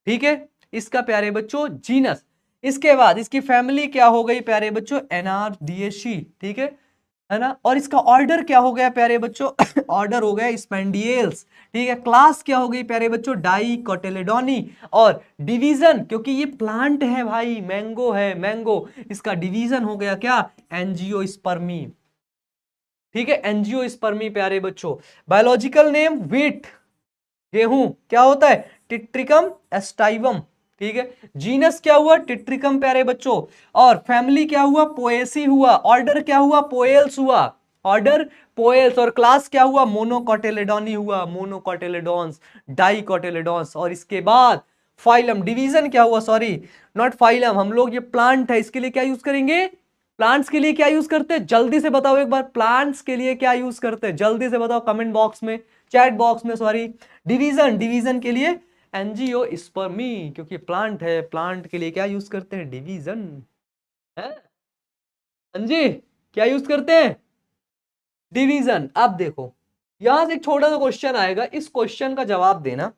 ठीक है, इसका प्यारे बच्चों जीनस। इसके बाद इसकी फैमिली क्या हो गई प्यारे बच्चों, एनार्डिएशी। ठीक है ना, और इसका ऑर्डर क्या हो गया प्यारे बच्चों, ऑर्डर हो गया स्पेंडियल्स। ठीक है, क्लास क्या हो गई प्यारे बच्चों, डाइकोटिलेडोनी। और डिवीजन, क्योंकि ये प्लांट है भाई, मैंगो है, मैंगो, इसका डिवीजन हो गया क्या, एंजियोस्पर्मी। ठीक है, एंजियोस्पर्मी प्यारे बच्चों। बायोलॉजिकल नेम व्हीट, गेहूं, क्या होता है, टिट्रिकम एस्टाइवम। ठीक है, जीनस क्या हुआ, टिट्रिकम प्यारे बच्चों। और फैमिली क्या हुआ, पोएसी हुआ। ऑर्डर क्या हुआ, पोएल्स हुआ। Order Poales. और क्लास क्या हुआ, मोनोकोटिलेडोनी हुआ, मोनोकोटिलेडोन्स, डाइकोटिलेडोन्स। और इसके बाद फाइलम, डिवीजन क्या हुआ, सॉरी नॉट फाइलम, हम लोग ये प्लांट है इसके लिए क्या यूज करेंगे, प्लांट्स के लिए क्या यूज करते हैं, जल्दी से बताओ एक बार, प्लांट्स के लिए क्या यूज करते हैं, जल्दी से बताओ कमेंट बॉक्स में, चैट बॉक्स में, सॉरी। डिवीजन, डिवीजन के लिए एंजियोस्पर्मी, क्योंकि प्लांट है, प्लांट के लिए क्या यूज करते हैं, डिवीजन है। हाँ जी, क्या यूज करते हैं, डिवीजन। अब देखो यहां से एक छोटा सा क्वेश्चन आएगा, इस क्वेश्चन का जवाब देना,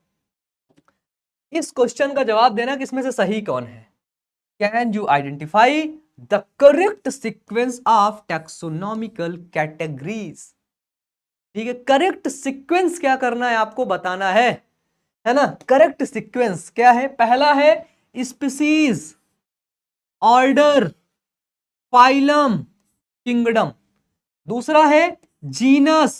इस क्वेश्चन का जवाब देना कि इसमें से सही कौन है। Can you identify the correct sequence of taxonomical categories. ठीक है, करेक्ट सीक्वेंस क्या करना है आपको बताना है ना। करेक्ट सीक्वेंस क्या है, पहला है स्पीसीज, ऑर्डर, फाइलम, किंगडम। दूसरा है genus,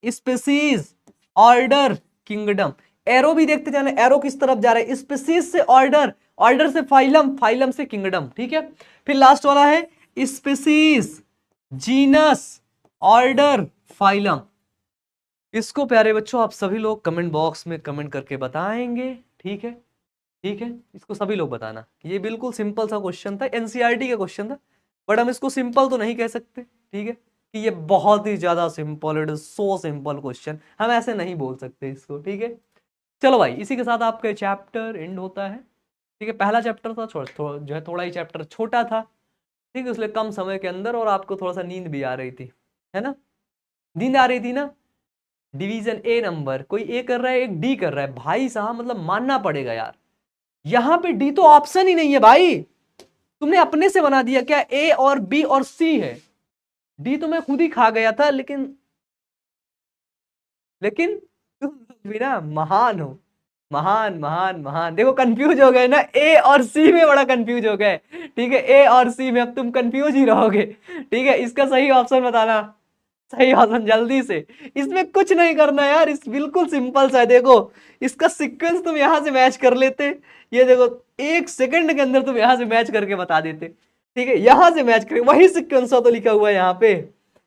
species, order, kingdom. Arrow भी देखते जाना, एरो किस तरफ जा रहा है, स्पीसीज से ऑर्डर, ऑर्डर से फाइलम, फाइलम से किंगडम। ठीक है, फिर लास्ट वाला है स्पीसीज, जीनस, ऑर्डर, फाइलम। इसको प्यारे बच्चों आप सभी लोग कमेंट बॉक्स में कमेंट करके बताएंगे। ठीक है, ठीक है, इसको सभी लोग बताना। ये बिल्कुल सिंपल सा क्वेश्चन था, एनसीईआरटी का क्वेश्चन था, बट हम इसको सिंपल तो नहीं कह सकते। ठीक है, कि ये बहुत ही ज्यादा simple, it is so simple question, हम ऐसे नहीं बोल सकते इसको। ठीक है, चलो भाई, इसी के साथ आपका चैप्टर एंड होता है। ठीक है, पहला चैप्टर था जो है थोड़ा ही चैप्टर छोटा था। ठीक है, इसलिए कम समय के अंदर, और आपको थोड़ा सा नींद भी आ रही थी, है ना, नींद आ रही थी ना। डिवीजन ए नंबर, कोई ए कर रहा है, एक डी कर रहा है, भाई साहब मतलब मानना पड़ेगा यार, यहां पे डी तो ऑप्शन ही नहीं है भाई, तुमने अपने से बना दिया क्या, ए और बी और सी है, डी तो मैं खुद ही खा गया था, लेकिन तुम भी ना महान हो, महान महान महान। देखो कंफ्यूज हो गए ना, ए और सी में बड़ा कंफ्यूज हो गए। ठीक है, ए और सी में अब तुम कंफ्यूज ही रहोगे। ठीक है, इसका सही ऑप्शन बताना, सही ऑप्शन जल्दी से। इसमें कुछ नहीं करना यार, इस बिल्कुल सिंपल सा है। देखो इसका सीक्वेंस तुम यहां से मैच कर लेते, ये देखो 1 सेकंड के अंदर तुम यहां से मैच करके बता देते। ठीक है, यहां से मैच करके वही सीक्वेंस तो लिखा हुआ है यहाँ पे।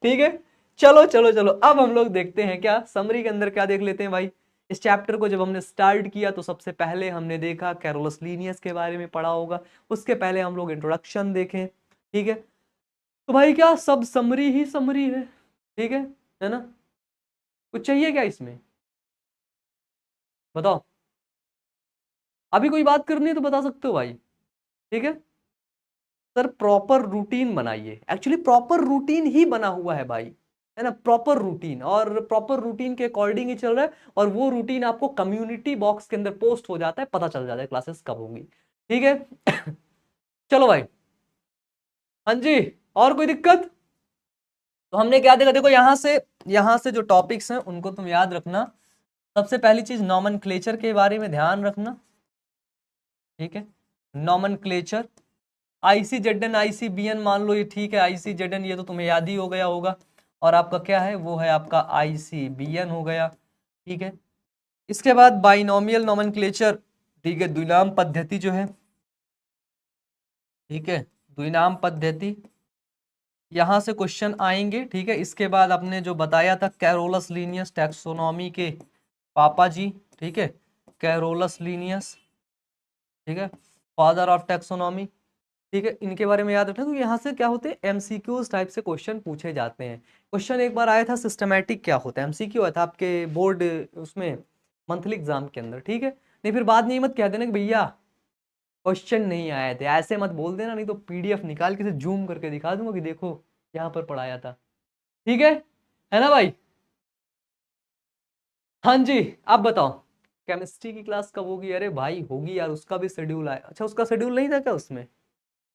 ठीक है, चलो चलो चलो, अब हम लोग देखते हैं क्या समरी के अंदर क्या देख लेते हैं भाई। इस चैप्टर को जब हमने स्टार्ट किया तो सबसे पहले हमने देखा कैरोलस लीनियस के बारे में पढ़ा होगा, उसके पहले हम लोग इंट्रोडक्शन देखें। ठीक है, तो भाई क्या सब समरी ही समरी है। ठीक है ना, कुछ चाहिए क्या इसमें, बताओ, अभी कोई बात करनी है तो बता सकते हो भाई। ठीक है सर, प्रॉपर रूटीन बनाइए, एक्चुअली प्रॉपर रूटीन ही बना हुआ है भाई, है ना, प्रॉपर रूटीन, और प्रॉपर रूटीन के अकॉर्डिंग ही चल रहा है, और वो रूटीन आपको कम्युनिटी बॉक्स के अंदर पोस्ट हो जाता है, पता चल जाता है क्लासेस कब होंगी। ठीक है। चलो भाई, हाँ जी, और कोई दिक्कत? तो हमने क्या देखा, देखो यहां से जो टॉपिक्स हैं उनको तुम याद रखना। सबसे पहली चीज नॉमेनक्लेचर के बारे में ध्यान रखना, ठीक है। नॉमेनक्लेचर, आईसीजेडएन आईसीबीएन मान लो ये ठीक है, आईसीजेडएन ये तो तुम्हें याद ही हो गया होगा, और आपका क्या है, वो है आपका आईसीबीएन हो गया, ठीक है। इसके बाद बाइनोमियल नॉमेनक्लेचर, ठीक है, द्विनाम पद्धति जो है, ठीक है, द्विनाम पद्धति, यहां से क्वेश्चन आएंगे, ठीक है। इसके बाद आपने जो बताया था कैरोलस लीनियस टैक्सोनॉमी के पापा जी, ठीक है, कैरोलस लीनियस, ठीक है, फादर ऑफ टैक्सोनॉमी, ठीक है, इनके बारे में याद रखना, क्योंकि यहाँ से क्या होते हैं, एमसीक्यूज टाइप से क्वेश्चन पूछे जाते हैं। क्वेश्चन एक बार आया था सिस्टमैटिक क्या होता है, एमसीक्यू आया था आपके बोर्ड उसमें मंथली एग्जाम के अंदर, ठीक है। नहीं फिर बाद में ये मत कह देना कि भैया क्वेश्चन नहीं आए थे, ऐसे मत बोल देना, नहीं तो पीडीएफ निकाल के जूम करके दिखा दूंगा कि देखो यहाँ पर पढ़ाया था, ठीक है ना भाई? हाँ जी, आप बताओ केमिस्ट्री की क्लास कब होगी? अरे भाई होगी यार, उसका भी शेड्यूल आया। अच्छा, उसका शेड्यूल नहीं था क्या उसमें?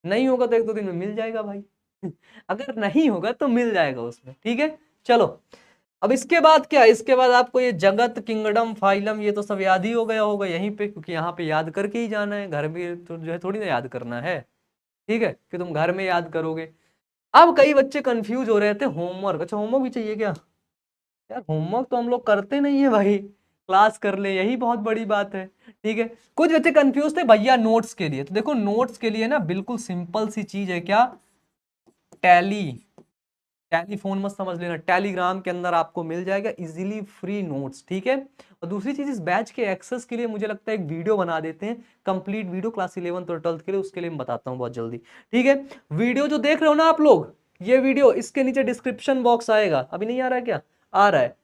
नहीं होगा तो एक दो दिन में मिल जाएगा भाई। अगर नहीं होगा तो मिल जाएगा उसमें, ठीक है। चलो, अब इसके बाद क्या, इसके बाद आपको ये जगत, किंगडम, फाइलम, ये तो सब याद ही हो गया होगा यहीं पे, क्योंकि यहाँ पे याद करके ही जाना है, घर में तो जो है थोड़ी ना याद करना है, ठीक है, कि तुम घर में याद करोगे। अब कई बच्चे कंफ्यूज हो रहे थे, होमवर्क, अच्छा होमवर्क भी चाहिए क्या? यार होमवर्क तो हम लोग करते नहीं है भाई, क्लास कर ले यही बहुत बड़ी बात है, ठीक है। कुछ बच्चे कंफ्यूज थे भैया नोट्स के लिए, तो देखो नोट्स के लिए ना बिल्कुल सिंपल सी चीज है, क्या, टैली, टेलीफोन मत समझ लेना, टेलीग्राम के अंदर आपको मिल जाएगा इजीली फ्री नोट्स, ठीक है। और दूसरी चीज, इस बैच के एक्सेस के लिए मुझे लगता है एक वीडियो बना देते हैं, कंप्लीट वीडियो क्लास 11th और 12th के लिए, उसके लिए मैं बताता हूँ बहुत जल्दी, ठीक है। वीडियो जो देख रहे हो ना आप लोग, ये वीडियो इसके नीचे डिस्क्रिप्शन बॉक्स आएगा, अभी नहीं आ रहा है क्या? आ रहा है,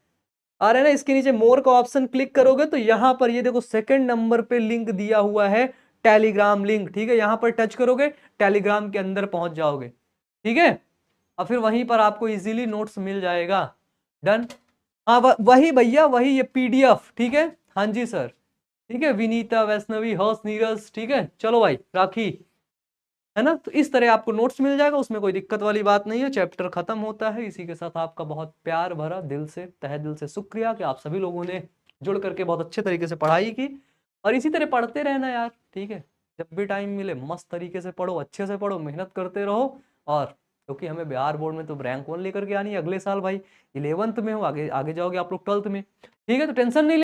आ रहा है ना, इसके नीचे मोर का ऑप्शन क्लिक करोगे तो यहाँ पर ये देखो सेकंड नंबर पे लिंक दिया हुआ है, टेलीग्राम लिंक, ठीक है। यहाँ पर टच करोगे, टेलीग्राम के अंदर पहुंच जाओगे, ठीक है। और फिर वहीं पर आपको इजीली नोट्स मिल जाएगा। डन। हाँ वही भैया, वही ये पीडीएफ, ठीक है। हाँ जी सर, ठीक है, विनीता, वैष्णवी, हर्ष, नीरज, ठीक है। चलो भाई, राखी, है ना, तो इस तरह आपको नोट्स मिल जाएगा, उसमें कोई दिक्कत वाली बात नहीं है। चैप्टर खत्म होता है इसी के साथ। आपका बहुत प्यार भरा दिल से, तहे दिल से शुक्रिया कि आप सभी लोगों ने जुड़ करके बहुत अच्छे तरीके से पढ़ाई की, और इसी तरह पढ़ते रहना यार, ठीक है। जब भी टाइम मिले मस्त तरीके से पढ़ो, अच्छे से पढ़ो, मेहनत करते रहो। और क्योंकि हमें बिहार बोर्ड में तो रैंक 1 लेकर के आनी है अगले साल भाई, 11th में हो, आगे आगे जाओगे आप लोग 12th में, ठीक है, तो टेंशन नहीं